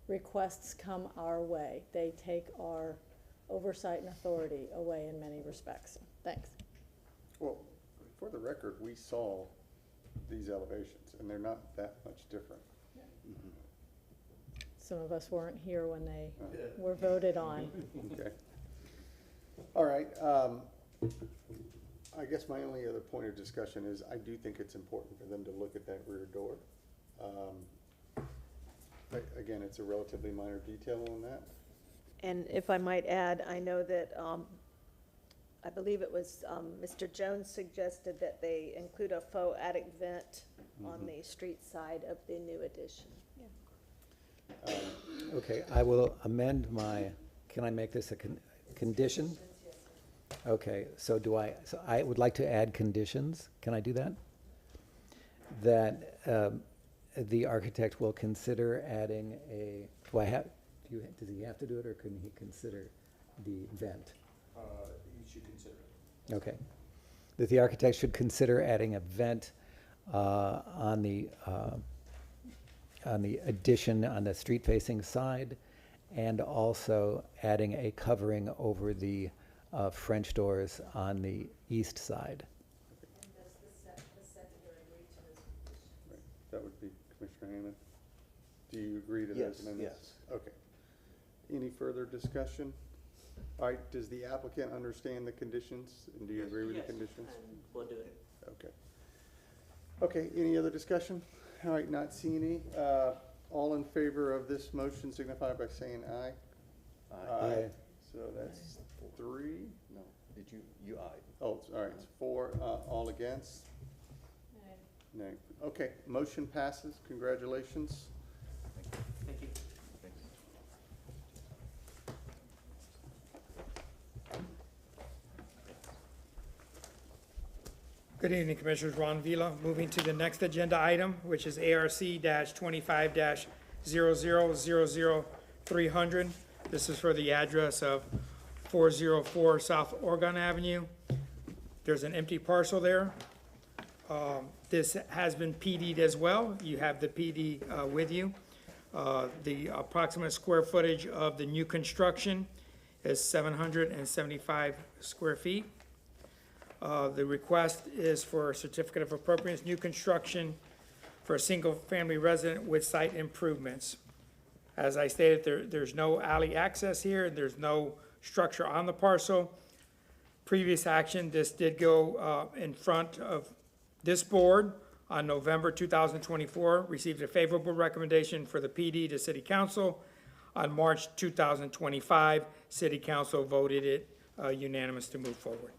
requests come our way. They take our oversight and authority away in many respects. Thanks. Well, for the record, we saw these elevations, and they're not that much different. Some of us weren't here when they were voted on. Okay. All right. I guess my only other point of discussion is I do think it's important for them to look at that rear door. Again, it's a relatively minor detail on that. And if I might add, I know that, I believe it was Mr. Jones suggested that they include a faux attic vent on the street side of the new addition. Okay, I will amend my, can I make this a condition? Okay, so so I would like to add conditions. Can I do that? That the architect will consider adding does he have to do it, or can he consider the vent? You should consider it. Okay. That the architect should consider adding a vent on the addition on the street-facing side, and also adding a covering over the French doors on the east side. Right. That would be Commissioner Hammond. Do you agree to Yes, those amendments? yes. Okay. Any further discussion? All right, does the applicant understand the conditions, and do you agree with the conditions? We'll do it. Okay. Okay, any other discussion? All right, not seeing any. All in favor of this motion signify by saying aye. Aye. So that's 3. No, did you ayed? Oh, all right, it's 4. All against? Nay. Okay, motion passes. Congratulations. Thank you. Good evening, Commissioners. Ron Vila. Moving to the next agenda item, which is ARC-25-0000300. This is for the address of 404 South Oregon Avenue. There's an empty parcel there. This has been PD'd as well. You have the PD with you. The approximate square footage of the new construction is 775 square feet. The request is for a certificate of appropriateness, new construction for a single-family resident with site improvements. As I stated, there's no alley access here, and there's no structure on the parcel. Previous action, this did go in front of this board on November 2024, received a favorable recommendation for the PD to City Council. On March 2025, City Council voted it unanimous to move forward.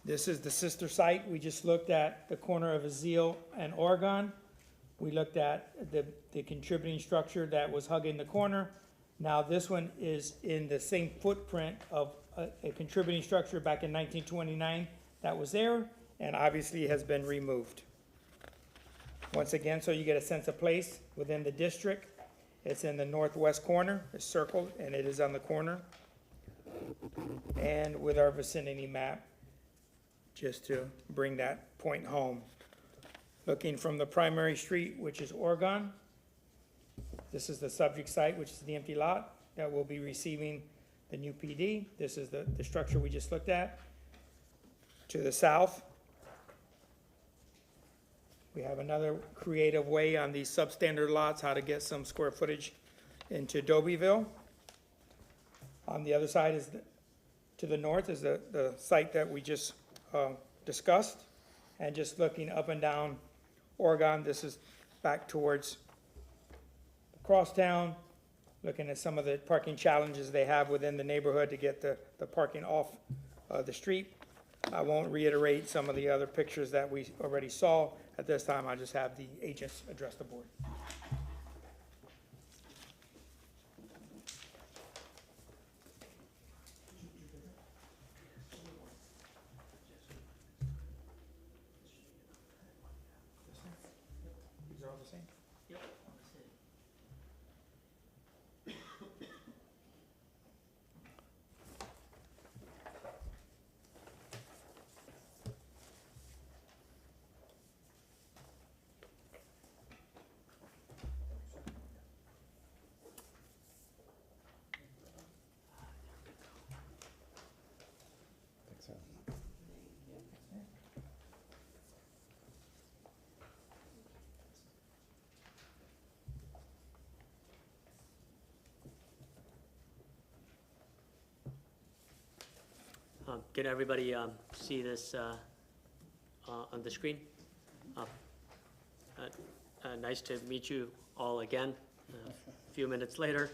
This is the sister site. We just looked at the corner of Azeel and Oregon. We looked at the contributing structure that was hugging the corner. Now this one is in the same footprint of a contributing structure back in 1929 that was there, and obviously has been removed. Once again, so you get a sense of place within the district. It's in the northwest corner, it's circled, and it is on the corner. And with our vicinity map, just to bring that point home. Looking from the primary street, which is Oregon, this is the subject site, which is the empty lot that will be receiving the new PD. This is the structure we just looked at. To the south, we have another creative way on these substandard lots, how to get some square footage into Dobyville. On the other side is, to the north, is the site that we just discussed. And just looking up and down Oregon, this is back towards Crosstown, looking at some of the parking challenges they have within the neighborhood to get the parking off the street. I won't reiterate some of the other pictures that we already saw. At this time, I just have the agents address the board. These are all the same? Yep. Can everybody see this on the screen? Nice to meet you all again. A few minutes later,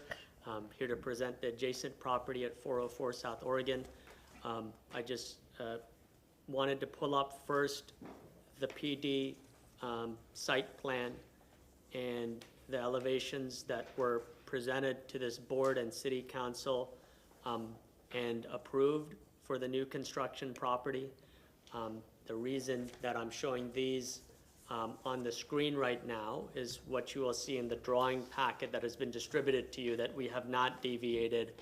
here to present the adjacent property at 404 South Oregon. I just wanted to pull up first the PD site plan and the elevations that were presented to this board and city council and approved for the new construction property. The reason that I'm showing these on the screen right now is what you will see in the drawing packet that has been distributed to you, that we have not deviated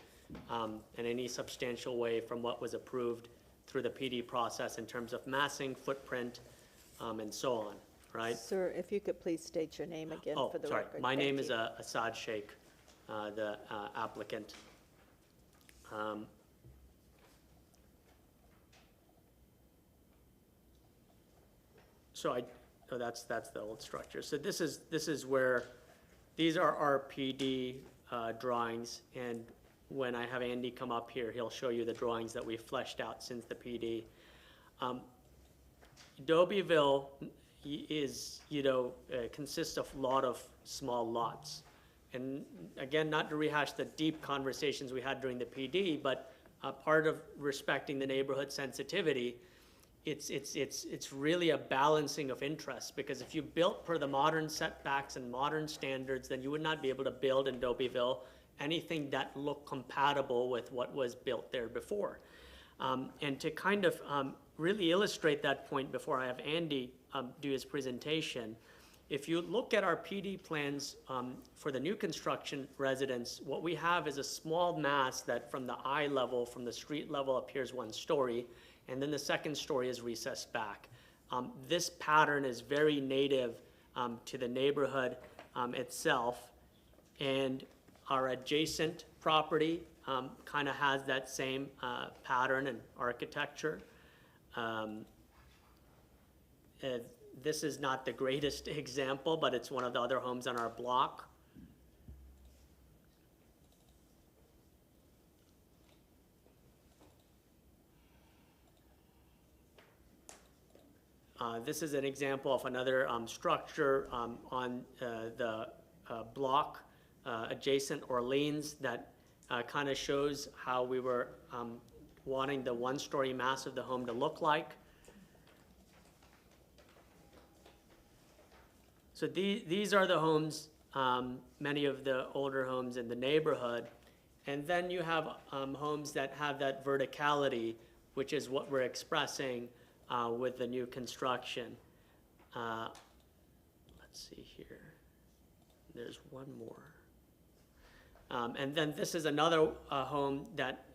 in any substantial way from what was approved through the PD process in terms of massing, footprint, and so on, right? Sir, if you could please state your name again Oh, for the sorry. record. My Thank name is you. Asad Sheikh, the applicant. That's the old structure. So this is where, these are our PD drawings, and when I have Andy come up here, he'll show you the drawings that we've fleshed out since the PD. Dobyville is, consists of a lot of small lots. And again, not to rehash the deep conversations we had during the PD, but part of respecting the neighborhood sensitivity, it's really a balancing of interests, because if you built per the modern setbacks and modern standards, then you would not be able to build in Dobyville anything that looked compatible with what was built there before. And to kind of really illustrate that point before I have Andy do his presentation, if you look at our PD plans for the new construction residence, what we have is a small mass that from the eye level, from the street level, appears one story, and then the second story is recessed back. This pattern is very native to the neighborhood itself, and our adjacent property kind of has that same pattern and architecture. This is not the greatest example, but it's one of the other homes on our block. This is an example of another structure on the block adjacent Orleans that kind of shows how we were wanting the one-story mass of the home to look like. So these are the homes, many of the older homes in the neighborhood. And then you have homes that have that verticality, which is what we're expressing with the new construction. Let's see here. There's one more. And then this is another home that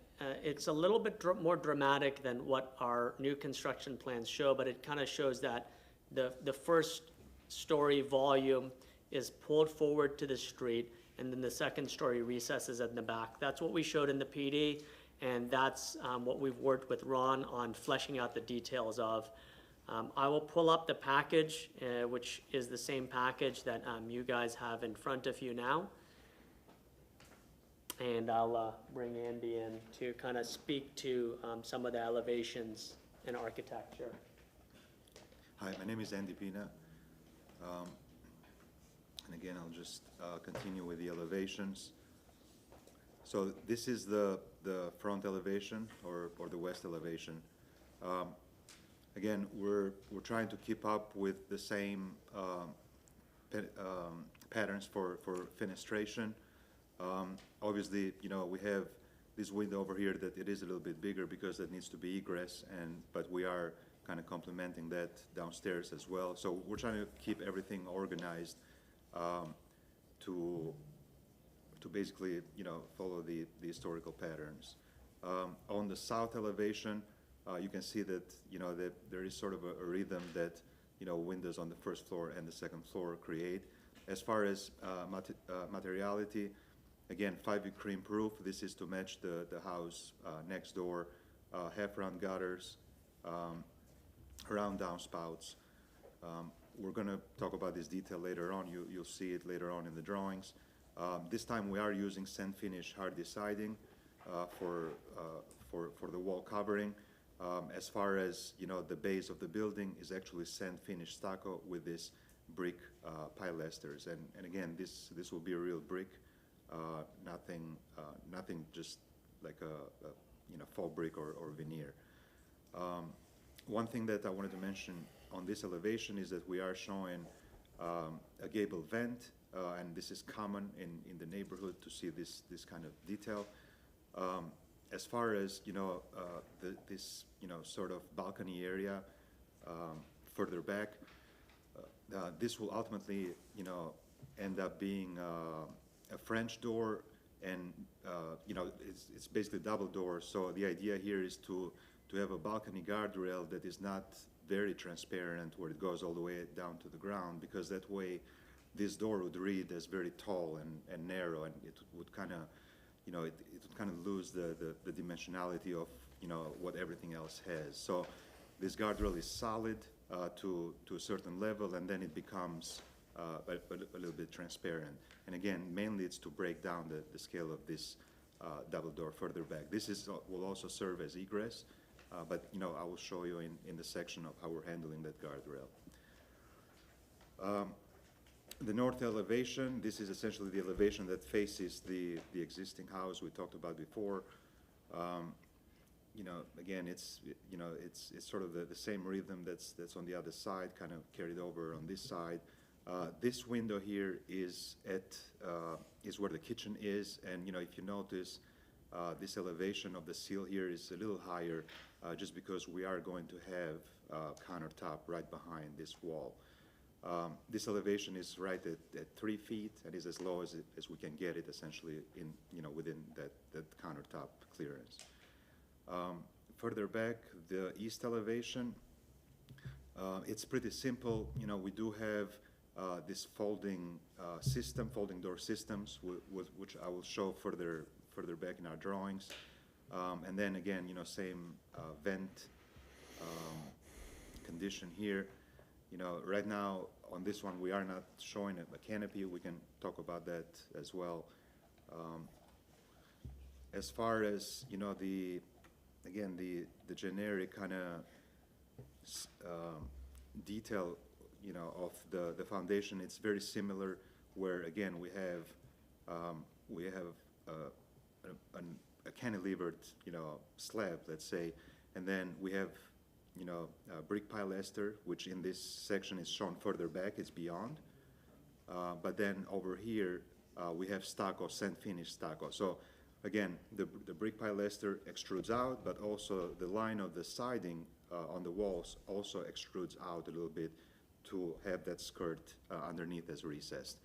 it's a little bit more dramatic than what our new construction plans show, but it kind of shows that the first story volume is pulled forward to the street, and then the second story recesses in the back. That's what we showed in the PD, and that's what we've worked with Ron on fleshing out the details of. I will pull up the package, which is the same package that you guys have in front of you now. And I'll bring Andy in to kind of speak to some of the elevations and architecture. Hi, my name is Andy Pina. And again, I'll just continue with the elevations. So this is the front elevation or the west elevation. Again, we're trying to keep up with the same patterns for fenestration. Obviously, you know, we have this window over here that it is a little bit bigger because that needs to be egress, but we are kind of complementing that downstairs as well. So we're trying to keep everything organized to basically, you know, follow the historical patterns. On the south elevation, you can see that, you know, that there is sort of a rhythm that, you know, windows on the first floor and the second floor create. As far as materiality, again, 5V cream proof. This is to match the house next door. Half-round gutters, round downspouts. We're going to talk about this detail later on. You'll see it later on in the drawings. This time we are using sand finish Hardie siding for the wall covering. As far as, you know, the base of the building is actually sand finish stucco with this brick pilasters. And again, this will be a real brick, nothing just like a you know, faux brick or veneer. One thing that I wanted to mention on this elevation is that we are showing a gable vent, and this is common in the neighborhood to see this kind of detail. As far as, you know, this, you know, sort of balcony area further back, this will ultimately, you know, end up being a French door, and you know, it's basically double door. So the idea here is to have a balcony guardrail that is not very transparent, where it goes all the way down to the ground, because that way this door would read as very tall and narrow, and it would kind of, you know, it would kind of lose the dimensionality of, you know, what everything else has. So this guardrail is solid to a certain level, and then it becomes a little bit transparent. And again, mainly it's to break down the scale of this double door further back. This will also serve as egress, but, you know, I will show you in the section of how we're handling that guardrail. The north elevation, this is essentially the elevation that faces the existing house we talked about before. You know, again, it's sort of the same rhythm that's on the other side, kind of carried over on this side. This window here is where the kitchen is, and, you know, if you notice, this elevation of the sill here is a little higher, just because we are going to have countertop right behind this wall. This elevation is right at 3 feet, and is as low as we can get it, essentially, in, you know, within that countertop clearance. Further back, the east elevation, it's pretty simple. You know, we do have this folding door systems, which I will show further further back in our drawings. And then again, you know, same vent condition here. You know, right now on this one, we are not showing a canopy. We can talk about that as well. As far as, you know, the generic kind of detail, you know, of the foundation, it's very similar, where again we have a cantilevered, you know, slab, let's say, and then we have, you know, brick pilaster, which in this section is shown further back, it's beyond. But then over here, we have stucco, sand finish stucco. So again, the brick pilaster extrudes out, but also the line of the siding on the walls also extrudes out a little bit to have that skirt underneath as recessed.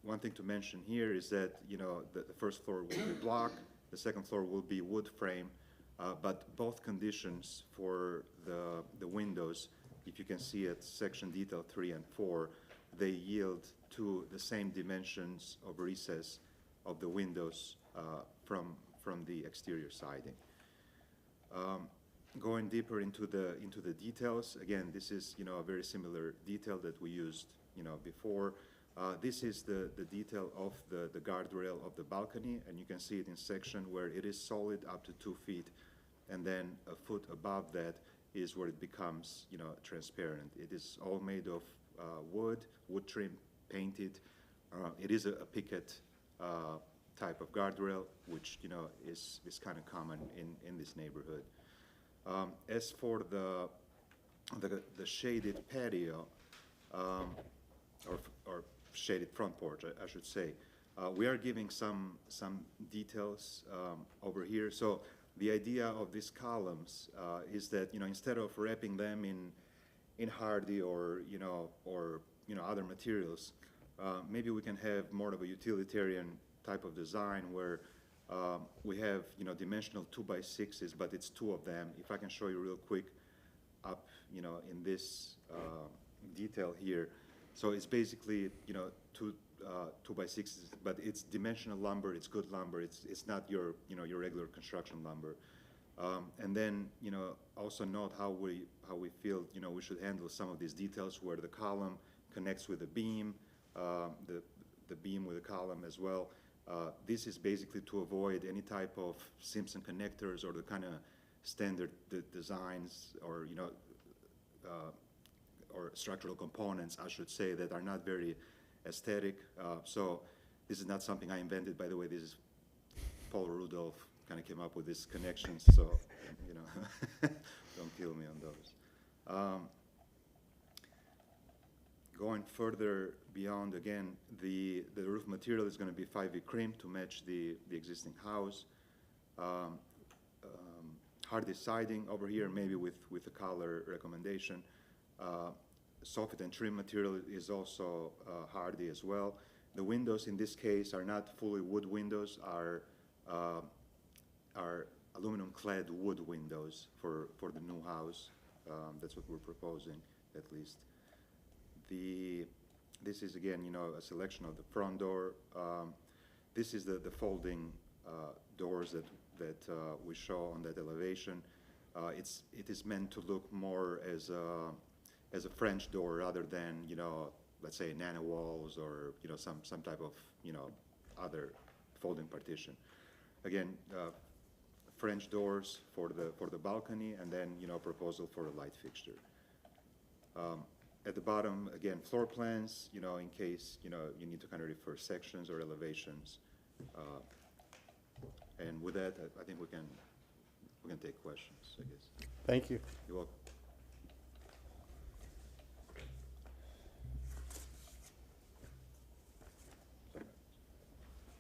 One thing to mention here is that, you know, the first floor will be block, the second floor will be wood frame, but both conditions for the windows, if you can see at section detail 3 and 4, they yield to the same dimensions of recess of the windows from the exterior siding. Going deeper into the details, again, this is, you know, a very similar detail that we used, you know, before. This is the detail of the guardrail of the balcony, and you can see it in section where it is solid up to 2 feet, and then a foot above that is where it becomes, you know, transparent. It is all made of wood trim, painted. It is a picket type of guardrail, which, you know, is kind of common in this neighborhood. As for the shaded patio, or shaded front porch, I should say, we are giving some details over here. So the idea of these columns is that, you know, instead of wrapping them in hardy or other materials, maybe we can have more of a utilitarian type of design where we have, you know, dimensional 2x6s, but it's 2 of them. If I can show you real quick up, you know, in this detail here. So it's basically, you know, 2x6s, but it's dimensional lumber, it's good lumber, it's not your, you know, your regular construction lumber. And then, you know, also note how we feel, you know, we should handle some of these details where the column connects with the beam, the beam with the column as well. This is basically to avoid any type of Simpson connectors or the kind of standard designs or, you know, or structural components, I should say, that are not very aesthetic. So this is not something I invented, by the way. This is Paul Rudolph kind of came up with these connections, so, you know, don't kill me on those. Going further beyond, again, the roof material is going to be 5V cream to match the existing house. Hardy siding over here, maybe with a color recommendation. Soffit and trim material is also hardy as well. The windows in this case are not fully wood windows, are aluminum clad wood windows for the new house. That's what we're proposing, at least. This is, again, you know, a selection of the front door. This is the folding doors that we show on that elevation. It is meant to look more as a French door rather than, you know, let's say nano walls or, you know, some type of, you know, other folding partition. Again, French doors for the balcony, and then, you know, proposal for a light fixture. At the bottom, again, floor plans, you know, in case, you know, you need to kind of refer sections or elevations. And with that, I think we can take questions, I guess. Thank you. You're welcome.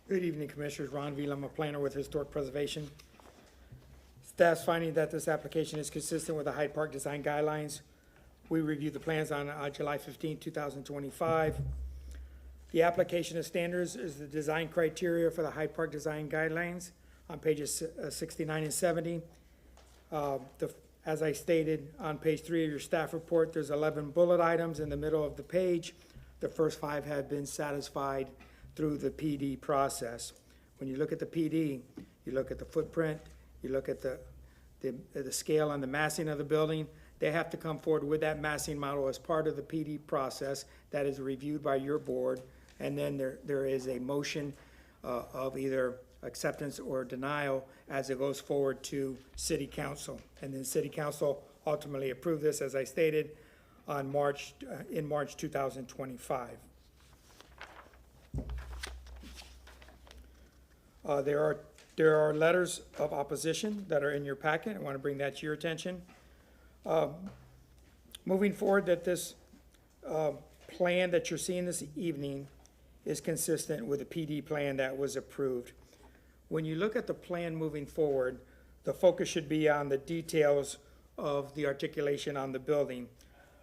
Good evening, Commissioners. Ron Vila, I'm a planner with Historic Preservation. Staff's finding that this application is consistent with the Hyde Park Design Guidelines. We reviewed the plans on July 15, 2025. The application of standards is the design criteria for the Hyde Park Design Guidelines on pages 69 and 70. As I stated on page 3 of your staff report, there's 11 bullet items in the middle of the page. The first 5 have been satisfied through the PD process. When you look at the PD, you look at the footprint, you look at the scale and the massing of the building, they have to come forward with that massing model as part of the PD process that is reviewed by your board. And then there is a motion of either acceptance or denial as it goes forward to city council. And then city council ultimately approved this, as I stated, on in March 2025. There are letters of opposition that are in your packet. I want to bring that to your attention. Moving forward, that this plan that you're seeing this evening is consistent with the PD plan that was approved. When you look at the plan moving forward, the focus should be on the details of the articulation on the building.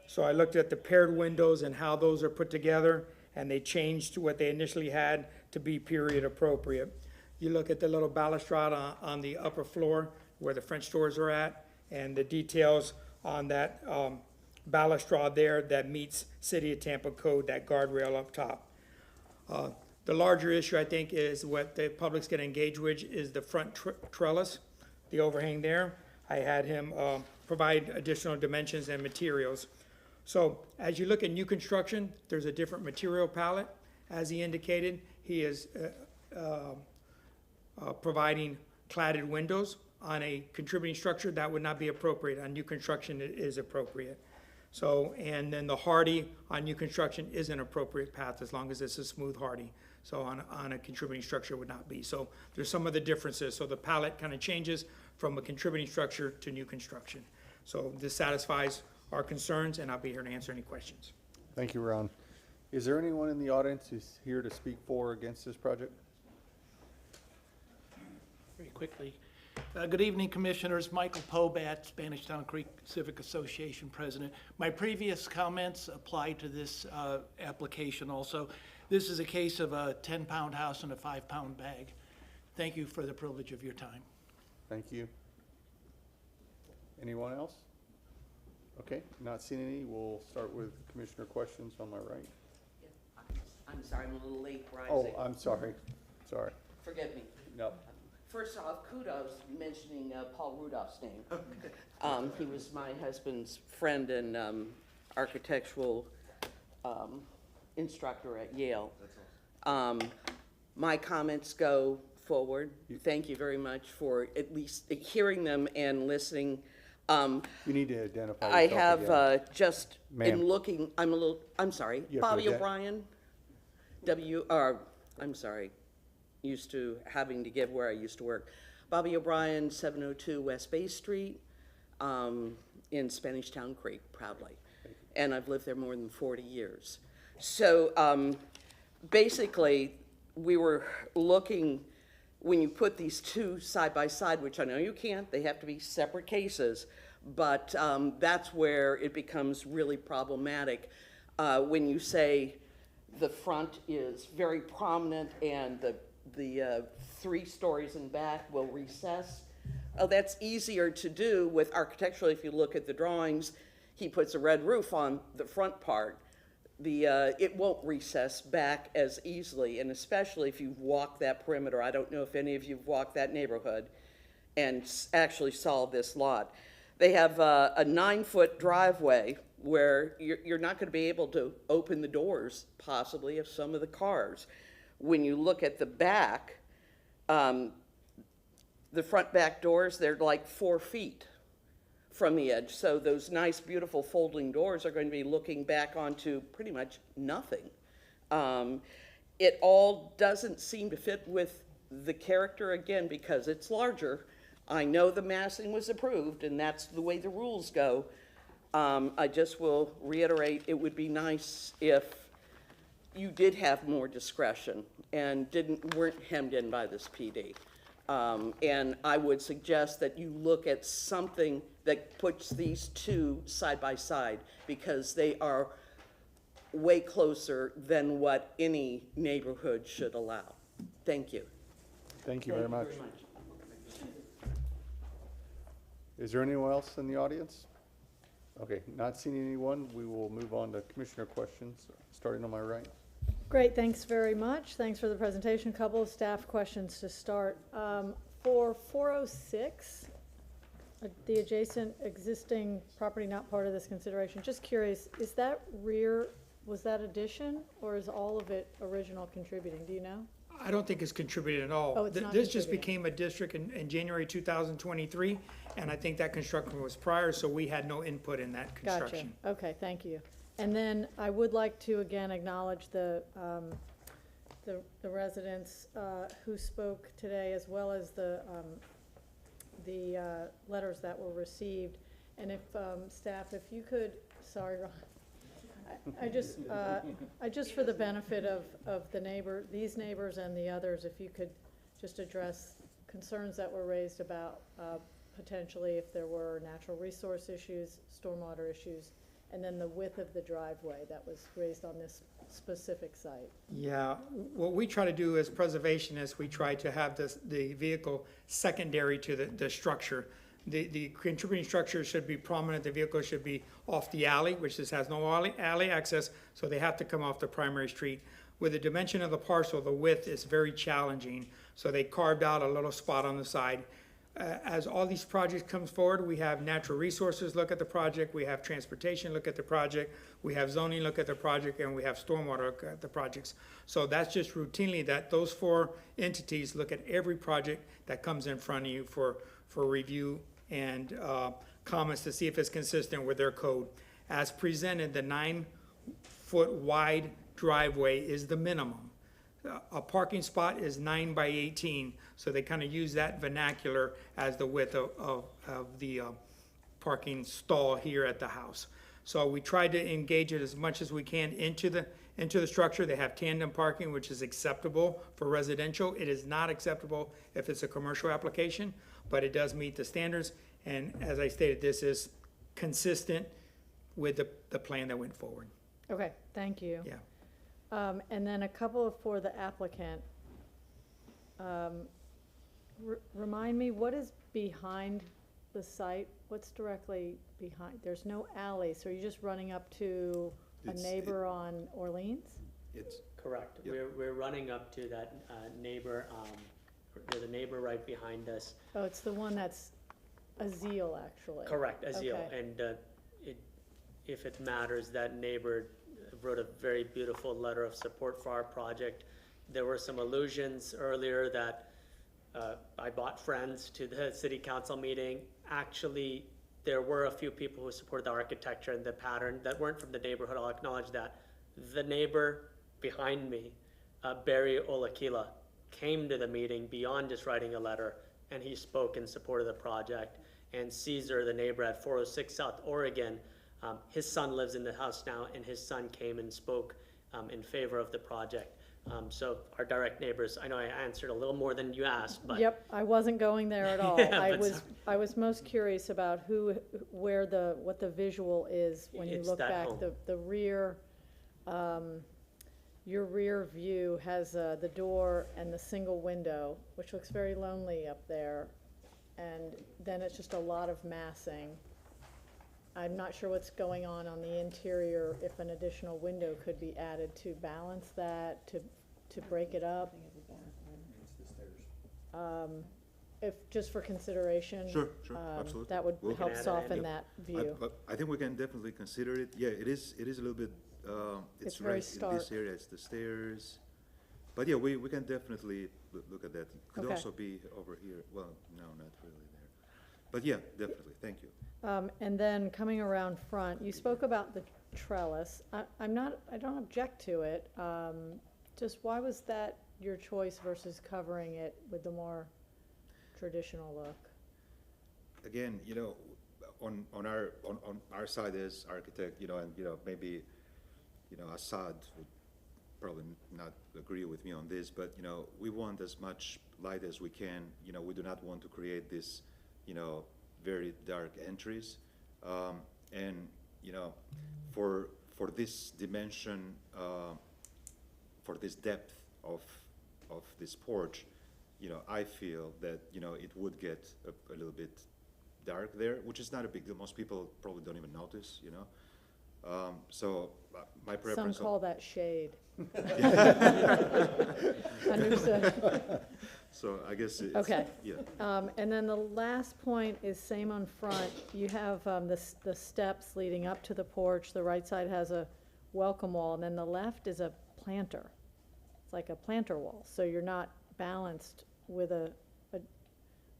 So I looked at the paired windows and how those are put together, and they changed to what they initially had to be period appropriate. You look at the little balustrade on the upper floor where the French doors are at, and the details on that balustrade there that meets City of Tampa code, that guardrail up top. The larger issue, I think, is what the public's gonna engage with is the front trellis, the overhang there. I had him provide additional dimensions and materials. So as you look at new construction, there's a different material palette. As he indicated, he is providing cladded windows on a contributing structure. That would not be appropriate. On new construction, it is appropriate. So, and then the hardy on new construction is an appropriate path as long as it's a smooth hardy. So on a contributing structure would not be. So there's some of the differences. So the palette kind of changes from a contributing structure to new construction. So this satisfies our concerns, and I'll be here to answer any questions. Thank you, Ron. Is there anyone in the audience who's here to speak for or against this project? Very quickly. Good evening, Commissioners. Michael Pobat, Spanish Town Creek Civic Association President. My previous comments apply to this application also. This is a case of a 10-pound house in a 5-pound bag. Thank you for the privilege of your time. Thank you. Anyone else? Okay, not seeing any. We'll start with Commissioner questions on my right. I'm sorry, I'm a little late rising. Oh, I'm sorry. Sorry. Forgive me. No. First off, kudos mentioning Paul Rudolph's name. He was my husband's friend and architectural instructor at Yale. My comments go forward. Thank you very much for at least hearing them and listening. You need to identify yourself I have again. just Ma'am. in looking, I'm sorry, You have to Bobby ident- O'Brien, I'm sorry, used to having to give where I used to work. Bobby O'Brien, 702 West Bay Street, in Spanish Town Creek, proudly. And I've lived there more than 40 years. So basically, we were looking, when you put these two side by side, which I know you can't, they have to be separate cases, but that's where it becomes really problematic. When you say the front is very prominent and the 3 stories in back will recess. Oh, that's easier to do with architecturally. If you look at the drawings, he puts a red roof on the front part. It won't recess back as easily, and especially if you've walked that perimeter. I don't know if any of you've walked that neighborhood and actually saw this lot. They have a 9-foot driveway where you're not going to be able to open the doors, possibly, of some of the cars. When you look at the back, the front back doors, they're like 4 feet from the edge. So those nice, beautiful folding doors are going to be looking back onto pretty much nothing. It all doesn't seem to fit with the character, again, because it's larger. I know the massing was approved, and that's the way the rules go. I just will reiterate, it would be nice if you did have more discretion and weren't hemmed in by this PD. And I would suggest that you look at something that puts these two side by side, because they are way closer than what any neighborhood should allow. Thank you. Thank you very much. Is there anyone else in the audience? Okay, not seeing anyone, we will move on to Commissioner questions, starting on my right. Great, thanks very much. Thanks for the presentation. Couple of staff questions to start. For 406, the adjacent existing property not part of this consideration, just curious, is that rear, was that addition, or is all of it original contributing? Do you know? I don't think it's contributed at all. Oh, it's not This just contributing. became a district in January 2023, and I think that construction was prior, so we had no input in that Gotcha. construction. Okay, thank you. And then I would like to again acknowledge the residents who spoke today, as well as the letters that were received. And if, staff, if you could, sorry, Ron, I just for the benefit of the these neighbors and the others, if you could just address concerns that were raised about potentially if there were natural resource issues, stormwater issues, and then the width of the driveway that was raised on this specific site. Yeah, what we try to do as preservationists, we try to have the vehicle secondary to the structure. The contributing structure should be prominent, the vehicle should be off the alley, which this has no alley access, so they have to come off the primary street. With the dimension of the parcel, the width is very challenging, so they carved out a little spot on the side. As all these projects come forward, we have natural resources look at the project, we have transportation look at the project, we have zoning look at the project, and we have stormwater look at the projects. So that's just routinely that those four entities look at every project that comes in front of you for review and comments to see if it's consistent with their code. As presented, the 9-foot wide driveway is the minimum. A parking spot is 9 by 18, so they kind of use that vernacular as the width of the parking stall here at the house. So we tried to engage it as much as we can into the structure. They have tandem parking, which is acceptable for residential. It is not acceptable if it's a commercial application, but it does meet the standards. And as I stated, this is consistent with the plan that went forward. Okay, thank you. Yeah. And then a couple for the applicant. Remind me, what is behind the site? What's directly behind? There's no alley, so you're just running up to a neighbor on Orleans? It's, Correct. Yep. We're running up to that neighbor, there's a neighbor right behind us. Oh, it's the one that's Azeel, actually. Correct, Azeel. Okay. And if it matters, that neighbor wrote a very beautiful letter of support for our project. There were some allusions earlier that I brought friends to the city council meeting. Actually, there were a few people who supported the architecture and the pattern that weren't from the neighborhood. I'll acknowledge that. The neighbor behind me, Barry Olakila, came to the meeting beyond just writing a letter, and he spoke in support of the project. And Caesar, the neighbor at 406 South Oregon, his son lives in the house now, and his son came and spoke in favor of the project. So our direct neighbors, I know I answered a little more than you asked, but. Yep, I wasn't going there at all. Yeah, I but was, I was most curious about what the visual is when you It's look that back. home. The rear, your rear view has the door and the single window, which looks very lonely up there. And then it's just a lot of massing. I'm not sure what's going on the interior, if an additional window could be added to balance that, to break it up. If, just for consideration. Sure, absolutely. That would We'll- help add it soften in. that view. I think we can definitely consider it. Yeah, it is a little bit, It's it's very right in stark. this area, it's the stairs. But yeah, we can definitely look at that. Could Okay. also be over here. Well, no, not really there. But yeah, definitely, thank you. And then coming around front, you spoke about the trellis. I don't object to it. Just why was that your choice versus covering it with the more traditional look? Again, on our side as architect, and, maybe, Assad would probably not agree with me on this, but, we want as much light as we can. We do not want to create this, very dark entries. And, for this dimension, for this depth of this porch, I feel that, it would get a little bit dark there, which is not a big deal. Most people probably don't even notice, So my Some preference. call that shade. Understood. So I guess it's. Okay. Yeah. And then the last point is same on front. You have the steps leading up to the porch. The right side has a welcome wall, and then the left is a planter. It's like a planter wall. So you're not balanced with a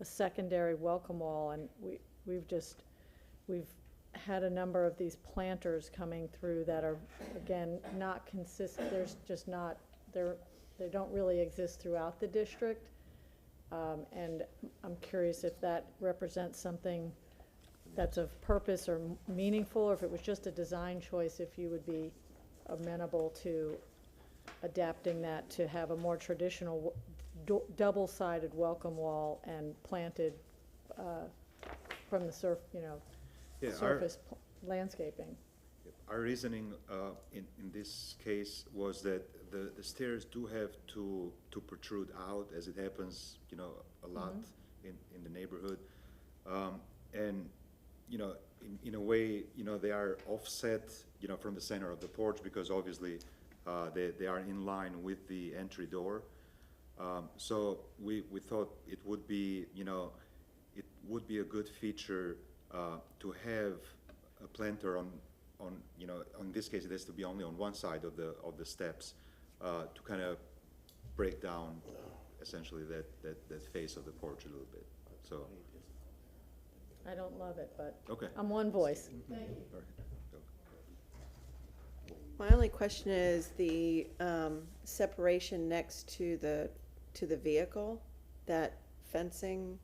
secondary welcome wall. And we've had a number of these planters coming through that are, again, not consistent. There's just not, they don't really exist throughout the district. And I'm curious if that represents something that's of purpose or meaningful, or if it was just a design choice, if you would be amenable to adapting that to have a more traditional double-sided welcome wall and planted from the surface landscaping. Our reasoning in this case was that the stairs do have to protrude out, as it happens, a lot in the neighborhood. And, in a way, they are offset, from the center of the porch, because obviously they are in line with the entry door. So we thought it would be, it would be a good feature to have a planter on, in this case, it has to be only on one side of the steps, to kind of break down essentially that face of the porch a little bit. So. I don't love it, but Okay. I'm one voice. Thank you. My only question is the separation next to the vehicle, that fencing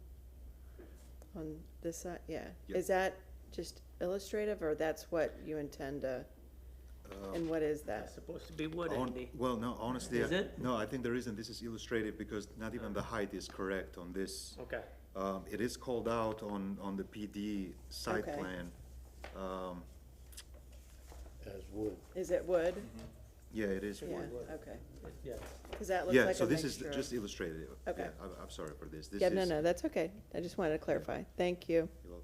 on this side, yeah. Yep. Is that just illustrative, or that's what you intend to, and what is that? It's supposed to be wood, Andy. Well, no, honestly, Is it? no, I think the reason this is illustrative because not even the height is correct on this. Okay. It is called out on the PD site Okay. plan. As wood. Is it wood? Yeah, it is Yeah, wood. okay. Yes. Because that looks Yeah, like so a this is mixture. just illustrative. Okay. Yeah, I'm sorry for this. This Yeah, no, is- no, that's okay. I just wanted to clarify. Thank you. You're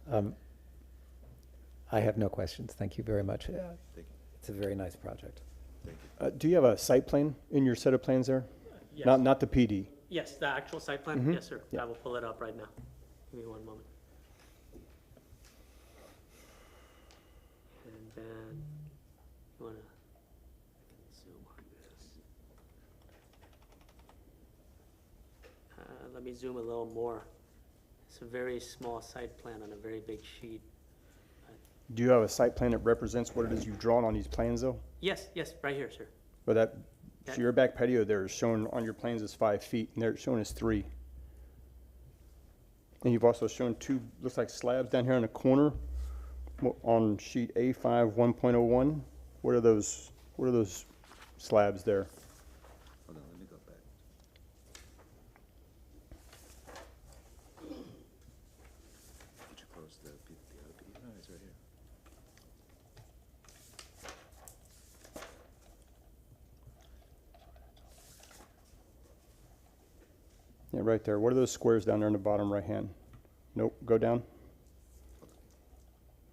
welcome. I have no questions. Thank you very much. Thank you. It's a very nice project. Thank you. Do you have a site plan in your set of plans there? Yes. Not the PD? Yes, the actual site plan? Mhm. Yes, sir. Yeah. I will pull it up right now. Give me one moment. And then, you wanna, zoom on this. Let me zoom a little more. It's a very small site plan on a very big sheet. Do you have a site plan that represents what it is you've drawn on these plans, though? Yes, yes, right here, sir. But That- so your back patio there is shown on your plans as 5 feet, and they're shown as 3. And you've also shown 2, looks like slabs down here in the corner on sheet A5 1.01. What are those slabs there? Hold on, let me go back. Did you close the other PD? No, it's right here. Yeah, right there. What are those squares down there in the bottom right hand? Nope, go down.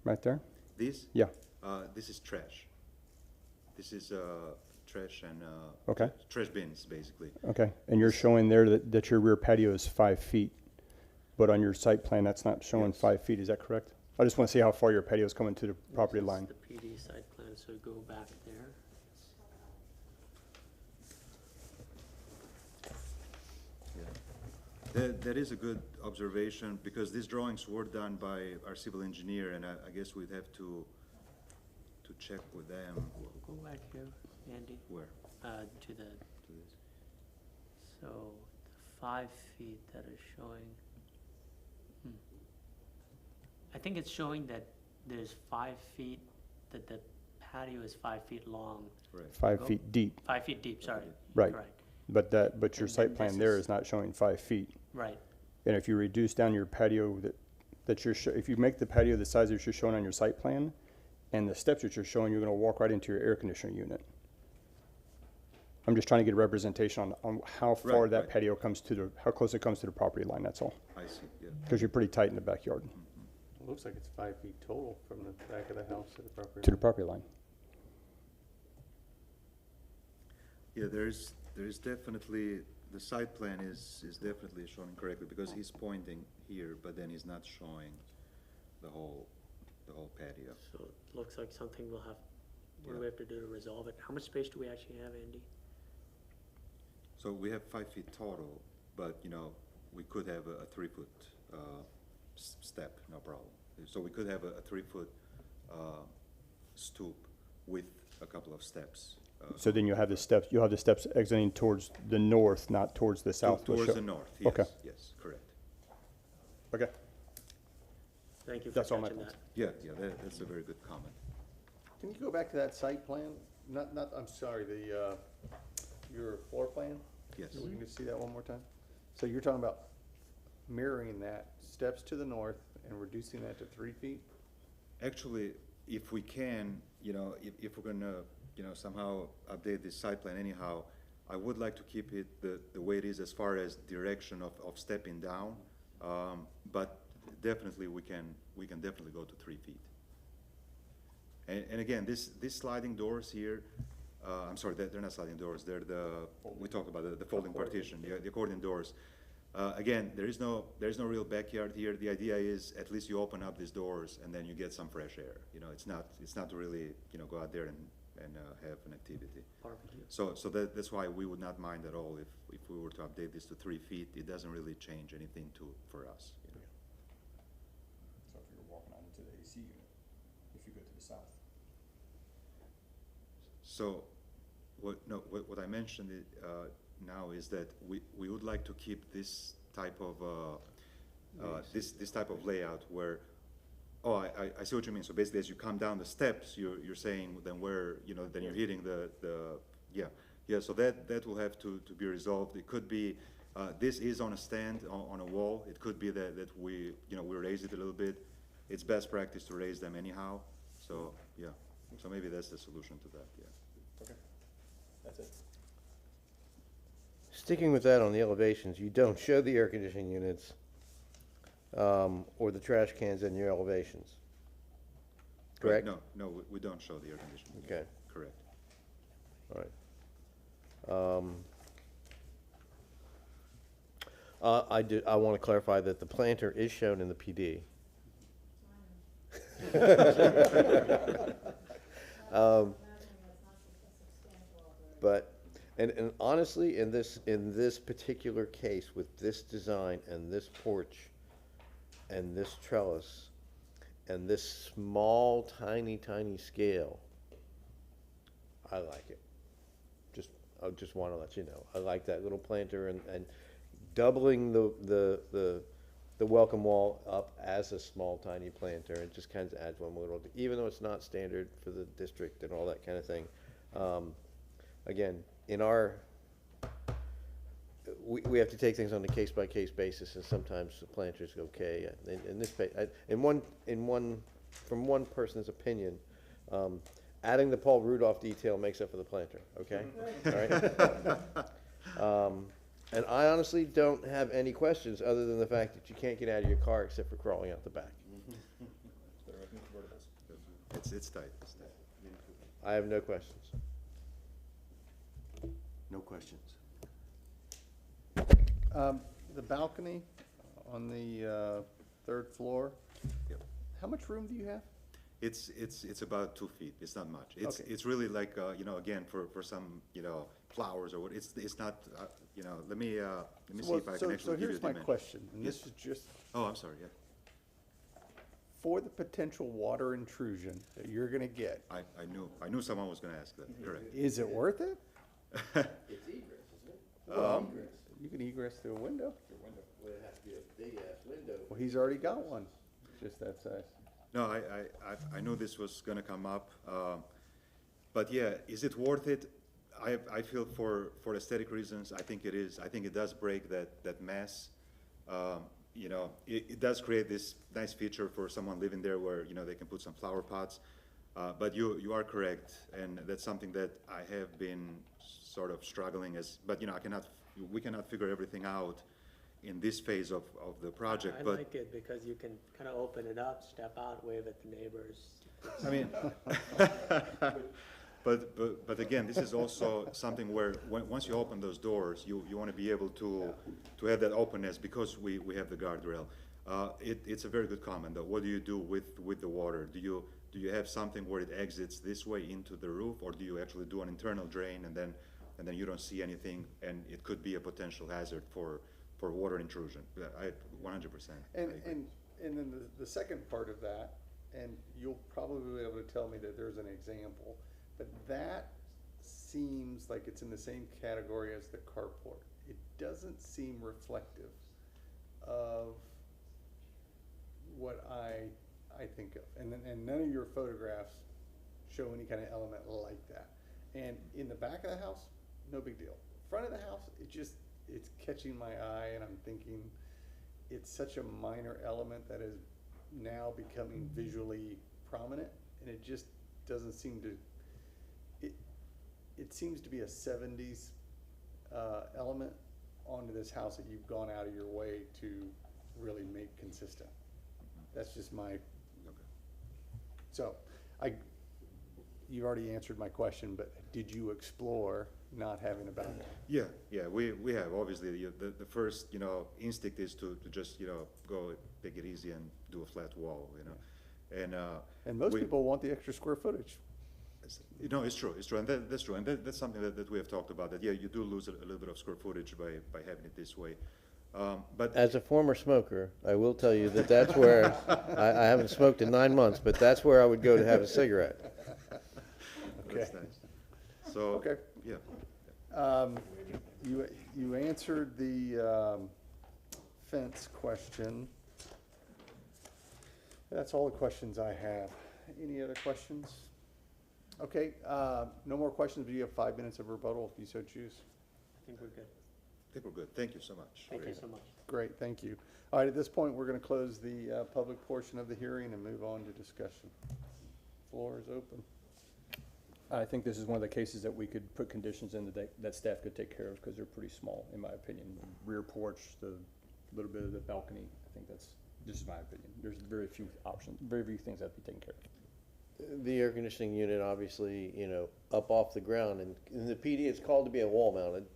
Right there? This? Yeah. This is trash. This is trash and Okay. trash bins, basically. Okay, and you're showing there that your rear patio is 5 feet, but on your site plan, that's not showing 5 feet, is that correct? I just want to see how far your patio is coming to the property line. The PD site plan, so go back there. That is a good observation, because these drawings were done by our civil engineer, and I guess we'd have to check with them. Go back here, Andy. Where? To the, To this? so the 5 feet that is showing. I think it's showing that there's 5 feet, that the patio is 5 feet long. Right. 5 feet deep, 5 feet deep, sorry. Right. Correct. but your And then site plan this there is- is not showing 5 feet. Right. And if you reduce down your patio if you make the patio the size that you're showing on your site plan, and the steps that you're showing, you're gonna walk right into your air conditioning unit. I'm just trying to get a representation on how far Right, that right. patio comes how close it comes to the property line, that's all. I see, yeah. Because you're pretty tight in the backyard. Looks like it's 5 feet total from the back of the house to the property. To the property line. Yeah, there's definitely, the site plan is definitely showing correctly, because he's pointing here, but then he's not showing the whole patio. So it looks like something we'll have, what do we have to do to resolve it? How much space do we actually have, Andy? So we have 5 feet total, but, you know, we could have a 3-foot step, no problem. So we could have a 3-foot stoop with a couple of steps. So then you'll have the steps exiting towards the north, not towards the south. Towards the north, yes, Okay. yes, correct. Okay. Thank you for That's all my catching thoughts. that. Yeah, that's a very good comment. Can you go back to that site plan? I'm sorry, your floor plan? Yes. So we can just see that one more time? So you're talking about mirroring that, steps to the north and reducing that to 3 feet? Actually, if we can, you know, if we're gonna, you know, somehow update this site plan anyhow, I would like to keep it the way it is as far as direction of stepping down. But definitely we can definitely go to 3 feet. And again, this sliding doors here, I'm sorry, they're not sliding doors, they're we talked about the folding partition, the accordion doors. Again, there is no real backyard here. The idea is at least you open up these doors and then you get some fresh air. You know, it's not to really, you know, go out there and have an activity. Barbecue. So that's why we would not mind at all if we were to update this to 3 feet. It doesn't really change anything for us. You know? So if you're walking out into the AC unit, if you go to the south. So what I mentioned now is that we would like to keep this type of this type of layout where, oh, I see what you mean. So basically, as you come down the steps, you're saying then where, you know, then you're hitting the yeah. So that will have to be resolved. It could be this is on a stand on a wall. It could be that we, you know, we raise it a little bit. It's best practice to raise them anyhow. So yeah. So maybe that's the solution to that. Yeah. Okay. That's it. Sticking with that on the elevations, you don't show the air conditioning units or the trash cans in your elevations, correct? No, we don't show the air conditioning. Okay. Correct. All right. I want to clarify that the planter is shown in the PD. But, and honestly, in this particular case, with this design and this porch and this trellis and this small, tiny scale, I like it. I just want to let you know, I like that little planter and doubling the welcome wall up as a small, tiny planter. It just kind of adds one little, even though it's not standard for the district and all that kind of thing. Again, we have to take things on a case-by-case basis, and sometimes the planter's okay. From one person's opinion, adding the Paul Rudolph detail makes up for the planter, okay? All right? And I honestly don't have any questions other than the fact that you can't get out of your car except for crawling out the back. It's tight. It's tight. I have no questions. No questions. The balcony on the 3rd floor, Yep. how much room do you have? It's about 2 feet. It's not much. Okay. It's really like, you know, again, for some, you know, flowers or what, it's not, you know, let me see if I can actually give you a So here's my dimension. question, and Yes. this is just Oh, I'm sorry, yeah. for the potential water intrusion that you're gonna get, I knew someone was gonna ask that, correct. is it worth it? It's egress, isn't it? Well, you can egress through a window. Would it have to be a big-ass window? Well, he's already got one, just that size. No, I knew this was gonna come up, but yeah, is it worth it? I feel for aesthetic reasons, I think it is. I think it does break that mass. You know, it does create this nice feature for someone living there where, you know, they can put some flower pots. But you are correct, and that's something that I have been sort of struggling but you know, we cannot figure everything out. in this phase of the project, I but. like it because you can kind of open it up, step out, wave at the neighbors. I mean, but again, this is also something where, once you open those doors, you want to be able to have that openness because we have the guardrail. It's a very good comment, though. What do you do with the water? Do you have something where it exits this way into the roof, or do you actually do an internal drain and then you don't see anything, and it could be a potential hazard for water intrusion? I 100%. And then the second part of that, and you'll probably be able to tell me that there's an example, but that seems like it's in the same category as the carport. It doesn't seem reflective of what I think of. And none of your photographs show any kind of element like that. And in the back of the house, no big deal. Front of the house, it's catching my eye, and I'm thinking it's such a minor element that is now becoming visually prominent, and it just doesn't seem to, it seems to be a 70s element onto this house that you've gone out of your way to really make consistent. That's just my, so you already answered my question, but did you explore not having a balcony? Yeah, we have, obviously, the first, instinct is to just, go take it easy and do a flat wall, And most people want the extra square footage. No, it's true, and that's true, and that's something that we have talked about, that, yeah, you do lose a little bit of square footage by having it this way. But As a former smoker, I will tell you that that's where, I haven't smoked in 9 months, but that's where I would go to have a cigarette. that's nice. So, Okay. yeah. You answered the fence question. That's all the questions I have. Any other questions? Okay, no more questions, but you have 5 minutes of rebuttal if you so choose. I think we're good. I think we're good. Thank you so much. Thank you so much. Great, thank you. All right, at this point, we're going to close the public portion of the hearing and move on to discussion. Floor is open. I think this is one of the cases that we could put conditions in that staff could take care of, because they're pretty small, in my opinion. Rear porch, the little bit of the balcony, I think this is my opinion. There's very few options, very few things that have to be taken care of. The air conditioning unit, obviously, up off the ground, and in the PD, it's called to be a wall mounted,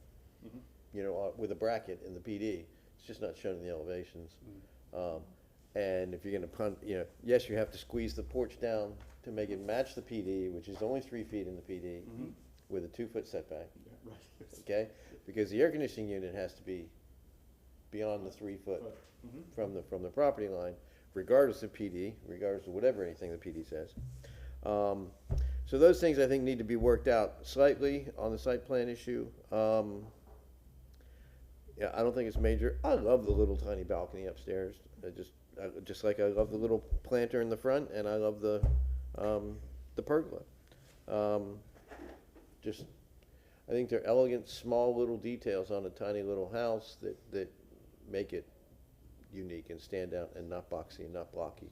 with a bracket in the PD. It's just not shown in the elevations. And if you're gonna punt, yes, you have to squeeze the porch down to make it match the PD, which is only 3 feet in the PD, with a 2-foot setback. Okay? Because the air conditioning unit has to be beyond the 3 foot from the property line, regardless of PD, regardless of whatever anything the PD says. So those things I think need to be worked out slightly on the site plan issue. Yeah, I don't think it's major. I love the little tiny balcony upstairs. Just like I love the little planter in the front, and I love the pergola. I think they're elegant, small little details on a tiny little house that make it unique and stand out, and not boxy and not blocky.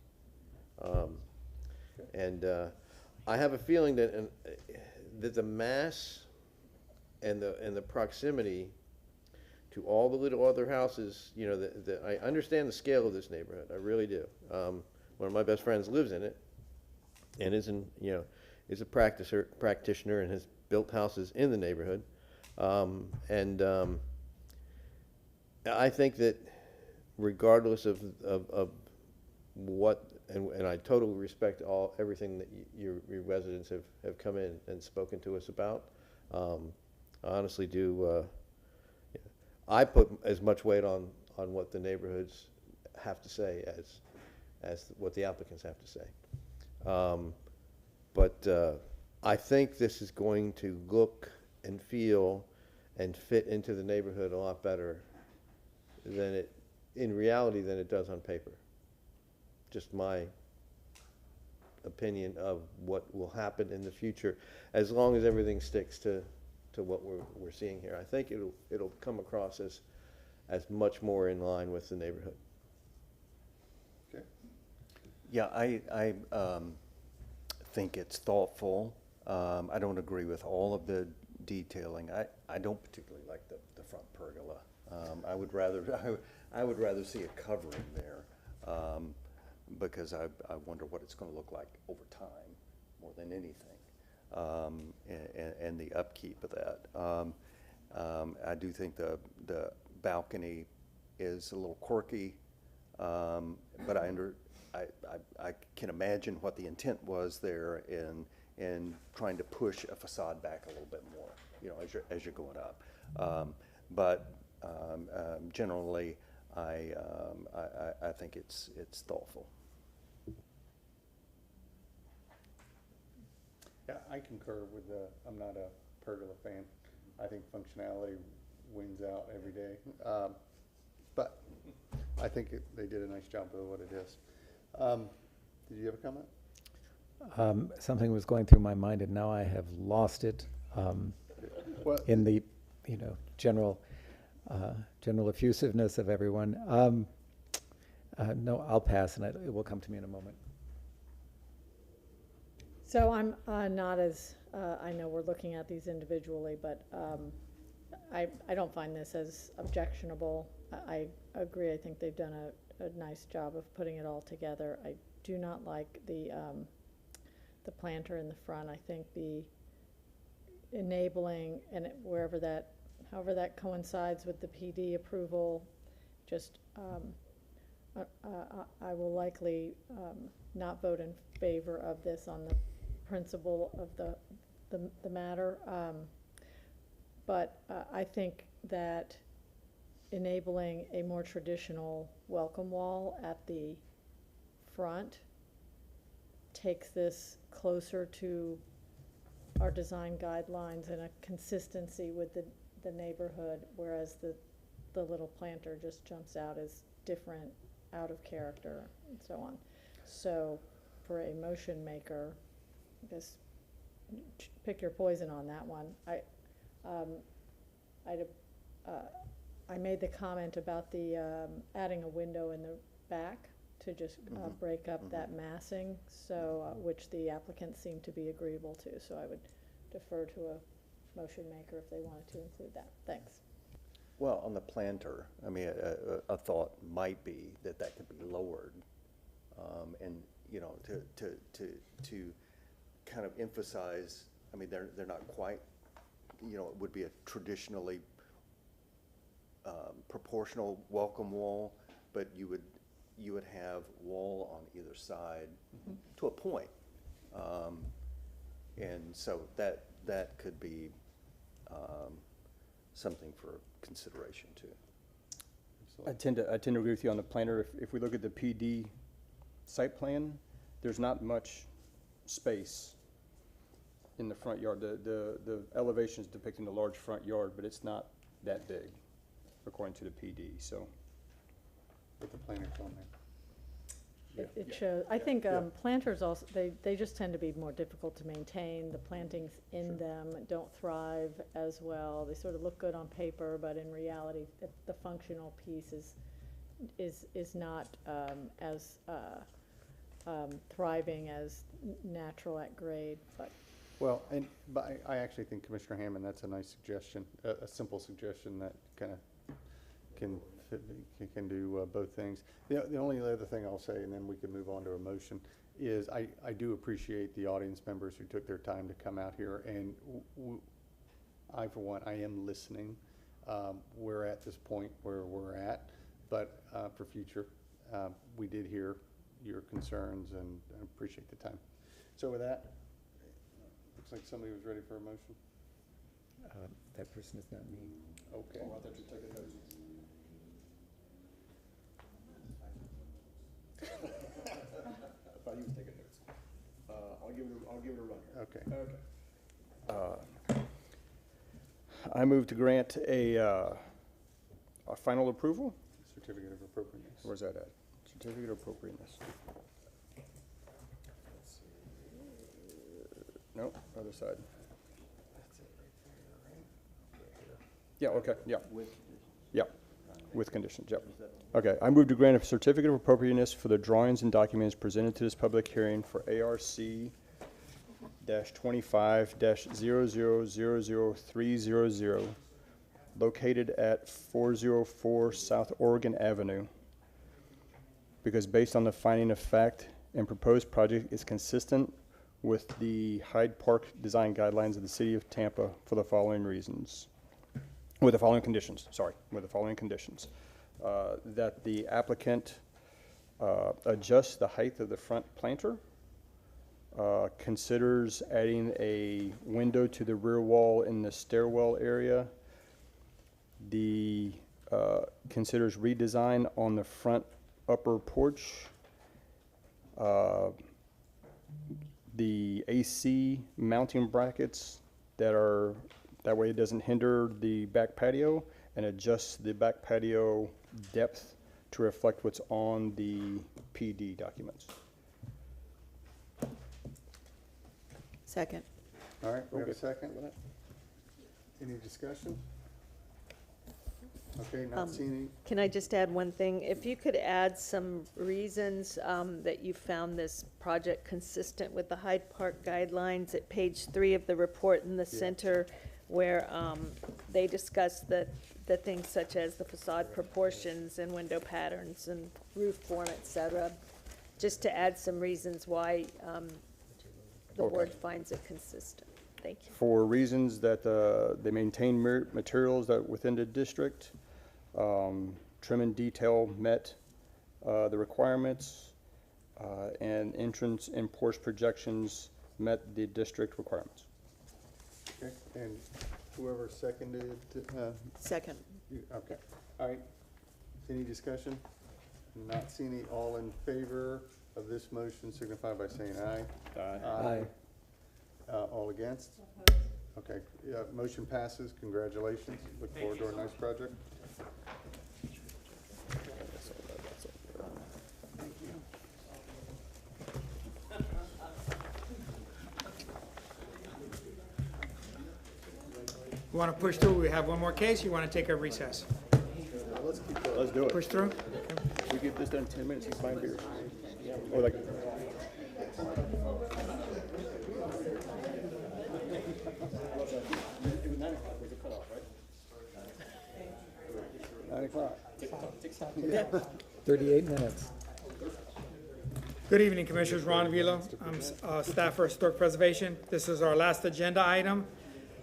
I have a feeling that the mass and the proximity to all the little other houses, I understand the scale of this neighborhood. I really do. One of my best friends lives in it, and is a practitioner and has built houses in the neighborhood. I think that regardless of what, and I totally respect everything that your residents have come in and spoken to us about. I honestly do. I put as much weight on what the neighborhoods have to say as what the applicants have to say. But I think this is going to look and feel and fit into the neighborhood a lot better in reality than it does on paper. Just my opinion of what will happen in the future, as long as everything sticks to what we're seeing here. I think it'll come across as much more in line with the neighborhood. Okay. Yeah, I think it's thoughtful. I don't agree with all of the detailing. I don't particularly like the front pergola. I would rather I would rather see a covering there, because I wonder what it's gonna look like over time, more than anything, and the upkeep of that. I do think the balcony is a little quirky, but I can imagine what the intent was there in trying to push a facade back a little bit more, you know, as you're going up. Generally, I think it's thoughtful. Yeah, I concur with I'm not a pergola fan. I think functionality wins out every day. But I think they did a nice job of what it is. Did you have a comment? Something was going through my mind, and now I have lost it Well, in the, general effusiveness of everyone. No, I'll pass, and it will come to me in a moment. So I'm not as, I know we're looking at these individually, but I don't find this as objectionable. I agree, I think they've done a nice job of putting it all together. I do not like the planter in the front. I think the enabling, and however that coincides with the PD approval, just, I will likely not vote in favor of this on the principle of the matter. But I think that enabling a more traditional welcome wall at the front takes this closer to our design guidelines and a consistency with the neighborhood, whereas the little planter just jumps out as different, out of character, and so on. So for a motion maker, I guess, pick your poison on that one. I made the comment about the adding a window in the back to just break up that massing, so which the applicants seem to be agreeable to. So I would defer to a motion maker if they wanted to include that. Thanks. Well, on the planter, I mean, a thought might be that could be lowered, and to kind of emphasize. I mean, they're not quite. It would be a traditionally proportional welcome wall, but you would have wall on either side to a point, and so that could be something for consideration too. I tend to agree with you on the planter. If we look at the PD site plan, there's not much space in the front yard. The elevation is depicting the large front yard, but it's not that big, according to the PD, so. With the planters on there. It shows, I think planters also, they just tend to be more difficult to maintain. The plantings in them don't thrive as well. They sort of look good on paper, but in reality, the functional piece is not as thriving as natural at grade, but. Well, but I actually think Commissioner Hammond, that's a nice suggestion, a simple suggestion that kind of can do both things. The only other thing I'll say, and then we can move on to a motion, is I do appreciate the audience members who took their time to come out here, and I, for one, I am listening. We're at this point where we're at, but for future, we did hear your concerns, and I appreciate the time. So with that, looks like somebody was ready for a motion. That person is not me. Okay. Oh, I thought you were taking notes. I thought he was taking notes. I'll give it a run. Okay. Okay. I move to grant a final approval? Certificate of appropriateness. Where's that at? Certificate of appropriateness. No, other side. Yeah, okay, yeah. Yeah, with conditions, yep. Okay, I move to grant a certificate of appropriateness for the drawings and documents presented to this public hearing for ARC-25-00000300 located at 404 South Oregon Avenue. Because based on the finding of fact and proposed project is consistent with the Hyde Park design guidelines of the city of Tampa for the following reasons. With the following conditions, that the applicant adjusts the height of the front planter, considers adding a window to the rear wall in the stairwell area, considers redesign on the front upper porch, the AC mounting brackets that way it doesn't hinder the back patio, and adjusts the back patio depth to reflect what's on the PD documents. Second. All right, we have a Okay. second. Any discussion? Okay, not seeing any. Can I just add one thing? If you could add some reasons that you found this project consistent with the Hyde Park guidelines at page 3 of the report in the center, where they discuss the things such as the facade proportions and window patterns and roof form, et cetera, just to add some reasons why the Okay. board finds it consistent. Thank you. For reasons that they maintain materials that within the district, trim and detail met the requirements, and entrance and porch projections met the district requirements. Okay, and whoever seconded, Second. okay, all right. Any discussion? Not seeing any, all in favor of this motion signify by saying aye. Aye. All against? Okay, yeah, motion passes, congratulations, look forward to our next project. You want to push through? We have one more case. You want to take a recess? Let's keep going. Let's do it. Push through? We get this done in 10 minutes, he's buying beers. Or like, Nine o'clock. 38 minutes. Good evening, Commissioners. Ron Vilo. I'm staff for Historic Preservation. This is our last agenda item,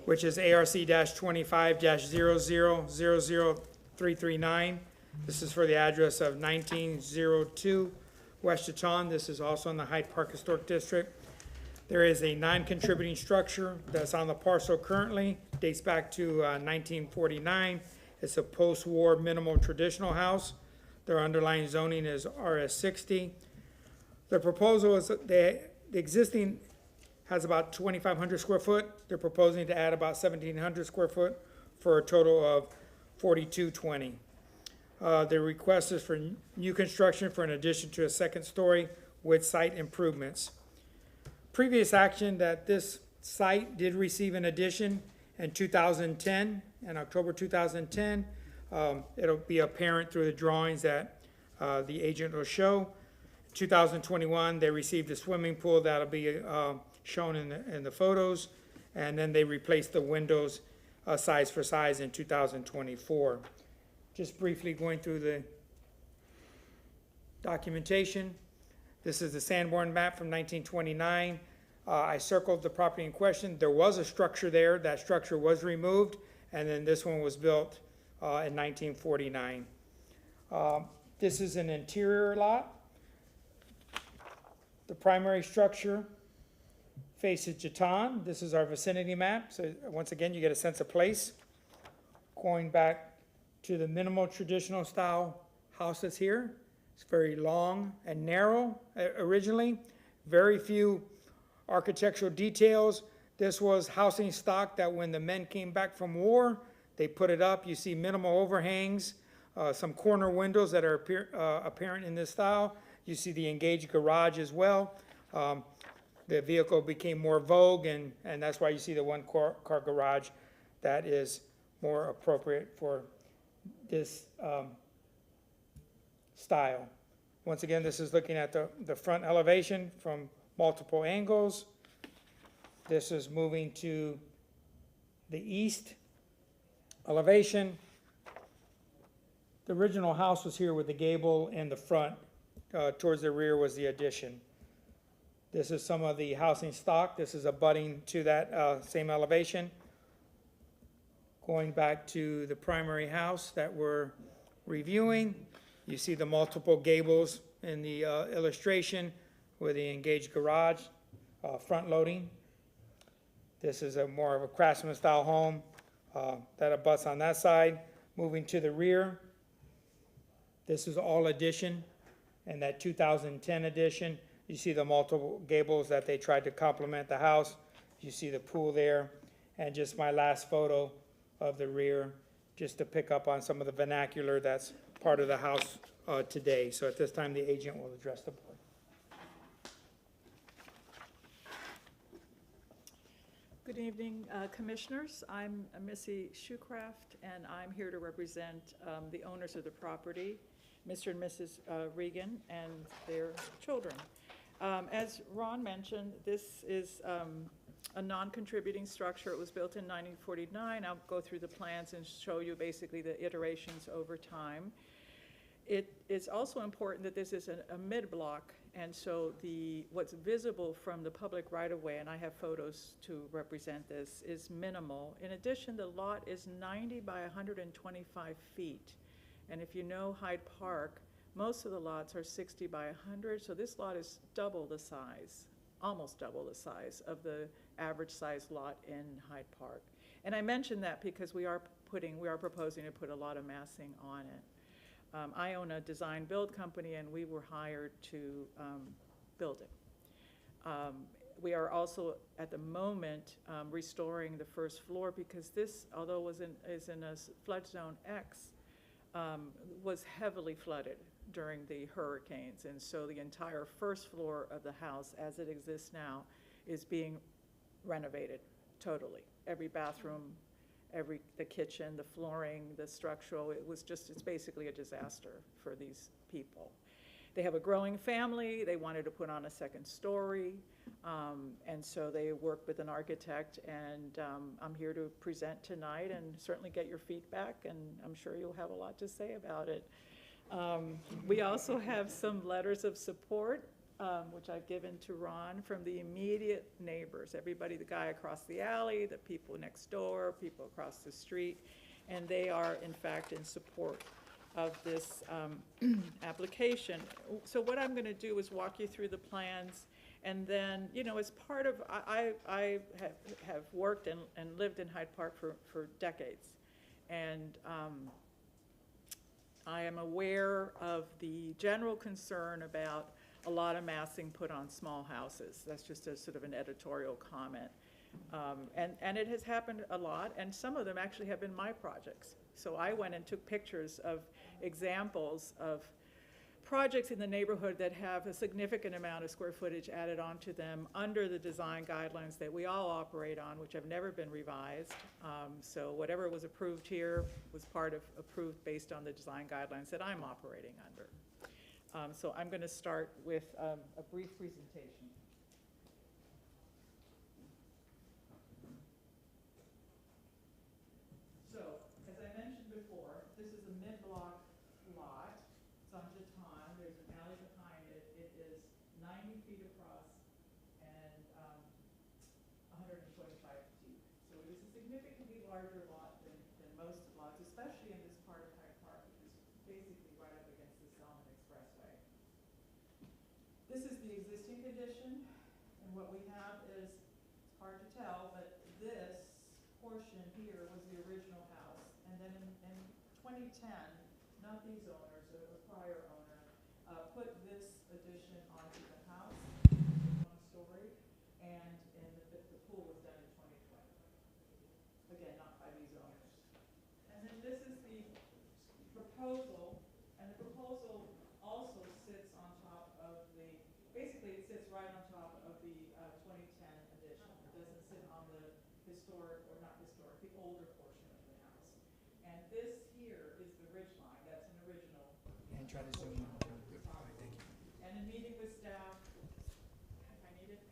which is ARC-25-00000339. This is for the address of 1902 West Chaton. This is also in the Hyde Park Historic District. There is a non-contributing structure that's on the parcel currently, dates back to 1949. It's a post-war minimal traditional house. Their underlying zoning is RS60. The proposal is that the existing has about 2,500 square foot. They're proposing to add about 1,700 square foot for a total of 4,220. The request is for new construction for an addition to a second story with site improvements. Previous action that this site did receive an addition in 2010, in October 2010. It'll be apparent through the drawings that the agent will show. 2021, they received a swimming pool that'll be shown in the photos, and then they replaced the windows size for size in 2024. Just briefly going through the documentation. This is the Sanborn map from 1929. I circled the property in question. There was a structure there. That structure was removed, and then this one was built in 1949. This is an interior lot. The primary structure faces Chaton. This is our vicinity map. So once again, you get a sense of place. Going back to the minimal traditional style house that's here. It's very long and narrow originally. Very few architectural details. This was housing stock that when the men came back from war, they put it up. You see minimal overhangs, some corner windows that are apparent in this style. You see the engaged garage as well. The vehicle became more vogue, and that's why you see the one car garage that is more appropriate for this style. Once again, this is looking at the front elevation from multiple angles. This is moving to the east elevation. The original house was here with the gable in the front. Towards the rear was the addition. This is some of the housing stock. This is abutting to that same elevation. Going back to the primary house that we're reviewing, you see the multiple gables in the illustration with the engaged garage, front loading. This is more of a craftsman style home that abuts on that side. Moving to the rear, this is all addition, and that 2010 addition. You see the multiple gables that they tried to complement the house. You see the pool there, and just my last photo of the rear, just to pick up on some of the vernacular that's part of the house today. So at this time, the agent will address the board. Good evening, Commissioners. I'm Missy Shoecraft, and I'm here to represent the owners of the property, Mr. and Mrs. Regan, and their children. As Ron mentioned, this is a non-contributing structure. It was built in 1949. I'll go through the plans and show you basically the iterations over time. It is also important that this is a mid-block, and so what's visible from the public right-of-way, and I have photos to represent this, is minimal. In addition, the lot is 90 by 125 feet. And if you know Hyde Park, most of the lots are 60 by 100, so this lot is double the size, almost double the size of the average size lot in Hyde Park. And I mention that because we are proposing to put a lot of massing on it. I own a design build company, and we were hired to build it. We are also at the moment restoring the first floor because this, although is in a flood zone X, was heavily flooded during the hurricanes, and so the entire first floor of the house as it exists now is being renovated totally. Every bathroom, the kitchen, the flooring, the structural, it's basically a disaster for these people. They have a growing family. They wanted to put on a second story, and so they worked with an architect, and I'm here to present tonight and certainly get your feedback, and I'm sure you'll have a lot to say about it. We also have some letters of support, which I've given to Ron, from the immediate neighbors, everybody, the guy across the alley, the people next door, people across the street, and they are in fact in support of this application. So what I'm going to do is walk you through the plans, and then, as part of, I have worked and lived in Hyde Park for decades, and I am aware of the general concern about a lot of massing put on small houses. That's just a sort of an editorial comment. And it has happened a lot, and some of them actually have been my projects. So I went and took pictures of examples of projects in the neighborhood that have a significant amount of square footage added onto them under the design guidelines that we all operate on, which have never been revised. So whatever was approved here was approved based on the design guidelines that I'm operating under. So I'm going to start with a brief presentation. So, as I mentioned before, this is a mid-block lot. It's on Jeton. There's an alley behind it. It is 90 feet across and 125 feet. So it is a significantly larger lot than most lots, especially in this part of Hyde Park, which is basically right up against the Selman Expressway. This is the existing condition, and what we have is, it's hard to tell, but this portion here was the original house, and then in 2010, not these owners, a prior owner, put this addition onto the house, one story, and the pool was done in 2020. Again, not by these owners. And then this is the proposal, and the proposal also sits on top of basically it sits right on top of the 2010 addition. It doesn't sit on the historic, or not historic, the older portion of the house. And this here is the ridge line. That's an original. And try to zoom in. Thank you. And in meeting with staff, if I need it?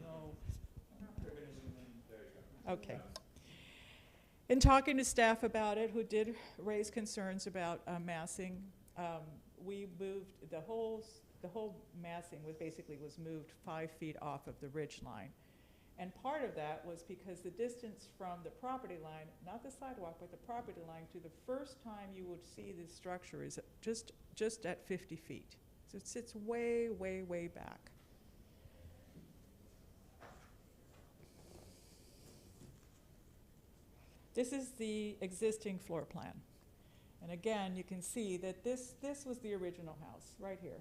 No. We're going to zoom in. There you go. Okay. In talking to staff about it, who did raise concerns about massing, we moved, the whole massing was moved 5 feet off of the ridge line. And part of that was because the distance from the property line, not the sidewalk, but the property line, to the first time you would see this structure is just at 50 feet. So it sits way, way, way back. This is the existing floor plan. And again, you can see that this was the original house, right here.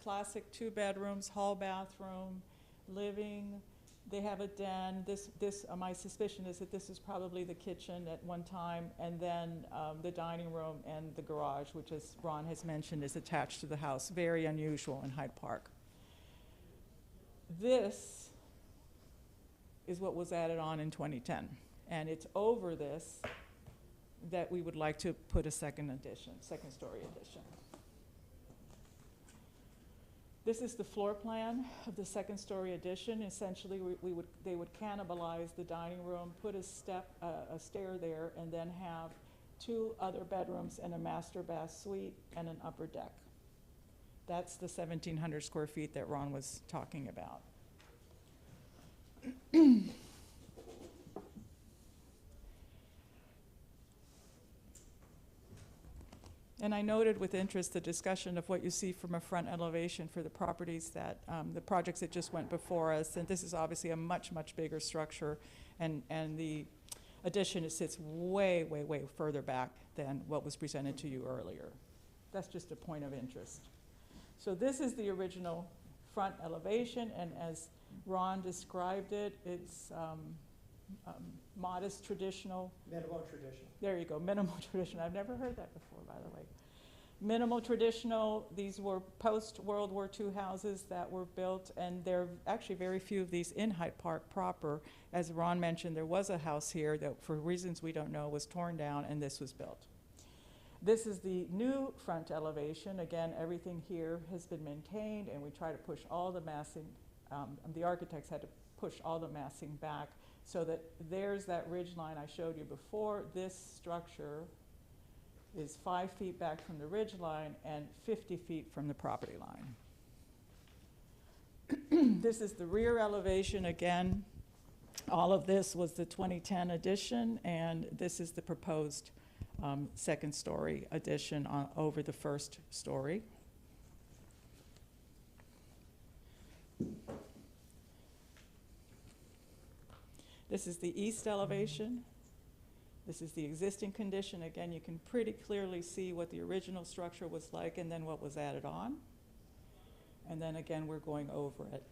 Classic 2 bedrooms, hall bathroom, living. They have a den. My suspicion is that this is probably the kitchen at one time, and then the dining room and the garage, which, as Ron has mentioned, is attached to the house. Very unusual in Hyde Park. This is what was added on in 2010. And it's over this that we would like to put a second story addition. This is the floor plan of the second story addition. Essentially, they would cannibalize the dining room, put a stair there, and then have 2 other bedrooms and a master bath suite and an upper deck. That's the 1,700 square feet that Ron was talking about. And I noted with interest the discussion of what you see from a front elevation for the properties that, the projects that just went before us. And this is obviously a much, much bigger structure. And the addition, it sits way, way, way further back than what was presented to you earlier. That's just a point of interest. So this is the original front elevation. And as Ron described it, it's modest, traditional. Minimal traditional. There you go, minimal traditional. I've never heard that before, by the way. Minimal traditional, these were post-World War II houses that were built, and there are actually very few of these in Hyde Park proper. As Ron mentioned, there was a house here that, for reasons we don't know, was torn down, and this was built. This is the new front elevation. Again, everything here has been maintained, and we try to push all the massing. The architects had to push all the massing back so that there's that ridge line I showed you before. This structure is 5 feet back from the ridge line and 50 feet from the property line. This is the rear elevation again. All of this was the 2010 addition, and this is the proposed second story addition over the first story. This is the east elevation. This is the existing condition. Again, you can pretty clearly see what the original structure was like and then what was added on. And then again, we're going over it.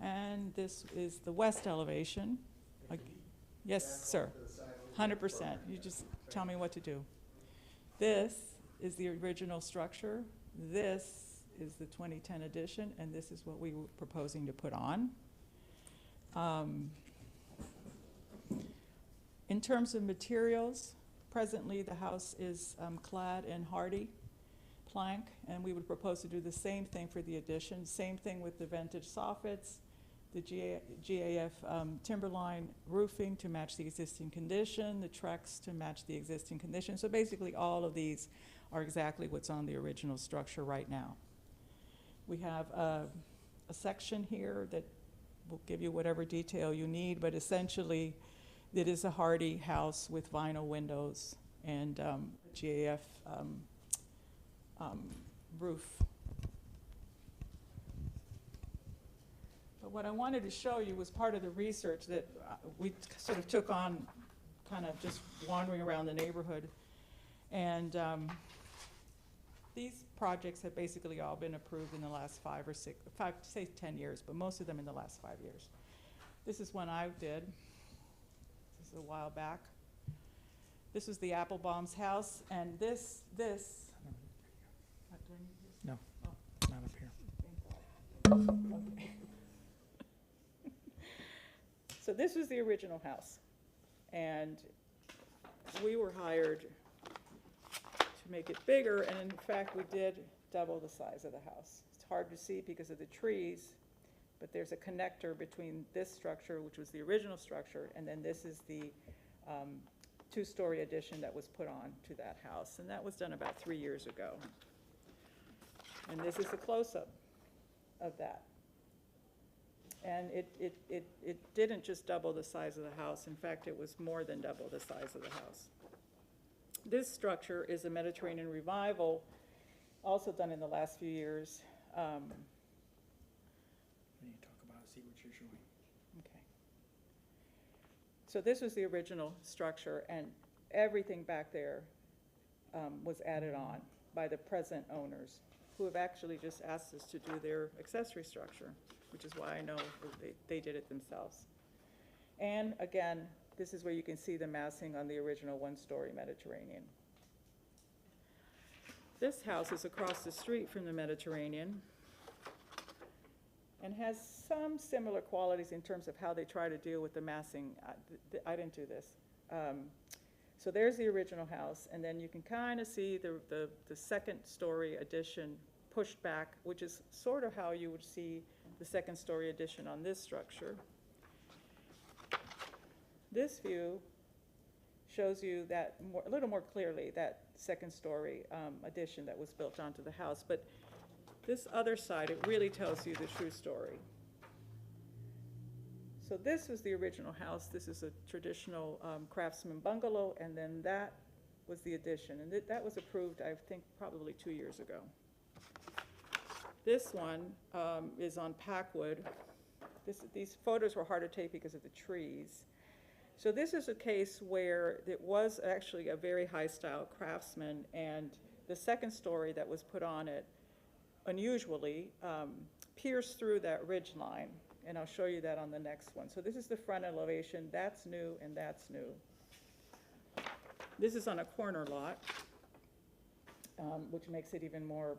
And this is the west elevation. Yes, sir. 100%. You just tell me what to do. This is the original structure. This is the 2010 addition, and this is what we were proposing to put on. In terms of materials, presently the house is clad in hardy plank, and we would propose to do the same thing for the addition. Same thing with the vintage soffits, the GAF timberline roofing to match the existing condition, the Trex to match the existing condition. So basically all of these are exactly what's on the original structure right now. We have a section here that will give you whatever detail you need, but essentially it is a hardy house with vinyl windows and GAF roof. But what I wanted to show you was part of the research that we sort of took on, kind of just wandering around the neighborhood. And these projects have basically all been approved in the last 5 or 6, say 10 years, but most of them in the last 5 years. This is one I did. This is a while back. This was the Applebaum's house, and this. No, not up here. Okay. So this was the original house, and we were hired to make it bigger, and in fact we did double the size of the house. It's hard to see because of the trees, but there's a connector between this structure, which was the original structure, and then this is the two-story addition that was put on to that house, and that was done about 3 years ago. And this is a close-up of that. And it didn't just double the size of the house. In fact, it was more than double the size of the house. This structure is a Mediterranean revival, also done in the last few years. When you talk about it, see what you're showing. Okay. So this was the original structure, and everything back there was added on by the present owners, who have actually just asked us to do their accessory structure, which is why I know that they did it themselves. And again, this is where you can see the massing on the original one-story Mediterranean. This house is across the street from the Mediterranean and has some similar qualities in terms of how they try to deal with the massing. I didn't do this. So there's the original house, and then you can kind of see the second-story addition pushed back, which is sort of how you would see the second-story addition on this structure. This view shows you that a little more clearly, that second-story addition that was built onto the house. But this other side, it really tells you the true story. So this was the original house. This is a traditional craftsman bungalow, and then that was the addition. And that was approved, I think, probably 2 years ago. This one is on Packwood. These photos were hard to take because of the trees. So this is a case where it was actually a very high-style craftsman, and the second story that was put on it, unusually, pierced through that ridge line. And I'll show you that on the next one. So this is the front elevation. That's new, and that's new. This is on a corner lot, which makes it even more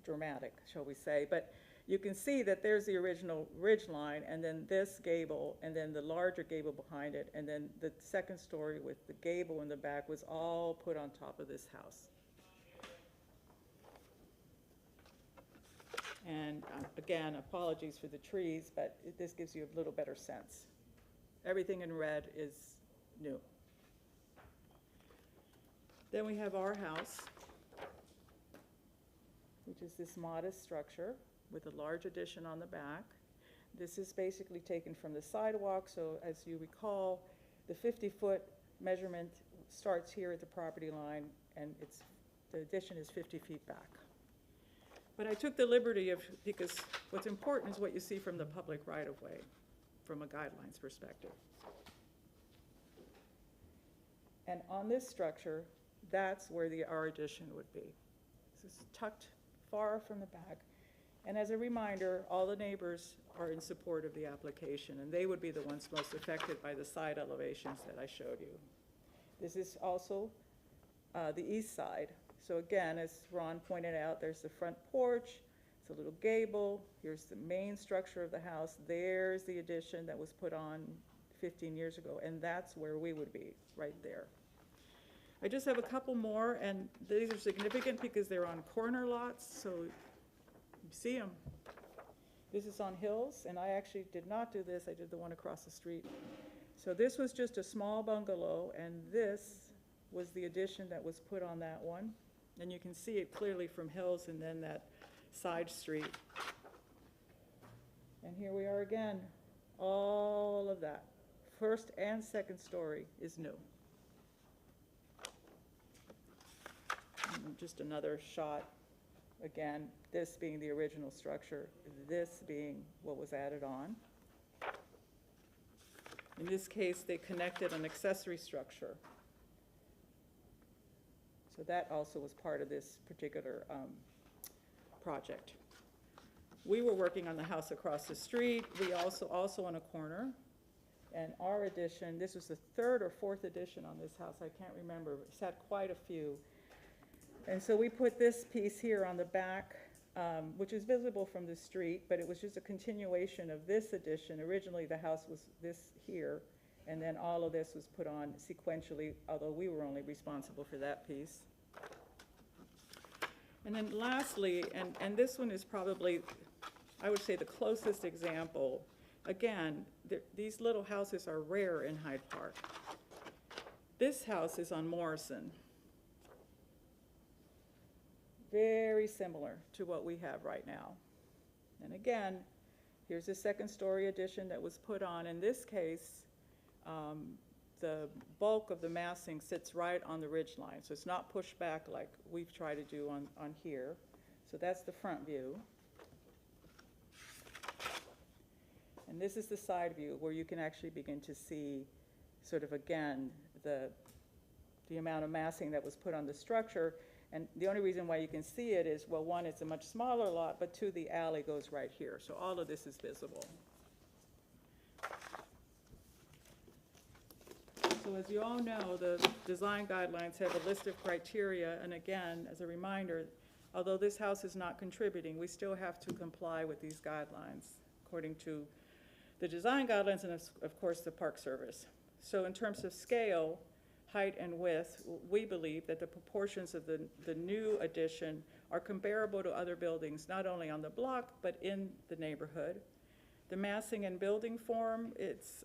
dramatic, shall we say. But you can see that there's the original ridge line, and then this gable, and then the larger gable behind it, and then the second story with the gable in the back was all put on top of this house. And again, apologies for the trees, but this gives you a little better sense. Everything in red is new. Then we have our house, which is this modest structure with a large addition on the back. This is basically taken from the sidewalk, so as you recall, the 50-foot measurement starts here at the property line, and the addition is 50 feet back. But I took the liberty because what's important is what you see from the public right-of-way, from a guidelines perspective. And on this structure, that's where our addition would be. This is tucked far from the back. And as a reminder, all the neighbors are in support of the application, and they would be the ones most affected by the side elevations that I showed you. This is also the east side. So again, as Ron pointed out, there's the front porch, it's a little gable, here's the main structure of the house, there's the addition that was put on 15 years ago, and that's where we would be, right there. I just have a couple more, and these are significant because they're on corner lots, so you see them. This is on Hills, and I actually did not do this, I did the one across the street. So this was just a small bungalow, and this was the addition that was put on that one. And you can see it clearly from Hills and then that side street. And here we are again. All of that, first and second story, is new. And just another shot, again, this being the original structure, this being what was added on. In this case, they connected an accessory structure. So that also was part of this particular project. We were working on the house across the street. We also on a corner. And our addition, this was the third or fourth addition on this house, I can't remember. It's had quite a few. And so we put this piece here on the back, which is visible from the street, but it was just a continuation of this addition. Originally, the house was this here, and then all of this was put on sequentially, although we were only responsible for that piece. And then lastly, and this one is probably, I would say, the closest example. Again, these little houses are rare in Hyde Park. This house is on Morrison. Very similar to what we have right now. And again, here's a second-story addition that was put on. In this case, the bulk of the massing sits right on the ridge line, so it's not pushed back like we've tried to do on here. So that's the front view. And this is the side view where you can actually begin to see sort of, again, the amount of massing that was put on the structure. And the only reason why you can see it is, well, one, it's a much smaller lot, but two, the alley goes right here. So all of this is visible. So as you all know, the design guidelines have a list of criteria. And again, as a reminder, although this house is not contributing, we still have to comply with these guidelines according to the design guidelines and of course the Park Service. So in terms of scale, height and width, we believe that the proportions of the new addition are comparable to other buildings, not only on the block, but in the neighborhood. The massing and building form, it's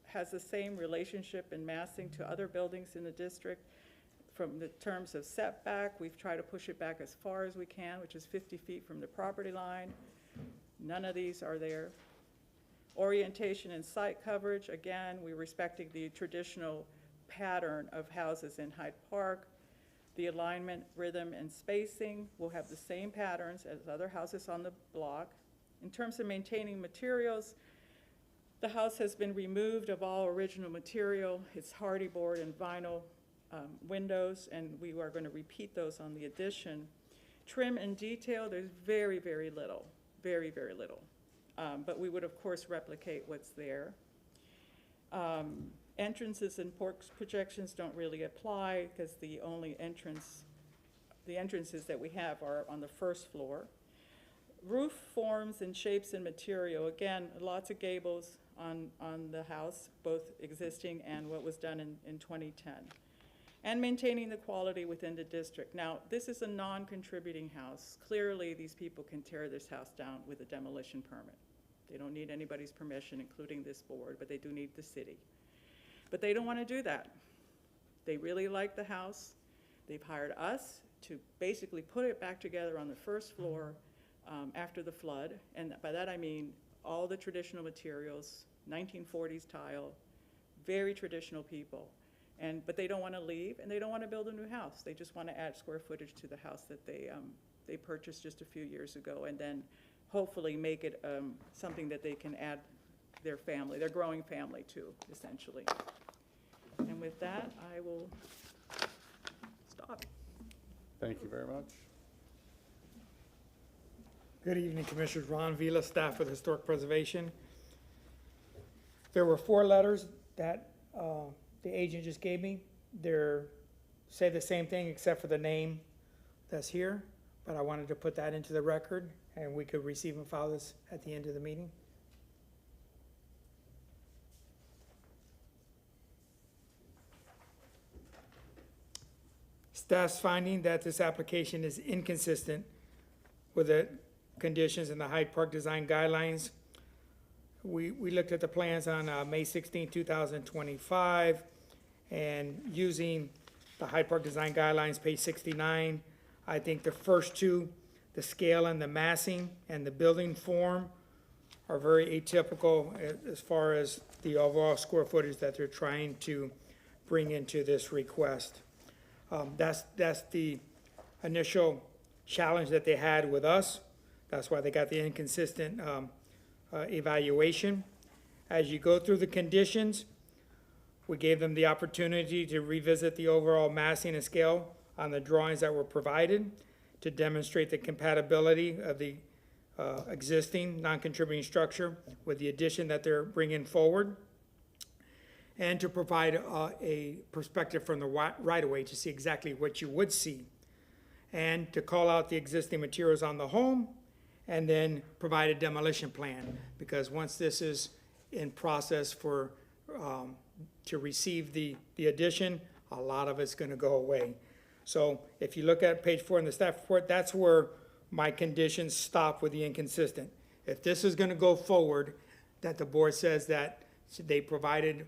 has the same relationship in massing to other buildings in the district. From the terms of setback, we've tried to push it back as far as we can, which is 50 feet from the property line. None of these are there. Orientation and site coverage, again, we're respecting the traditional pattern of houses in Hyde Park. The alignment, rhythm, and spacing will have the same patterns as other houses on the block. In terms of maintaining materials, the house has been removed of all original material. It's hardy board and vinyl windows, and we are going to repeat those on the addition. Trim and detail, there's very, very little, very, very little. But we would, of course, replicate what's there. Entrances and porch projections don't really apply because the only entrances that we have are on the first floor. Roof forms and shapes and material, again, lots of gables on the house, both existing and what was done in 2010. And maintaining the quality within the district. Now, this is a non-contributing house. Clearly, these people can tear this house down with a demolition permit. They don't need anybody's permission, including this board, but they do need the city. But they don't want to do that. They really like the house. They've hired us to basically put it back together on the first floor after the flood. And by that I mean all the traditional materials, 1940s tile, very traditional people. But they don't want to leave, and they don't want to build a new house. They just want to add square footage to the house that they purchased just a few years ago, and then hopefully make it something that they can add their family, their growing family to, essentially. And with that, I will stop. Thank you very much. Good evening, Commissioners. Ron Vila, staff with Historic Preservation. There were 4 letters that the agent just gave me. They're say the same thing except for the name that's here, but I wanted to put that into the record, and we could receive and file this at the end of the meeting. Staff's finding that this application is inconsistent with the conditions in the Hyde Park Design Guidelines. We looked at the plans on May 16, 2025, and using the Hyde Park Design Guidelines, page 69, I think the first 2, the scale and the massing and the building form, are very atypical as far as the overall square footage that they're trying to bring into this request. That's the initial challenge that they had with us. That's why they got the inconsistent evaluation. As you go through the conditions, we gave them the opportunity to revisit the overall massing and scale on the drawings that were provided to demonstrate the compatibility of the existing non-contributing structure with the addition that they're bringing forward, and to provide a perspective from the right-of-way to see exactly what you would see, and to call out the existing materials on the home, and then provide a demolition plan, because once this is in process for to receive the addition, a lot of it's going to go away. So if you look at page 4 in the staff report, that's where my conditions stop with the inconsistent. If this is gonna go forward, that the board says that they provided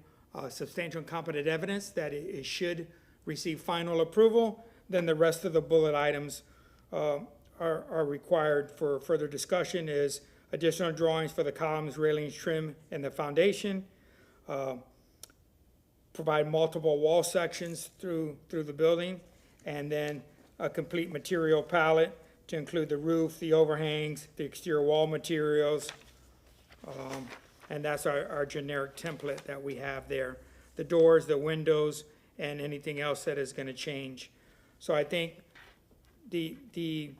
substantial and competent evidence that it should receive final approval, then the rest of the bullet items are required for further discussion is additional drawings for the columns, railings, trim, and the foundation. Provide multiple wall sections through the building, and then a complete material palette to include the roof, the overhangs, the exterior wall materials. And that's our generic template that we have there. The doors, the windows, and anything else that is gonna change. So I think the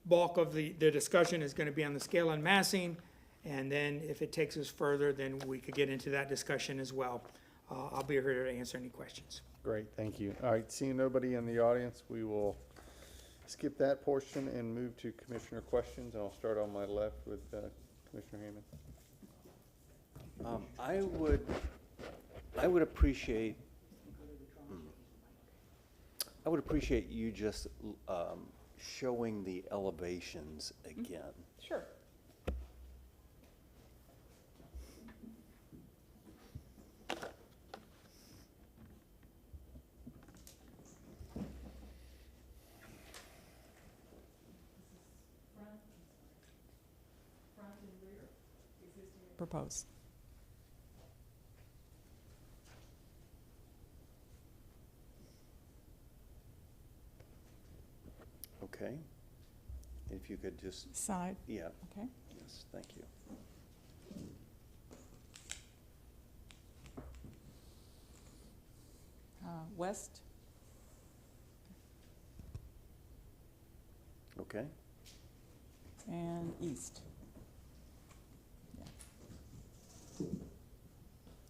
bulk of the discussion is gonna be on the scale and massing, and then if it takes us further, then we could get into that discussion as well. I'll be here to answer any questions. Great, thank you. All right, seeing nobody in the audience, we will skip that portion and move to commissioner questions. And I'll start on my left with Commissioner Hammond. I would appreciate you just showing the elevations again. Sure. Proposed. Okay. If you could just, Side, yeah, okay. yes, thank you. West, Okay. and east. Yeah.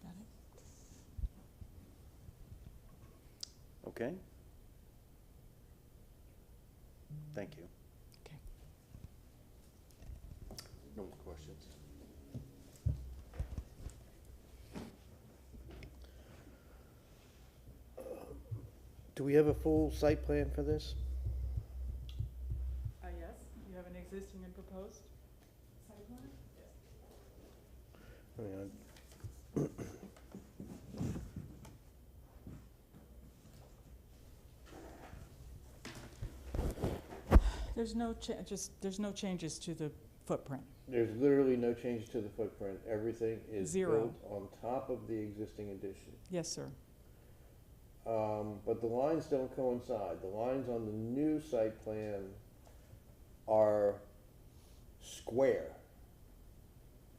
Got it? Okay. Thank you. Okay. No more questions. Do we have a full site plan for this? Yes, you have an existing and proposed site plan? I mean, There's no there's no changes to the footprint. there's literally no change to the footprint. Everything is Zero. built on top of the existing addition. Yes, sir. But the lines don't coincide. The lines on the new site plan are square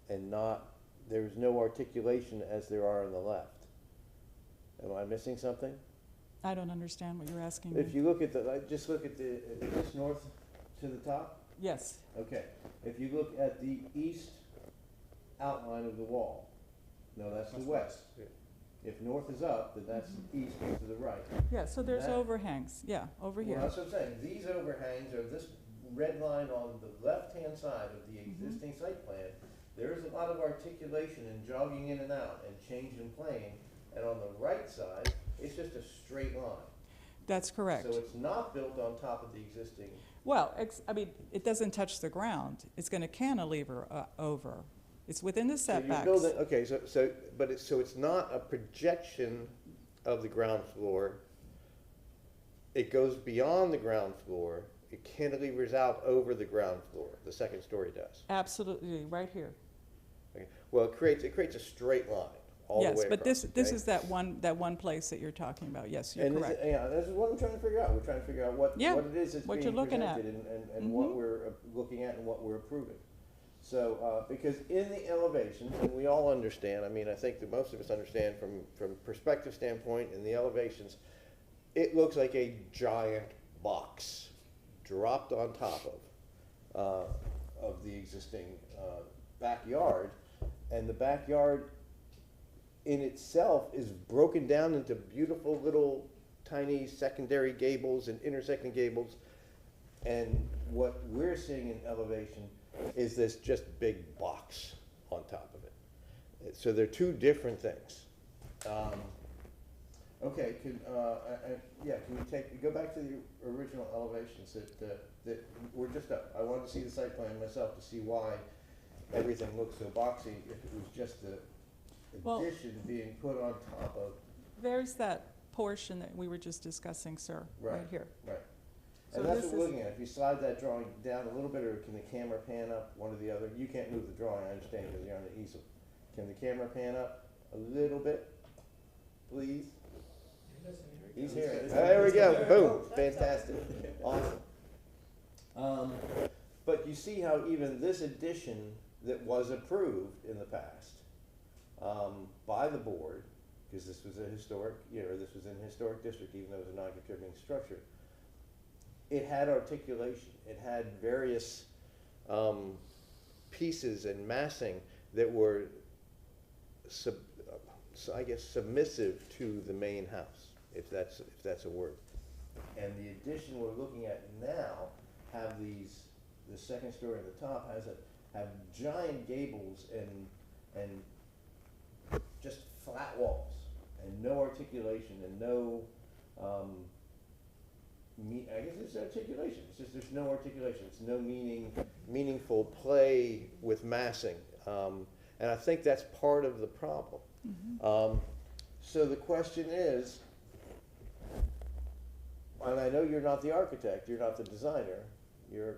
and not, there's no articulation as there are on the left. Am I missing something? I don't understand what you're asking me. If you look at just look at this north to the top. Yes, Okay, if you look at the east outline of the wall, no, that's the west. If north is up, then that's east to the right. yeah, so there's That- overhangs, yeah, over Well, here. that's what I'm saying, these overhangs are this red line on the left-hand side of the existing site plan. There's a lot of articulation and jogging in and out and change in plane, and on the right side, it's just a straight line. That's correct. So it's not built on top of the existing. Well, I mean, it doesn't touch the ground. It's gonna cantilever over. It's within the So you're setbacks. building, okay, so it's not a projection of the ground floor. It goes beyond the ground floor. It cantilevers out over the ground floor, the second story does. Absolutely, right here. Okay. Well, it creates a straight line all the way Yes, across. but this okay? is that one place that you're talking about. Yes, you're And this is, correct. yeah, this is what I'm trying to figure out. We're trying to figure out what Yeah, it is that's what being you're looking at. presented and what Mhm. we're looking at and what we're approving. So, because in the elevations, and we all understand, I mean, I think that most of us understand from perspective standpoint, in the elevations, it looks like a giant box dropped on top of the existing backyard, and the backyard in itself is broken down into beautiful little tiny secondary gables and intersecting gables, and what we're seeing in elevation is this just big box on top of it. So they're two different things. Okay, Okay, yeah, can you go back to the original elevations that were just up? I wanted to see the site plan myself to see why everything looked so boxy if it was just the Well- addition being put on top of. There's that portion that we were just discussing, sir, right here. Right. So And that's this what we're is- looking at. If you slide that drawing down a little bit, or can the camera pan up, one or the other? You can't move the drawing, I understand, because you're on the easel. Can the camera pan up a little bit, please? He's hearing. There we go, boom, fantastic, awesome. But you see how even this addition that was approved in the past, by the board, because this was a historic, this was in a historic district, even though it was a non-contributing structure, it had articulation, it had various, pieces and massing that were I guess submissive to the main house, if that's a word. And the addition we're looking at now have the second story at the top have giant gables and just flat walls and no articulation and no, I guess it's articulation. It's just there's no articulation. It's no meaningful play with massing, and I think that's part of the problem. So the question is, and I know you're not the architect, you're not the designer, you're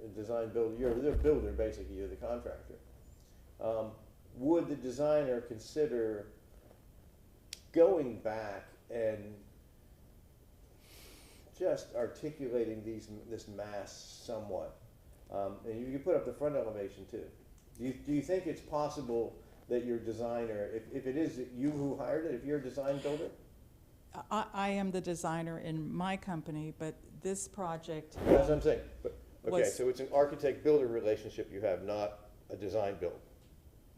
a design builder, you're the builder basically, you're the contractor. Would the designer consider going back and just articulating this mass somewhat? And you can put up the front elevation too. Do you think it's possible that your designer, if it is you who hired it, if you're a design builder? I am the designer in my company, but this project. That's what I'm saying. Okay, was- so it's an architect-builder relationship you have, not a design-build.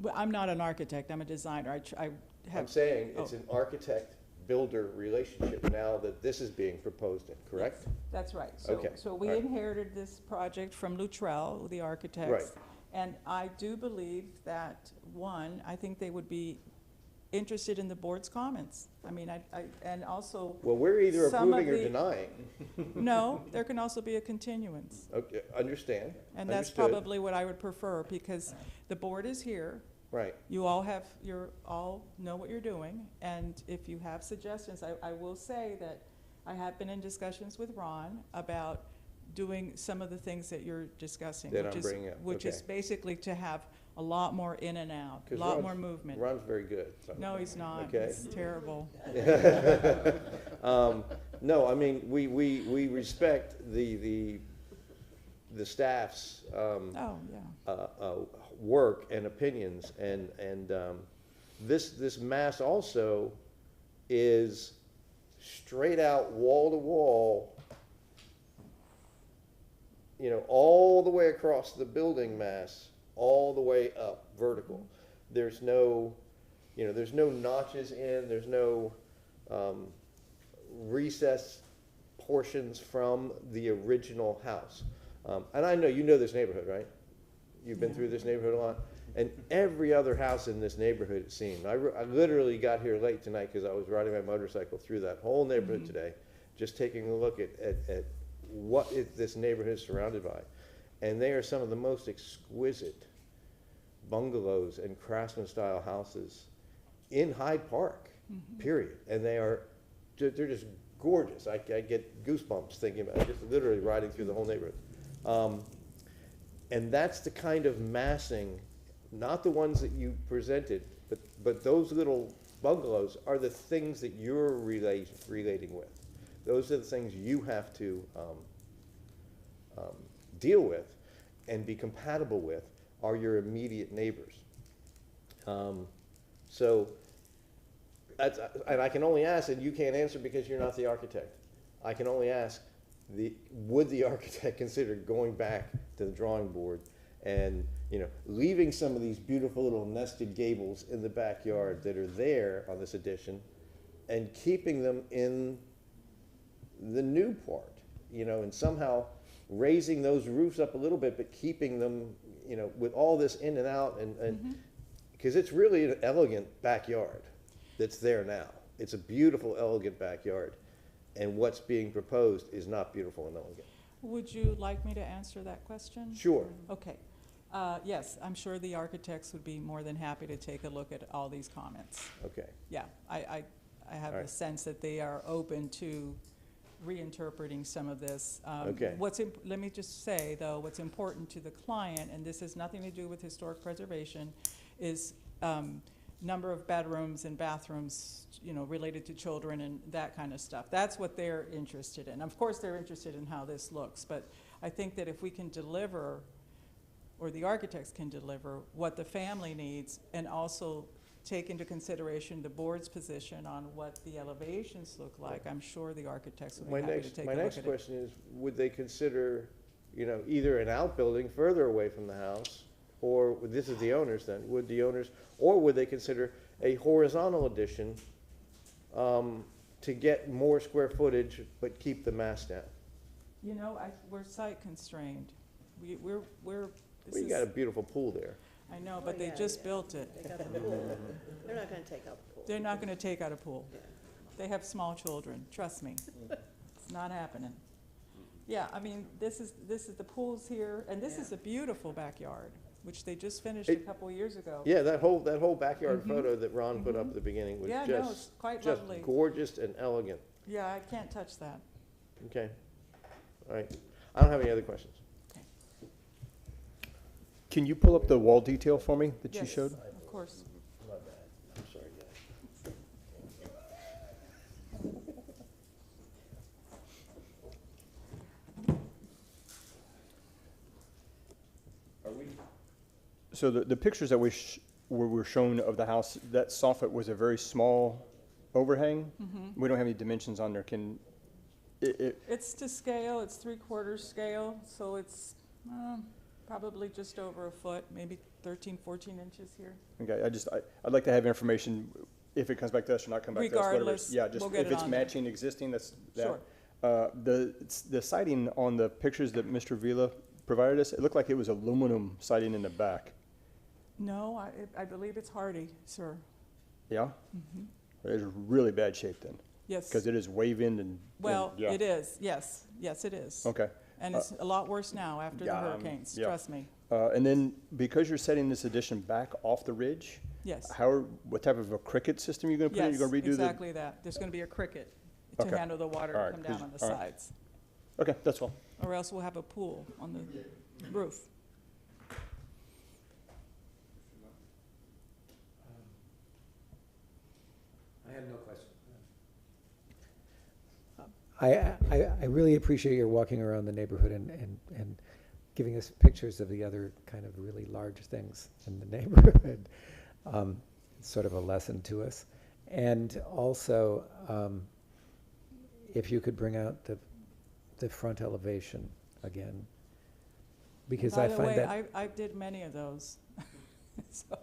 Well, I'm not an architect, I'm a designer. I have. I'm saying it's Oh. an architect-builder relationship now that this is being proposed in, correct? That's right. Okay, So we all right. inherited this project from Luttrell, the architects. Right. And I do believe that, one, I think they would be interested in the board's comments. I mean, and also. Well, we're either some of approving or the- denying. No, there can also be a continuance. Okay, understand. And that's Understood. probably what I would prefer, because the board is here. Right. You all know what you're doing, and if you have suggestions, I will say that I have been in discussions with Ron about doing some of the things that you're discussing. That which I'm is- bringing up, Which is okay. basically to have a lot more in and out, a 'Cause lot Ron's- more movement. Ron's very good. So. No, he's not. Okay. It's terrible. No, I mean, we respect the staff's, Oh, yeah. work and opinions, and this mass also is straight out wall to wall, all the way across the building mass, all the way up vertical. There's no, there's no notches in, there's no recess portions from the original house. And I know you know this neighborhood, right? You've been through this neighborhood a lot. And every other house in this neighborhood, it seemed. I literally got here late tonight because I was riding my motorcycle through that whole neighborhood today, just taking a look at what this neighborhood is surrounded by. And they are some of the most exquisite bungalows and craftsman-style houses in Hyde Park, period. And they're just gorgeous. I get goosebumps thinking about it, just literally riding through the whole neighborhood. And that's the kind of massing, not the ones that you presented, but those little bungalows are the things that you're relating with. Those are the things you have to deal with and be compatible with, are your immediate neighbors. So, and I can only ask, and you can't answer because you're not the architect. I can only ask, would the architect consider going back to the drawing board and leaving some of these beautiful little nested gables in the backyard that are there on this addition, and keeping them in the new part, and somehow raising those roofs up a little bit, but keeping them, with all this in and out, and because it's really an elegant backyard that's there now. it's a beautiful, elegant backyard. And what's being proposed is not beautiful and elegant. Would you like me to answer that question? Sure. Okay. Yes, I'm sure the architects would be more than happy to take a look at all these comments. Okay. Yeah, I have All a right. sense that they are open to reinterpreting some of this. Okay. Let me just say, though, what's important to the client, and this has nothing to do with historic preservation, is number of bedrooms and bathrooms, you know, related to children and that kind of stuff. That's what they're interested in. Of course, they're interested in how this looks, but I think that if we can deliver, or the architects can deliver, what the family needs, and also take into consideration the board's position on what the elevations look like, I'm sure the architects would be happy to take a My look at next it. question is, would they consider, you know, either an outbuilding further away from the house, or, this is the owners then, would they consider a horizontal addition to get more square footage, but keep the mass down? You know, we're site constrained. We're, Well, you got a beautiful pool there. I know, but they just built it. They got the pool. They're not gonna take out the pool. They're not gonna take out a pool. They have small children, trust me. It's not happening. Yeah, I mean, this is the pool's here, and this is a beautiful backyard, which they just finished a couple years ago. Yeah, that whole backyard photo that Ron put up at the beginning was Yeah, no, it's quite just lovely. gorgeous and elegant. Yeah, I can't touch that. Okay. All right. I don't have any other questions. Can you pull up the wall detail for me that you Yes, showed? of course. My bad. I'm sorry, guys. So the pictures that were shown of the house, that soffit was a very small overhang. Mm-hmm. We don't have any dimensions on there. Can it? It's to scale, it's 3/4 scale, so it's probably just over a foot, maybe 13, 14 inches here. Okay, I'd like to have information if it comes back to us or not come back to us. whatever. Regardless, Yeah, just we'll get if it it's on there. matching existing, that's that. Sure. The siding on the pictures that Mr. Vila provided us, it looked like it was aluminum siding in the back. No, I believe it's hardy, sir. Yeah? It's really bad shape then. Yes. Because it is wave-in and. Well, yeah. it is, yes, it is. Okay. And it's a lot worse now after the yeah, hurricanes, yeah. trust me. And then, because you're setting this addition back off the ridge, Yes. what type of a cricket system are you gonna put in? Yes, You're gonna redo the? exactly that. There's gonna be a cricket to Okay. handle the water All to right, come down 'cause- on the all right. sides. Okay, that's all. Or else we'll have a pool on the roof. I have no question. I really appreciate your walking around the neighborhood and giving us pictures of the other kind of really large things in the neighborhood. It's sort of a lesson to us. And also, if you could bring out the front elevation again, because I find that. By the way, I did many of those. So,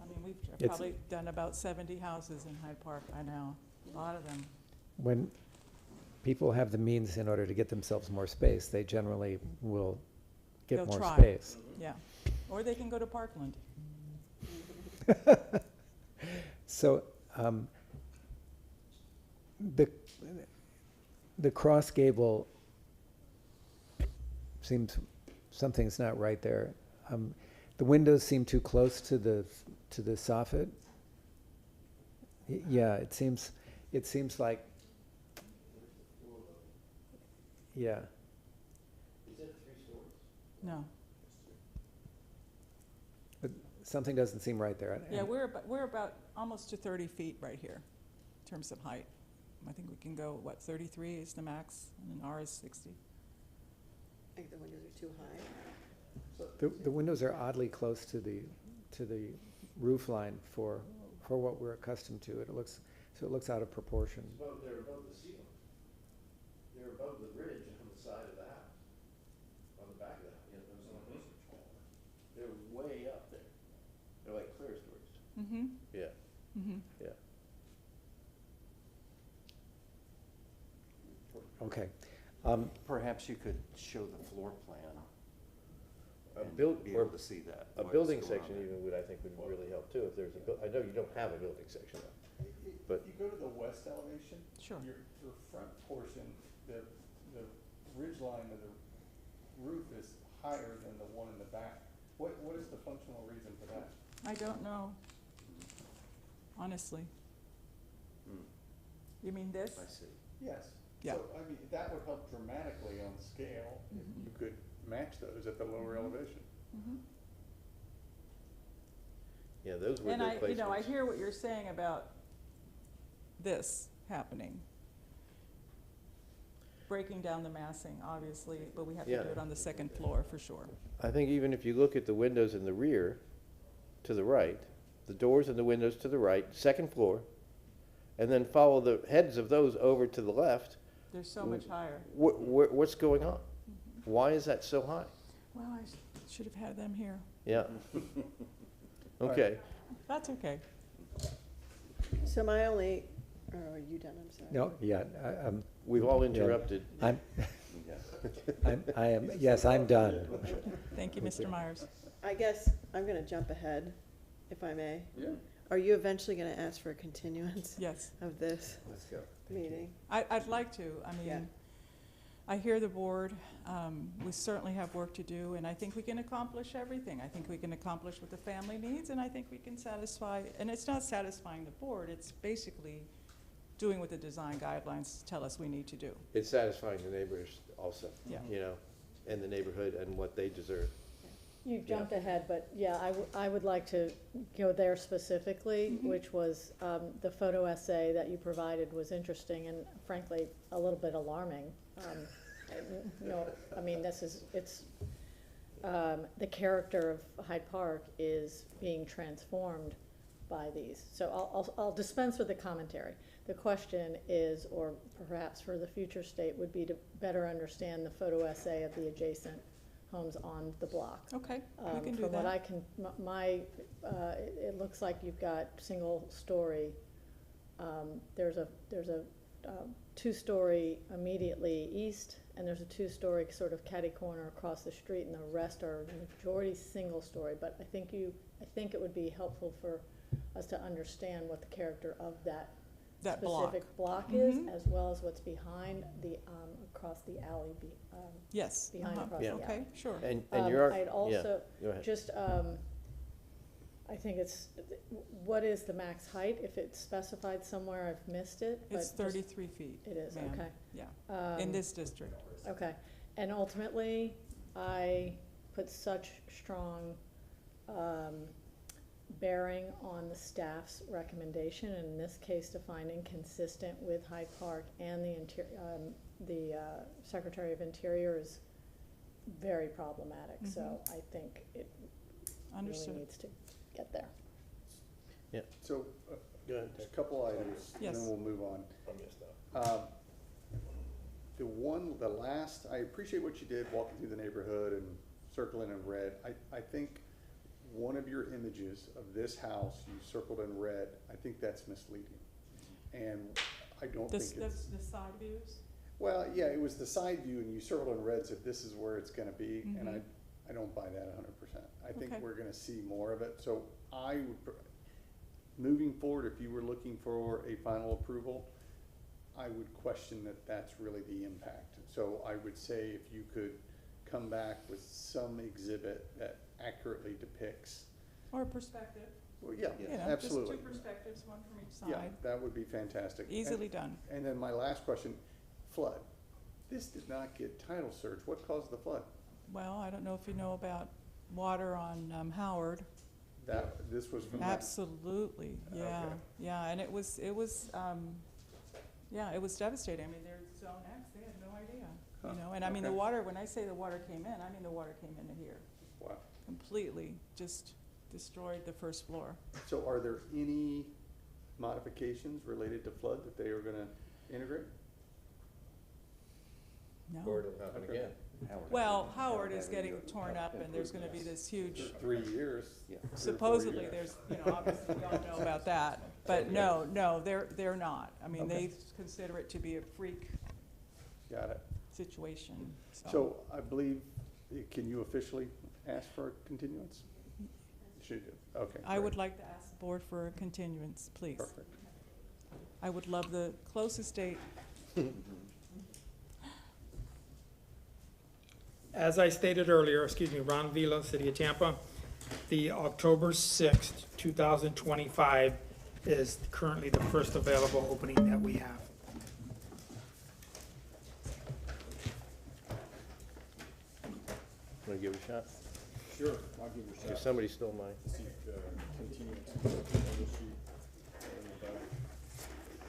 I mean, we've It's- probably done about 70 houses in Hyde Park by now, a lot of them. When people have the means in order to get themselves more space, they generally will get They'll more try. space. Yeah, or they can go to Parkland. So, the cross gable seems, something's not right there. The windows seem too close to the soffit. Yeah, it seems like, yeah. Is it 3 stories? No. But something doesn't seem right there. Yeah, we're about almost to 30 feet right here in terms of height. I think we can go, 33 is the max, and an R is 60. I think the windows are too high. The windows are oddly close to the roof line for what we're accustomed to. It looks out of proportion. Well, they're above the ceiling. They're above the ridge on the side of the house, on the back of the house. Yeah, those are taller. They're way up there. They're like clerestories. Mm-hmm. Yeah. Mm-hmm. Yeah. Okay. Perhaps you could show the floor plan. be able to see that. A what's building going on section there. even would, I think, would really help too, if there's I know you don't have a building section, but. If you go to the west elevation. Sure. Your front portion, the ridge line of the roof is higher than the one in the back. What is the functional reason for that? I don't know, honestly. You mean this? I see. Yes. Yeah. So, I mean, that would help dramatically on scale if you could match those at the lower elevation. Yeah, those were And the I, you know, I placements. hear what you're saying about this happening. Breaking down the massing, obviously, but we have to Yeah. do it on the second floor for sure. I think even if you look at the windows in the rear, to the right, the doors and the windows to the right, second floor, and then follow the heads of those over to the left, They're so much higher. what's going on? Why is that so high? Well, I should have had them here. Yeah. Okay. That's okay. So my only, or are you done? I'm sorry. No, yeah, We've all interrupted. I'm, I am, yes, I'm done. Thank you, Mr. Myers. I guess I'm gonna jump ahead, if I may. Yeah. Are you eventually gonna ask for a continuance Yes. of this Let's go. meeting? I'd like to. I Yeah. mean, I hear the board. We certainly have work to do, and I think we can accomplish everything. I think we can accomplish what the family needs, and I think we can satisfy, and it's not satisfying the board, it's basically doing what the design guidelines tell us we need to do. It's satisfying the neighbors also, Yeah. you know, and the neighborhood and what they deserve. You jumped ahead, but yeah, I would like to go there specifically, which was, the photo essay that you provided was interesting and frankly, a little bit alarming. No, I mean, the character of Hyde Park is being transformed by these. So I'll dispense with the commentary. The question is, or perhaps for the future state, would be to better understand the photo essay of the adjacent homes on the block. Okay, we can do From what I that. can, it looks like you've got single story. There's a two-story immediately east, and there's a two-story sort of catty corner across the street, and the rest are majority single story. But I think it would be helpful for us to understand what the character of that block. specific block is, as well as what's behind the, across the alley, Yes. behind across Yeah. the alley. Okay, sure. And you're, I'd yeah, also, go ahead. just, I think it's, what is the max height? If it's specified somewhere, I've missed it, but It's just- 33 feet. It is, ma'am. okay. Yeah, in this district. Okay, and ultimately, I put such strong, bearing on the staff's recommendation, and in this case, to find inconsistent with Hyde Park and the Secretary of Interior is very problematic, so I think it really Understood. needs to get there. So, Go ahead, just a couple items, and Yes. then we'll move on. I missed that. The last, I appreciate what you did, walking through the neighborhood and circling in red. I think one of your images of this house, you circled in red, I think that's misleading. And I don't think it's. The side views? Well, yeah, it was the side view and you circled in red, said this is where it's gonna be, and I don't buy that 100%. I think Okay. we're gonna see more of it, so I would, moving forward, if you were looking for a final approval, I would question that that's really the impact. So I would say if you could come back with some exhibit that accurately depicts, Or perspective. well, yeah, You know, absolutely. just two perspectives, one from each Yeah, side. that would be fantastic. Easily done. And then my last question, flood. This did not get tidal surge. What caused the flood? Well, I don't know if you know about water on Howard. This was from that. Absolutely, yeah, Okay. yeah, and it was devastating. I mean, they're Zone X, they had no idea, Huh, you know, and I mean, the okay. water, when I say the water came in, I mean the water came into here. Wow. Completely, just destroyed the first floor. So are there any modifications related to flood that they are gonna integrate? No. Or it'll happen Okay. again. Well, Howard is getting torn up and there's gonna be this huge, 3 years. Yeah. 3 or 4 supposedly, years. there's, you know, obviously we don't know about that. But no, they're not. I mean, Okay. they consider it to be a freak Got it. situation, so. So I believe, can you officially ask for a continuance? Should do, okay. I great. would like to ask the board for a continuance, please. Perfect. I would love the closest date. As I stated earlier, Ron Vila, City of Tampa, the October 6th, 2025 is currently the first available opening that we have. Want to give it a shot? Sure, I'll give you a shot. If somebody stole mine. Continuance.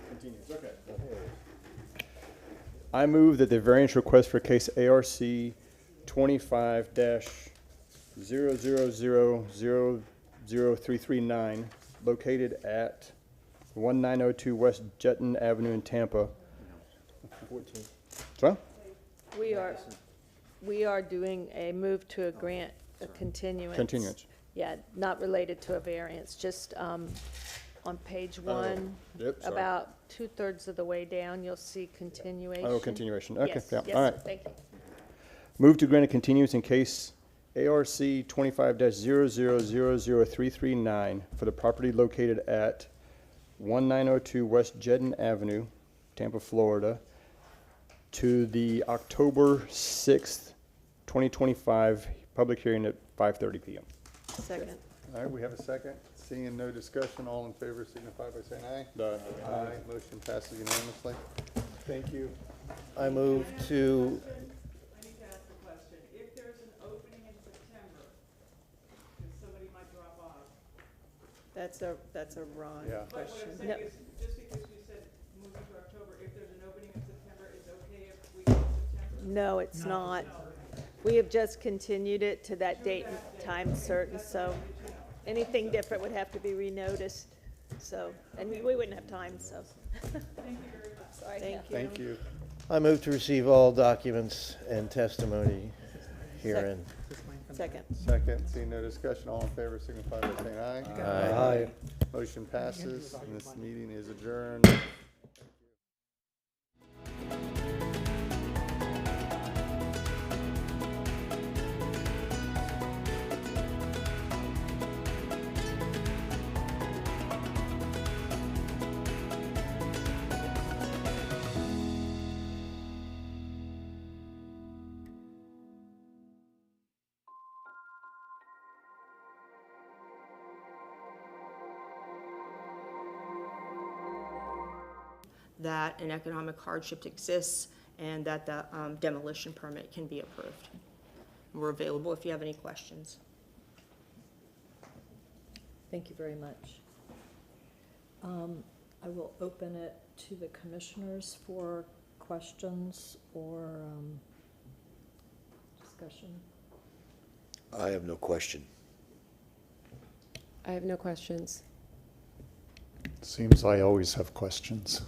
Continuance, okay. I move that the variance request for case ARC 25-00000339, located at 1902 West Jetton Avenue in Tampa. 14. Sorry? We are doing a move to a grant, a continuance. Continuance. Yeah, not related to a variance, just on page one. Yep, sorry. About 2/3 of the way down, you'll see continuation. Oh, continuation, okay, Yes, yeah, yes, all sir, right. thank you. Move to grant a continuance in case ARC 25-00000339 for the property located at 1902 West Jedden Avenue, Tampa, Florida, to the October 6th, 2025 public hearing at 5:30 PM. Second. All right, we have a second. Seeing no discussion, all in favor signify by saying aye. Aye. Motion passes unanimously. Thank you. I move to, I need to ask a question. If there's an opening in September, because somebody might drop off. That's a Ron Yeah. But what question. I'm saying No. is, just because we said moving to October, if there's an opening in September, it's okay if we go in September? No, it's not. We have just continued it to that date and time certain, so anything different would have to be renoticed. So, and we wouldn't have time, so. Thank you very much. Sorry. Thank you. I move to receive all documents and testimony herein. Second. Second, seeing no discussion, all in favor signify by saying aye. Aye. Motion passes, and this meeting is adjourned. that an economic hardship exists and that the demolition permit can be approved. We're available if you have any questions. Thank you very much. I will open it to the commissioners for questions or discussion. I have no question. I have no questions. Seems I always have questions.